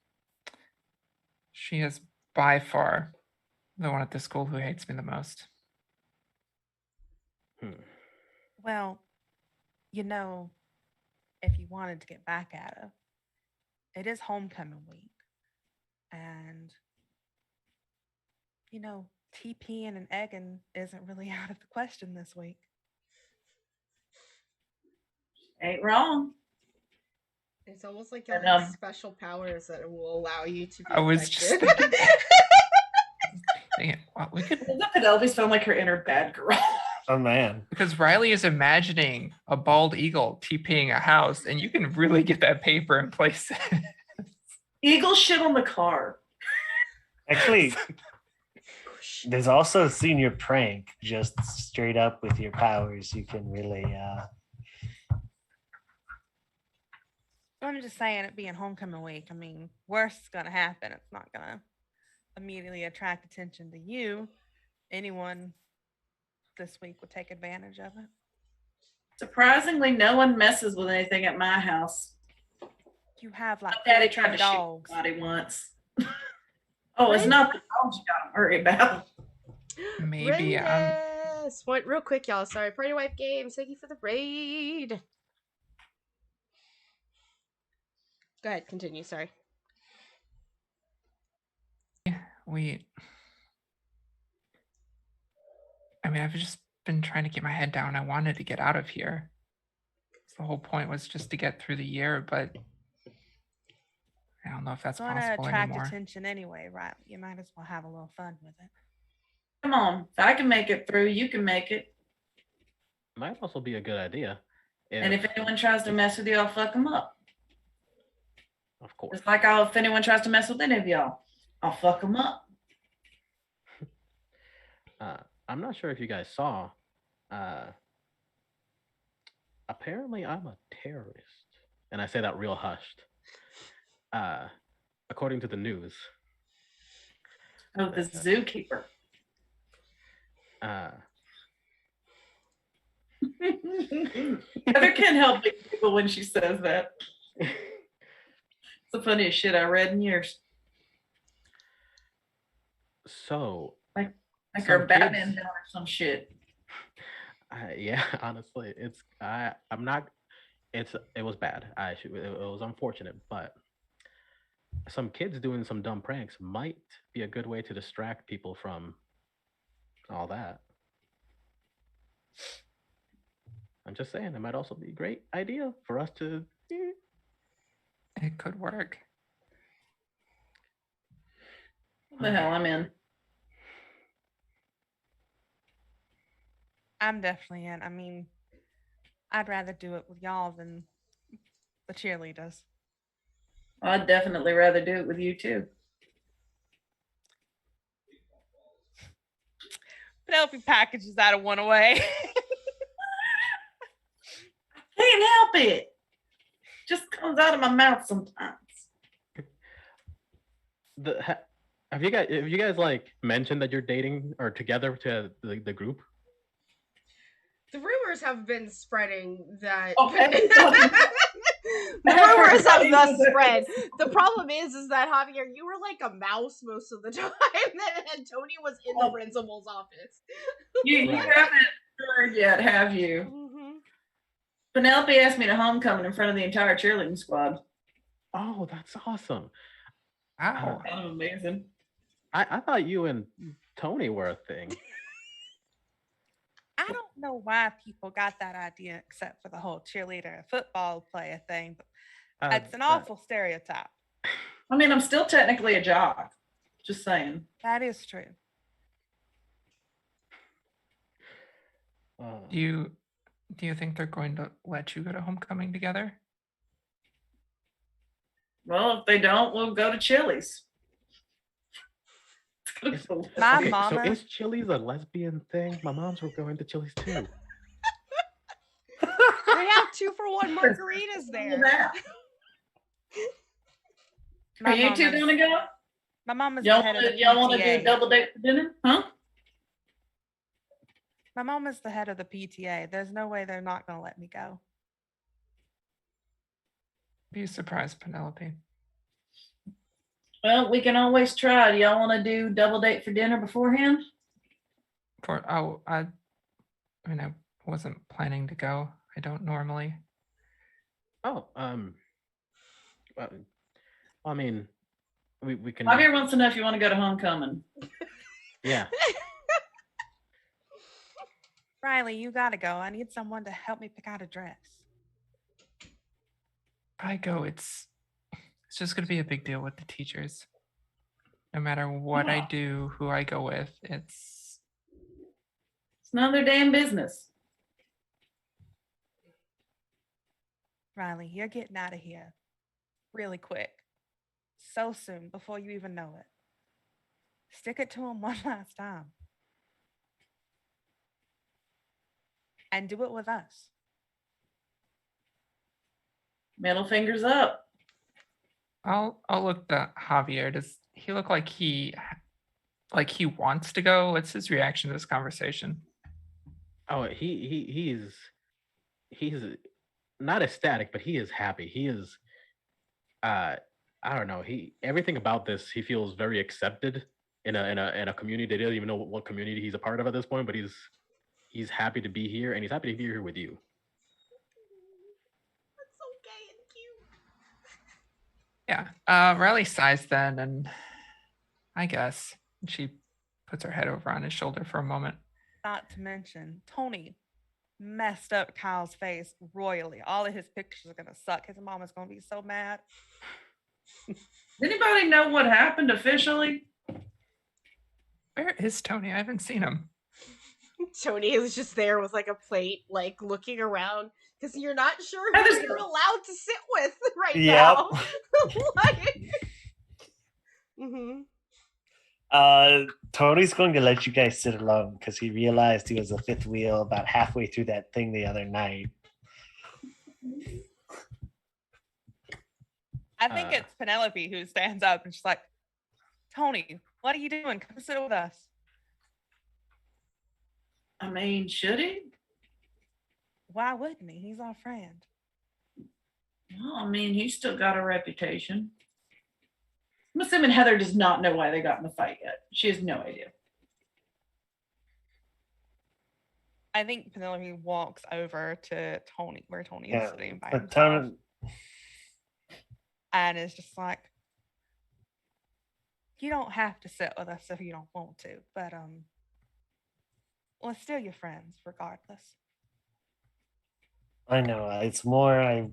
She is by far the one at the school who hates me the most. Well, you know, if you wanted to get back at her, it is homecoming week. And, you know, TPing and egging isn't really out of the question this week. Ain't wrong. It's almost like you And, have special powers that will allow you to be I was just affected. thinking, well, we could, Penelope's found like her inner bad girl. Oh man. because Riley is imagining a bald eagle TPing a house, and you can really get that paper in place. Eagle shit on the car. Actually, there's also senior prank, just straight up with your powers. You can really I'm just saying, it being homecoming week, I mean, worse is going to happen. It's not going to immediately attract attention to you. Anyone this week would take advantage of it. Surprisingly, no one messes with anything at my house. You have like My daddy tried to 14 shoot dogs. somebody once. Oh, it's not the dogs you gotta worry about. Maybe What, real quick, y'all. Sorry, Party Wife Games. Thank you for the raid. Go ahead, continue. Sorry. I've just been trying to get my head down. I wanted to get out of here. The whole point was just to get through the year, but I don't know if that's It's going to possible attract anymore. attention anyway, right? You might as well have a little fun with it. Come on, if I can make it through, you can make it. Might also be a good idea. And if anyone tries to mess with you, I'll fuck them up. Of course. It's like if anyone tries to mess with any of y'all, I'll fuck them up. I'm not sure if you guys saw. Apparently, I'm a terrorist, and I say that real hushed. According to the news. Oh, the zookeeper. Heather can't help but people when she says that. It's the funniest shit I read in years. So, like some her Batman kids- down or some shit. yeah, honestly, it was bad. It was unfortunate, but some kids doing some dumb pranks might be a good way to distract people from all that. I'm just saying, it might also be a great idea for us to. It could work. What the hell, I'm in. I'm definitely in. I mean, I'd rather do it with y'all than the cheerleaders. I'd definitely rather do it with you too. Penelope packages that one away. Can't help it. Just comes out of my mouth sometimes. Have you guys like mentioned that you're dating or together to the group? The rumors have been spreading that. Oh, everybody- The rumors have everybody thus knows. spread. The problem is that Javier, you were like a mouse most of the time, and Tony was in the principal's office. You Right. haven't heard yet, have you? Mm-hmm. Penelope asked me to homecoming in front of the entire cheerleading squad. Oh, that's awesome. Wow. Kind of amazing. I thought you and Tony were a thing. I don't know why people got that idea except for the whole cheerleader football player thing, but it's an awful stereotype. I mean, I'm still technically a jock. Just saying. That is true. Do you think they're going to let you go to homecoming together? Well, if they don't, we'll go to Chili's. My Okay, mama. so is Chili's a lesbian thing? My moms were going to Chili's too. They have 2-for-1 margaritas there. Are you two gonna go? My mom is Y'all the head of the y'all want to do PTA. double date for dinner? Huh? My mom is the head of the PTA. There's no way they're not going to let me go. Be surprised, Penelope. Well, we can always try. Do y'all want to do double date for dinner beforehand? I mean, I wasn't planning to go. I don't normally. Oh, well, I mean, we can. Javier wants to know if you want to go to homecoming. Yeah. Riley, you got to go. I need someone to help me pick out a dress. If I go, it's just going to be a big deal with the teachers. No matter what I do, who I go with, it's none of their damn business. Riley, you're getting out of here really quick. So soon, before you even know it. Stick it to him one last time. And do it with us. Middle fingers up. I'll look at Javier. Does he look like he wants to go? What's his reaction to this conversation? Oh, he's not ecstatic, but he is happy. He is I don't know. Everything about this, he feels very accepted in a community that he doesn't even know what community he's a part of at this point, but he's happy to be here, and he's happy to be here with you. That's so gay and cute. Yeah. Riley sighs then, and I guess she puts her head over on his shoulder for a moment. Not to mention, Tony messed up Kyle's face royally. All of his pictures are going to suck. His mom is going to be so mad. Does anybody know what happened officially? Where is Tony? I haven't seen him. Tony is just there with like a plate, like looking around because you're not sure who Heather's- you're allowed to sit with right Yep. now. Like, Tony's going to let you guys sit alone because he realized he was a fifth wheel about halfway through that thing the other night. I think it's Penelope who stands up and she's like, Tony, what are you doing? Come sit with us. I mean, should he? Why wouldn't he? He's our friend. Well, I mean, he's still got a reputation. I'm assuming Heather does not know why they got in the fight yet. She has no idea. I think Penelope walks over to Tony, where Tony is sitting by But himself, Tony, and is just like, you don't have to sit with us if you don't want to, but we're still your friends regardless. I know it's more.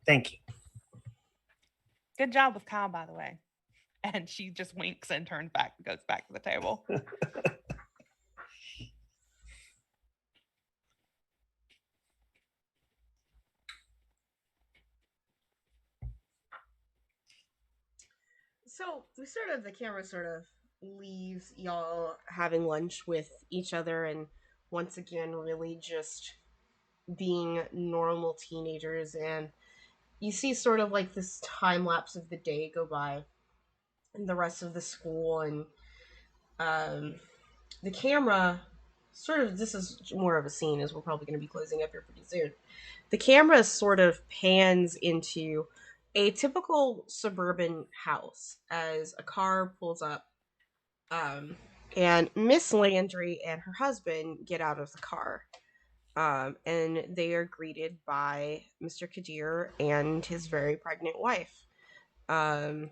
Thank you. Good job with Kyle, by the way. And she just winks and turns back and goes back to the table. so the camera sort of leaves y'all having lunch with each other and once again really just being normal teenagers, and you see sort of like this time lapse of the day go by and the rest of the school, and the camera sort of, this is more of a scene as we're probably going to be closing up here pretty soon. The camera sort of pans into a typical suburban house as a car pulls up, and Miss Landry and her husband get out of the car. And they are greeted by Mr. Kadir and his very pregnant wife. And,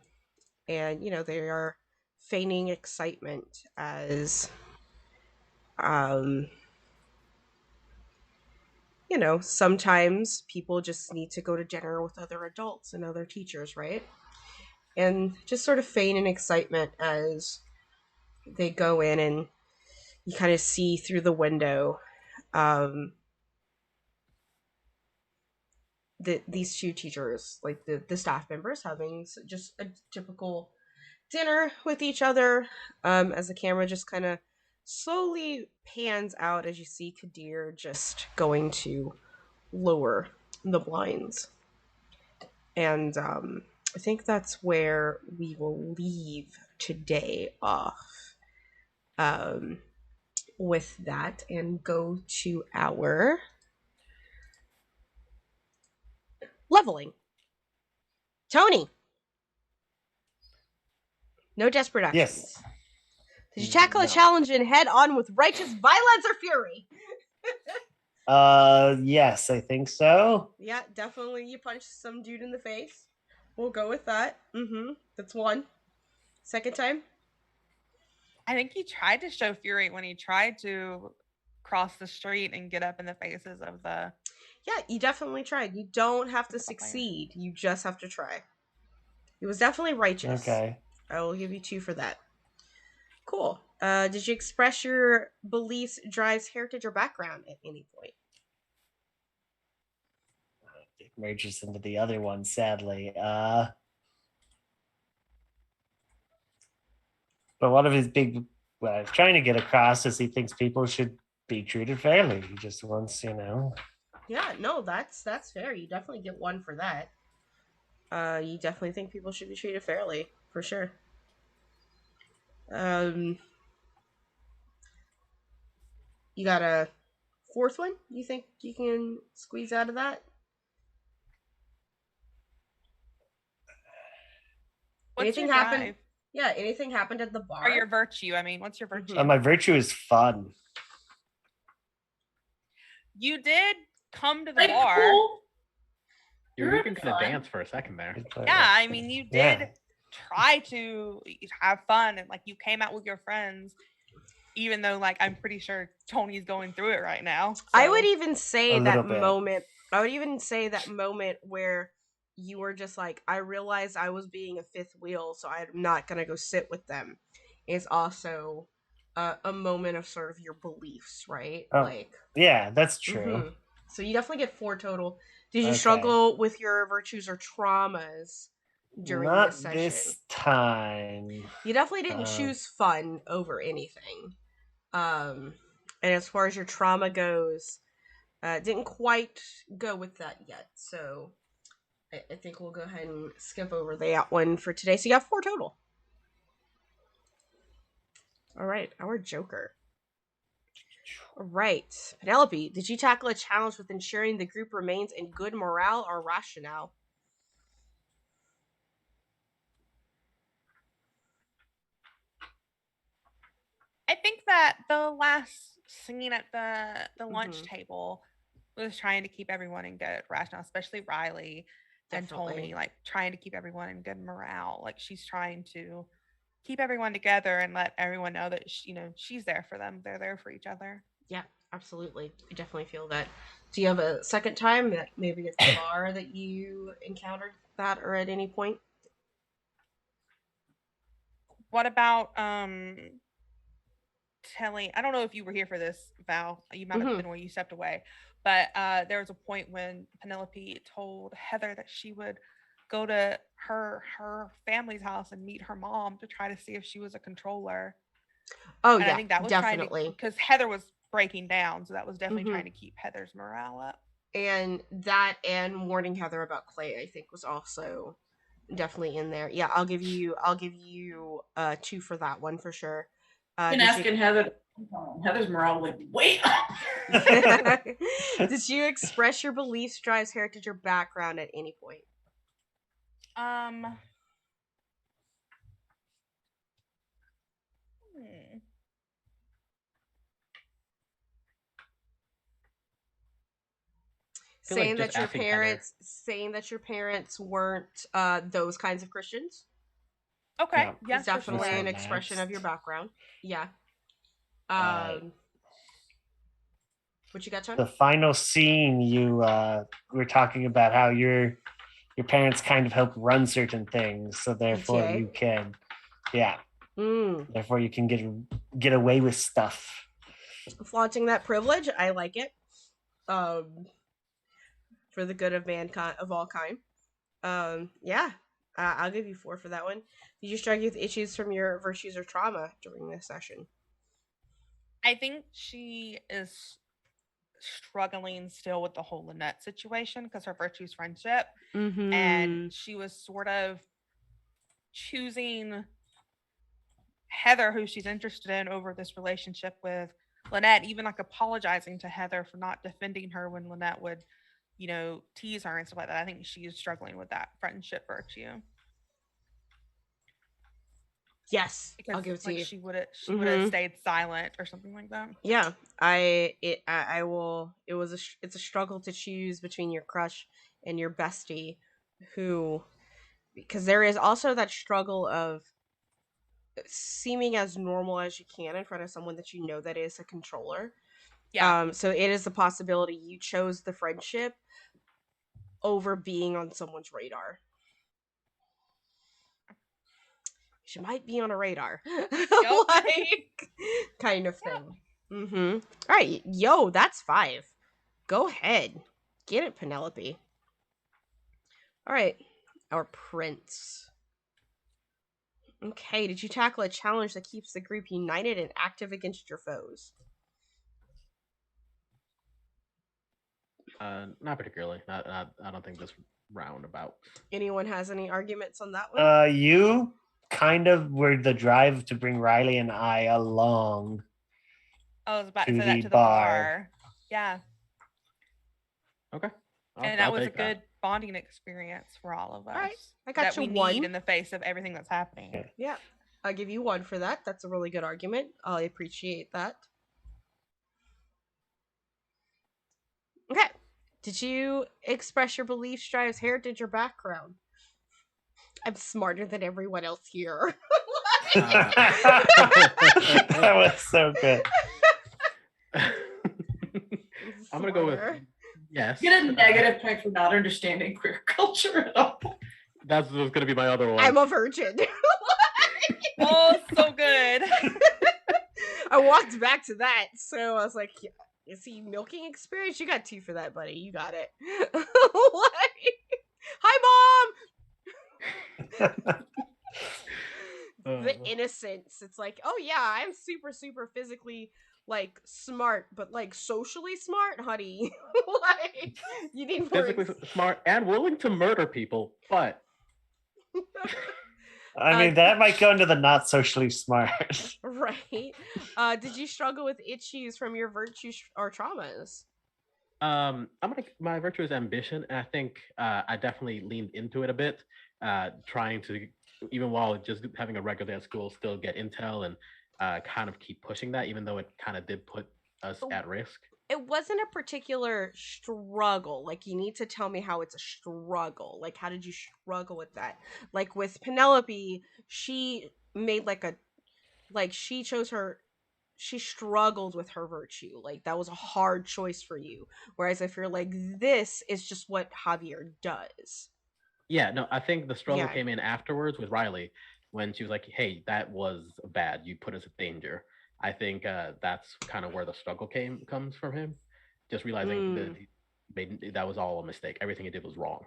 they are feigning excitement as, sometimes people just need to go to dinner with other adults and other teachers, right? And just sort of feign an excitement as they go in, and you kind of see through the window these two teachers, like the staff members, having just a typical dinner with each other, as the camera just kind of slowly pans out as you see Kadir just going to lower the blinds. And I think that's where we will leave today off, with that, and go to our leveling. Tony, no desperate actions. Yes. Did you tackle a No. challenge and head on with righteous violence or fury? Yes, I think so. Yeah, definitely. You punched some dude in the face. We'll go with that. That's one. Second time? I think he tried to show fury when he tried to cross the street and get up in the faces of the. Yeah, you definitely tried. You don't have to succeed. You just have to try. It was definitely righteous. Okay. I will give you 2 for that. Cool. Did you express your beliefs, drives, heritage, or background at any point? It merges into the other one, sadly. But one of his big, what I was trying to get across is he thinks people should be treated fairly. He just wants, Yeah, no, that's fair. You definitely get 1 for that. You definitely think people should be treated fairly, for sure. You got a 4th one? You think you can squeeze out of that? What's Anything your happened? drive? Yeah, anything happened at the bar? Or your virtue? I mean, what's your virtue? my virtue is fun. You did come to the Like, bar. cool. You're You're even gonna fun. dance for a second there. Yeah, I mean, you did Yeah. try to have fun, and like you came out with your friends, even though like I'm pretty sure Tony's going through it right now. I so- would even say A that little bit. moment. I would even say that moment where you were just like, I realized I was being a fifth wheel, so I'm not gonna go sit with them, is also a moment of sort of your beliefs, right? Oh, Like, Yeah, that's true. mhm. So you definitely get 4 total. Did you Okay. struggle with your virtues or traumas during Not this session? this time. You definitely didn't Um, choose fun over anything. And as far as your trauma goes, didn't quite go with that yet. So I think we'll go ahead and skip over that one for today. So you have 4 total. All right, our Joker. All right, Penelope, did you tackle a challenge with ensuring the group remains in good morale or rationale? I think that the last scene at the lunch Mhm. table was trying to keep everyone in good rationale, especially Riley and Definitely. Tony, like trying to keep everyone in good morale. Like she's trying to keep everyone together and let everyone know that she's there for them. They're there for each other. Yeah, absolutely. I definitely feel that. Do you have a second time that maybe at the bar that you encountered that, or at any point? What about telling, I don't know if you were here for this, Val. You might have Mhm. been when you stepped away. But there was a point when Penelope told Heather that she would go to her family's house and meet her mom to try to see if she was a controller. Oh And yeah, I think that was definitely. because Heather was breaking down, so that was definitely Mhm. trying to keep Heather's morale up. And that and warning Heather about Clay, I think, was also definitely in there. Yeah, I'll give you 2 for that one for sure. Been asking Heather. Heather's morale went way up. Did you express your beliefs, drives, heritage, or background at any point? Saying that your parents weren't those kinds of Christians. Okay. Yeah, It's definitely sure. an expression of your background. Yeah. What you got, Tony? The final scene, you were talking about how your parents kind of help run certain things, so therefore PTA? you can, therefore you can get away with stuff. Flaunting that privilege, I like it. For the good of mankind, of all kind. Yeah, I'll give you 4 for that one. Did you struggle with issues from your virtues or trauma during this session? I think she is struggling still with the whole Lynette situation because her virtue's friendship. And she was sort of choosing Heather, who she's interested in, over this relationship with Lynette, even like apologizing to Heather for not defending her when Lynette would, tease her and stuff like that. I think she is struggling with that friendship virtue. Yes, because I'll give it to you. She would have stayed silent or something like that. Yeah, I will. It's a struggle to choose between your crush and your bestie, because there is also that struggle of seeming as normal as you can in front of someone that you know that is a controller. Yeah. So it is a possibility you chose the friendship over being on someone's radar. She might be on a radar. Like, kind of thing. All right, yo, that's 5. Go ahead. Get it, Penelope. All right, our prince. Okay, did you tackle a challenge that keeps the group united and active against your foes? Not particularly. I don't think this roundabout. Anyone has any arguments on that one? You kind of were the drive to bring Riley and I along. I was about to say that to the bar. Yeah. Okay. And that was a good bonding experience for all of us. All right, I got you we 1 need in the face of everything that's happening. Yeah, I'll give you 1 for that. That's a really good argument. I appreciate that. Okay. Did you express your beliefs, drives, heritage, or background? I'm smarter than everyone else here. That was so good. I'm going to go with yes. Get a negative point for not understanding queer culture at all. That's going to be my other one. I'm a virgin. Oh, so good. I walked back to that, so I was like, you see, milking experience? You got 2 for that, buddy. You got it. Hi, Mom! The innocence. It's like, oh yeah, I'm super, super physically, like, smart, but, like, socially smart, honey. Like, you need more... Physically smart and willing to murder people, but... I mean, that might go into the not socially smart. Right. Did you struggle with issues from your virtues or traumas? My virtue is ambition, and I think I definitely leaned into it a bit, trying to, even while just having a regular day at school, still get intel and kind of keep pushing that, even though it kind of did put us at risk. It wasn't a particular struggle. Like, you need to tell me how it's a struggle. Like, how did you struggle with that? Like, with Penelope, she made she struggled with her virtue. Like, that was a hard choice for you. Whereas if you're like, this is just what Javier does. Yeah, no, I think the struggle came in afterwards with Riley when she was like, hey, that was bad. You put us in danger. I think that's kind of where the struggle comes from him. Just realizing that was all a mistake. Everything he did was wrong.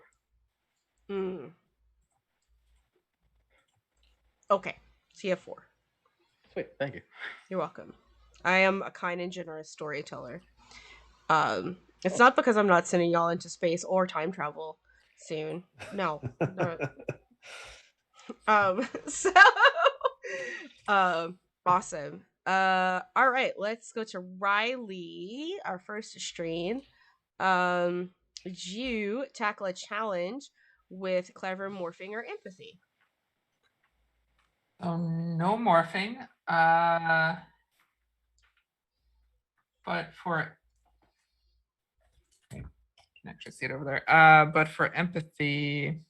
Okay, so you have 4. Sweet, thank you. You're welcome. I am a kind and generous storyteller. It's not because I'm not sending y'all into space or time travel soon. No. So awesome. All right, let's go to Riley, our first strain. Did you tackle a challenge with clever morphing or empathy? No morphing. But for I can actually see it over there. But for empathy,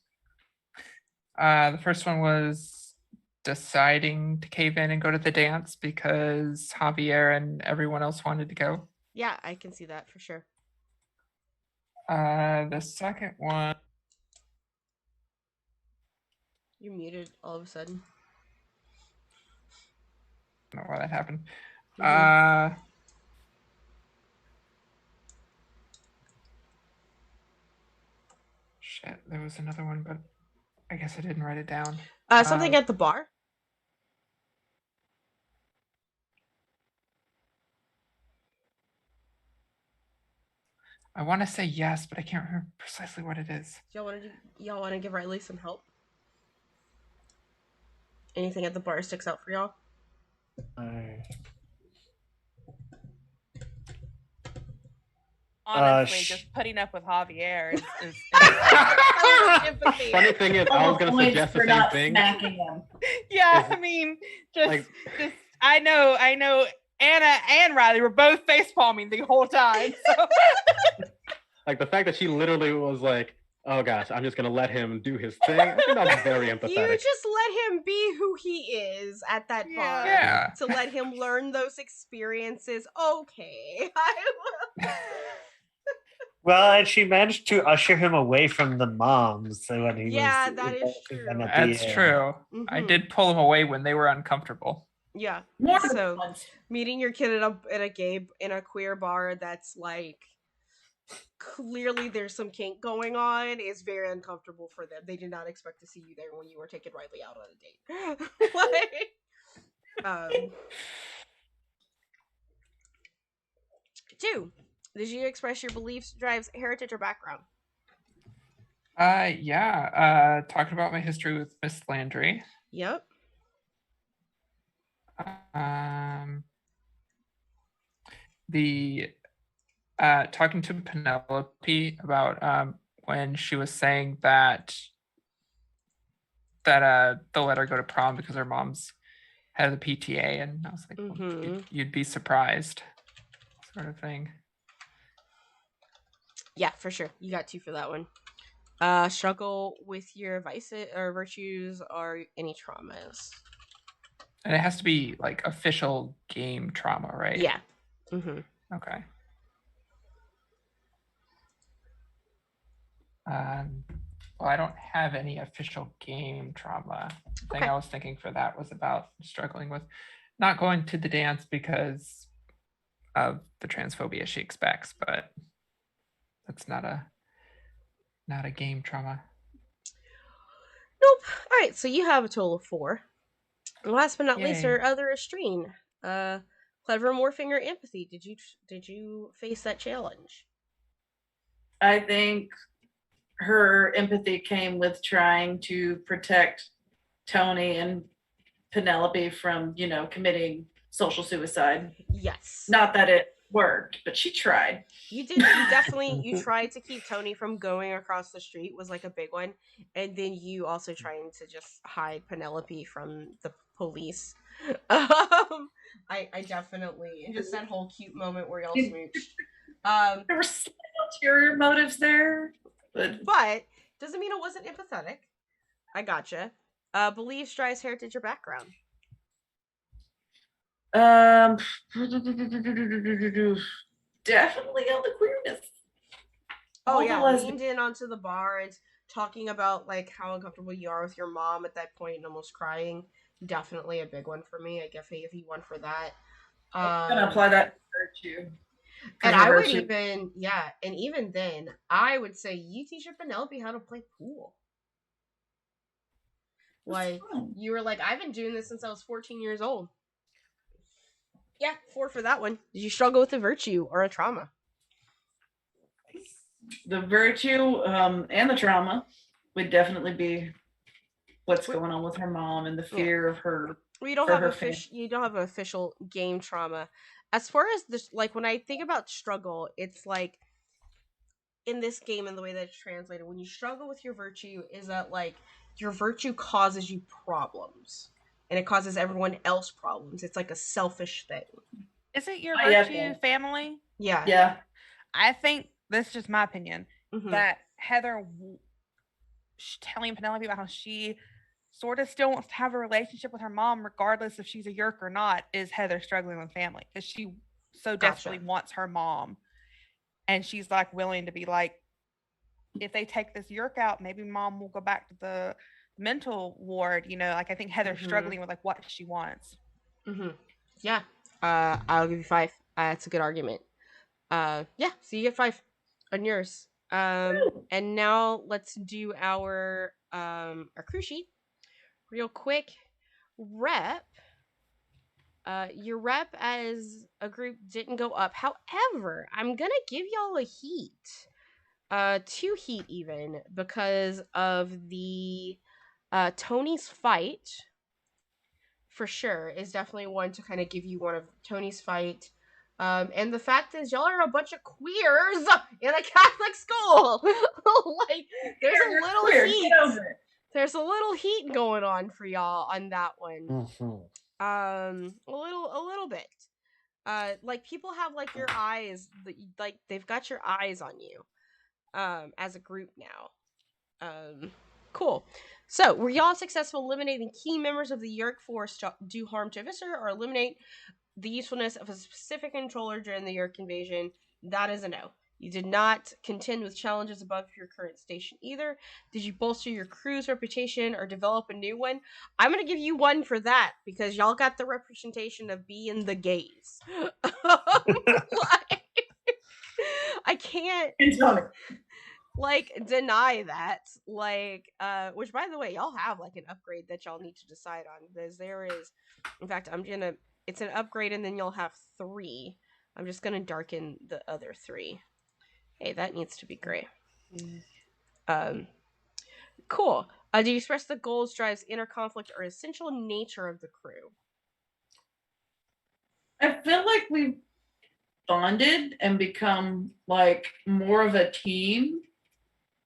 the first one was deciding to cave in and go to the dance because Javier and everyone else wanted to go. Yeah, I can see that for sure. The second one, You're muted all of a sudden. I don't know why that happened. Shit, there was another one, but I guess I didn't write it down. Something at the bar? I want to say yes, but I can't remember precisely what it is. Y'all want to give Riley some help? Anything at the bar sticks out for y'all? Honestly, just putting up with Javier is Empathy. Funny thing is, I was going to suggest the same thing. Smacking them. Yeah, I mean, just I know Anna and Riley were both face palming the whole time. So. Like the fact that she literally was like, "Oh gosh, I'm just gonna let him do his thing." I think that was very empathetic. You just let him be who he is at that bar. Yeah. To let him learn those experiences. Okay. Well, and she managed to usher him away from the moms. So when he Yeah, was, that is true. That's true. I did pull them away when they were uncomfortable. Yeah. More So meeting your kid in a queer bar that's like clearly there's some kink going on is very uncomfortable for them. They did not expect to see you there when you were taking Riley out on a date. Like, 2. Did you express your beliefs, drives, heritage, or background? Yeah. Talking about my history with Miss Landry. Yep. The talking to Penelope about when she was saying that they'll let her go to prom because her mom's head of the PTA, and I was like, well, you'd be surprised, sort of thing. Yeah, for sure. You got 2 for that one. Struggle with your vices or virtues or any traumas. And it has to be like official game trauma, right? Yeah. Mm-hmm. Okay. Well, I don't have any official game trauma. The thing I was thinking for that was about struggling with not going to the dance because of the transphobia she expects, but that's not a game trauma. Nope. All right, so you have a total of 4. And last but not least, Yay. our other restrain. Clever morphing or empathy. Did you face that challenge? I think her empathy came with trying to protect Tony and Penelope from, committing social suicide. Yes. Not that it worked, but she tried. You did. You definitely, you tried to keep Tony from going across the street was like a big one. And then you also trying to just hide Penelope from the police. I definitely, and just that whole cute moment where y'all smooched. There were some ulterior motives there. But doesn't mean it wasn't empathetic. I gotcha. Beliefs, drives, heritage, or background? Definitely on the queerness. Oh yeah, leaned in onto the bar and talking about like how uncomfortable you are with your mom at that point and almost crying. Definitely a big one for me. I guess if you won for that. I'm gonna apply that to her too. And I would even, and even then, I would say you teach your Penelope how to play pool. Like, you were like, I've been doing this since I was 14 years old. Yeah, 4 for that one. Did you struggle with a virtue or a trauma? the virtue and the trauma would definitely be what's going on with her mom and the fear of her. Well, you don't for have her you don't have an official game trauma. As far as this, like when I think about struggle, it's like in this game and the way that it's translated, when you struggle with your virtue, is that like your virtue causes you problems and it causes everyone else problems. It's like a selfish thing. Is it your Yeah. virtue family? Yeah. Yeah. I think this is just my opinion Mhm. that Heather telling Penelope about how she sort of still wants to have a relationship with her mom, regardless if she's a Yeerk or not, is Heather struggling with family because she so desperately wants her mom, and she's like willing to be like, if they take this Yeerk out, maybe mom will go back to the mental ward. You know, like I think Heather's struggling with like what she wants. Yeah. I'll give you 5. That's a good argument. Yeah, so you get 5 on yours. And now let's do our crew sheet real quick. Rep. Your rep as a group didn't go up. However, I'm gonna give y'all a heat. 2 heat even because of the Tony's fight. For sure, is definitely one to kind of give you one of Tony's fight. And the fact is, y'all are a bunch of queers in a Catholic school. Like, there's a little heat. There's a little heat going on for y'all on that one. Mm-hmm. A little bit. Like people have like your eyes, like they've got your eyes on you. As a group now. Cool. So, were y'all successful eliminating key members of the Yeerk force to do harm to a visitor or eliminate the usefulness of a specific controller during the Yeerk invasion? That is a no. You did not contend with challenges above your current station either. Did you bolster your crew's reputation or develop a new one? I'm going to give you 1 for that because y'all got the representation of being the gays. I can't like deny that, like which by the way, y'all have like an upgrade that y'all need to decide on because there is, in fact, it's an upgrade and then you'll have 3. I'm just gonna darken the other 3. Hey, that needs to be gray. Cool. Do you express the goals, drives, inner conflict, or essential nature of the crew? I feel like we've bonded and become like more of a team.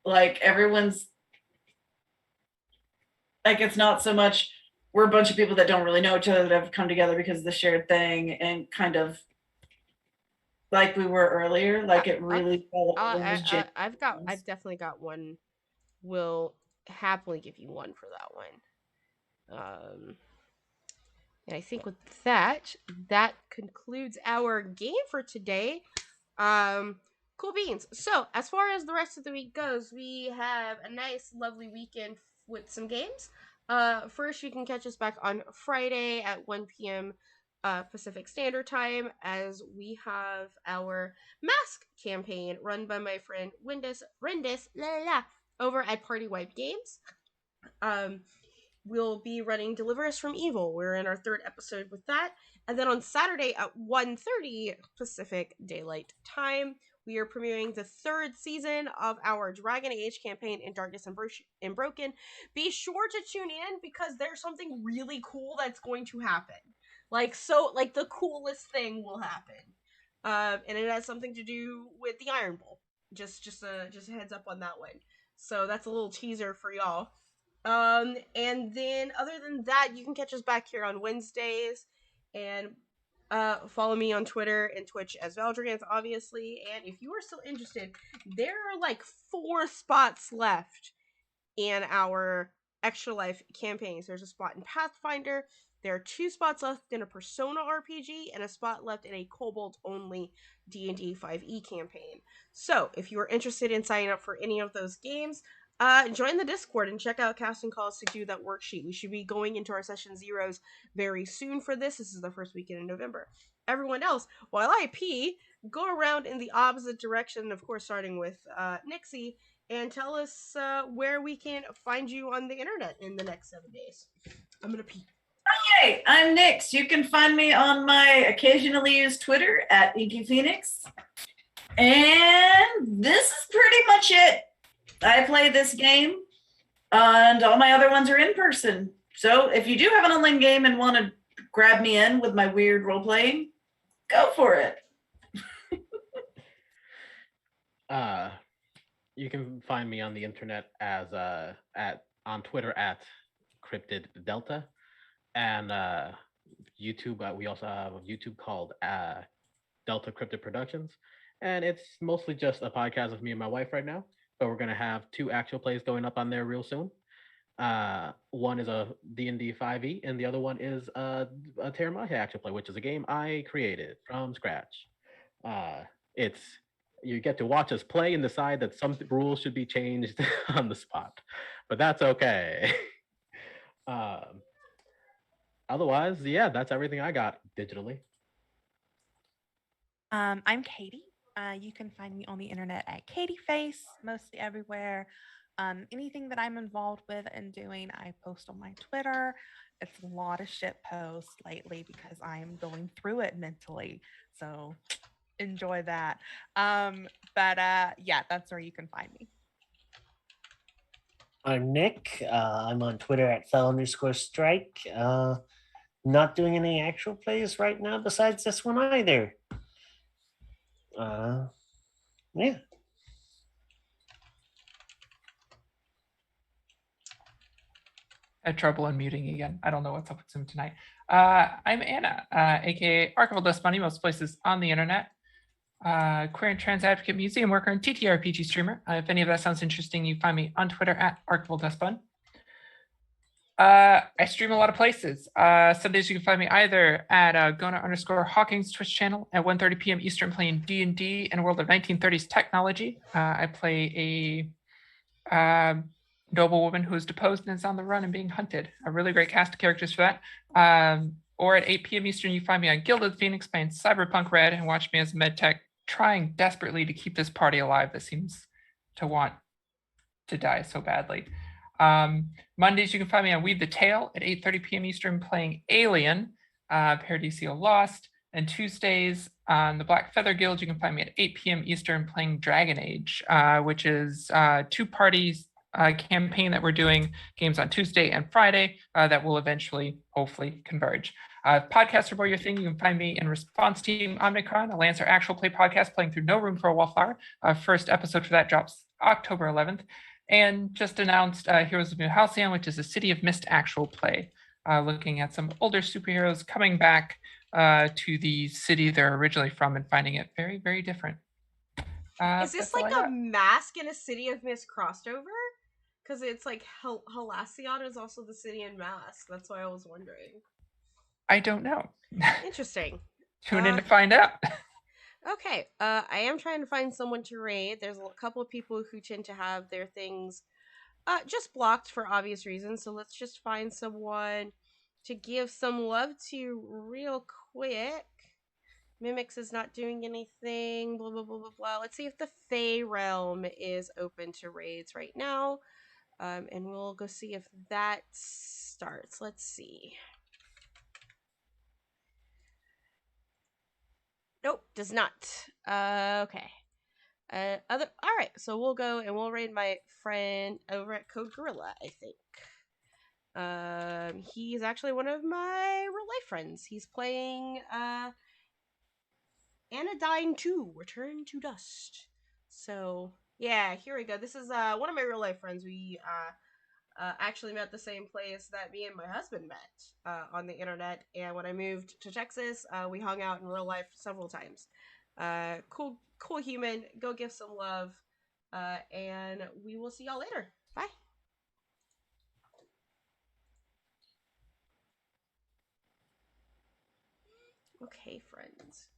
Like everyone's like, it's not so much we're a bunch of people that don't really know each other that have come together because of the shared thing and kind of like we were earlier. Like it really felt like it was I've definitely got 1. Will happily give you 1 for that one. And I think with that concludes our game for today. Cool beans. So, as far as the rest of the week goes, we have a nice, lovely weekend with some games. First, you can catch us back on Friday at 1 p.m. Pacific Standard Time as we have our mask campaign run by my friend Rendis over at Party Wipe Games. We'll be running Deliver Us from Evil. We're in our 3rd episode with that. And then on Saturday at 1:30 Pacific Daylight Time, we are premiering the 3rd season of our Dragon Age campaign in Darkness and Broken. Be sure to tune in because there's something really cool that's going to happen. Like the coolest thing will happen. And it has something to do with the Iron Bowl. Just a heads up on that one. So that's a little teaser for y'all. And then other than that, you can catch us back here on Wednesdays and follow me on Twitter and Twitch as Valdragans, obviously. And if you are still interested, there are like 4 spots left in our Extra Life campaigns. There's a spot in Pathfinder. There are 2 spots left in a Persona RPG and a spot left in a Kobold only D&D 5e campaign. So if you are interested in signing up for any of those games, join the Discord and check out Casting Calls to do that worksheet. We should be going into our session zeros very soon for this. This is the first weekend in November. Everyone else, while I pee, go around in the opposite direction, of course, starting with Nixie, and tell us where we can find you on the internet in the next 7 days. I'm gonna pee. Hey, I'm Nix. You can find me on my occasionally used Twitter at Inky Phoenix. And this is pretty much it. I play this game, and all my other ones are in person. So if you do have an online game and want to grab me in with my weird role playing, go for it. You can find me on the internet as on Twitter at Cryptid Delta, and YouTube. We also have a YouTube called Delta Cryptid Productions, and it's mostly just a podcast of me and my wife right now. But we're gonna have 2 actual plays going up on there real soon. One is a D&D 5e, and the other one is a Terramaya actual play, which is a game I created from scratch. It's you get to watch us play and decide that some rules should be changed on the spot, but that's okay. Otherwise, yeah, that's everything I got digitally. I'm Katie. You can find me on the internet at Katie Face, mostly everywhere. Anything that I'm involved with and doing, I post on my Twitter. It's a lot of shit posts lately because I'm going through it mentally. So enjoy that. Yeah, that's where you can find me. I'm Nick. I'm on Twitter at @fell_strike. Not doing any actual plays right now besides this one either. Yeah. Had trouble unmuting again. I don't know what's up with Zoom tonight. I'm Anna, aka Archival Dust Bunny, most places on the internet. Queer and trans advocate, museum worker, and TTRPG streamer. If any of that sounds interesting, you find me on Twitter at Archival Dust Bun. I stream a lot of places. Some days you can find me either at Gona_Hawking's Twitch channel at 1:30 p.m. Eastern, playing D&D and World of 1930s technology. I play a noble woman who is deposed and is on the run and being hunted. A really great cast of characters for that. Or at 8 p.m. Eastern, you find me on Guild of the Phoenix playing Cyberpunk Red and watch me as a medtech trying desperately to keep this party alive that seems to want to die so badly. Mondays, you can find me on Weave the Tale at 8:30 p.m. Eastern playing Alien, Paradisio Lost. And Tuesdays on the Black Feather Guild, you can find me at 8 p.m. Eastern playing Dragon Age, which is 2 parties campaign that we're doing, games on Tuesday and Friday that will eventually, hopefully, converge. Podcasts are more your thing. You can find me in Response Team Omnicron, a Lancer actual play podcast playing through No Room for a Wallflower. First episode for that drops October 11th. And just announced Heroes of New Halcyon, which is a City of Mist actual play, looking at some older superheroes coming back to the city they're originally from and finding it very, very different. Is this like a Mask in a City of Mist crossed over? Because it's like Halcyon is also the city in Mask. That's why I was wondering. I don't know. Interesting. Tune in to find out. Okay, I am trying to find someone to raid. There's a couple of people who tend to have their things just blocked for obvious reasons, so let's just find someone to give some love to real quick. Mimics is not doing anything, blah, blah, blah, blah, blah. Let's see if the Fey Realm is open to raids right now, and we'll go see if that starts. Let's see. Nope, does not. Okay. All right, so we'll go and we'll raid my friend over at Code Gorilla, I think. He's actually one of my real life friends. He's playing Anodyne 2, Return to Dust. So yeah, here we go. This is one of my real life friends. We actually met the same place that me and my husband met on the internet, and when I moved to Texas, we hung out in real life several times. Cool human. Go give some love, and we will see y'all later. Bye. Okay, friends.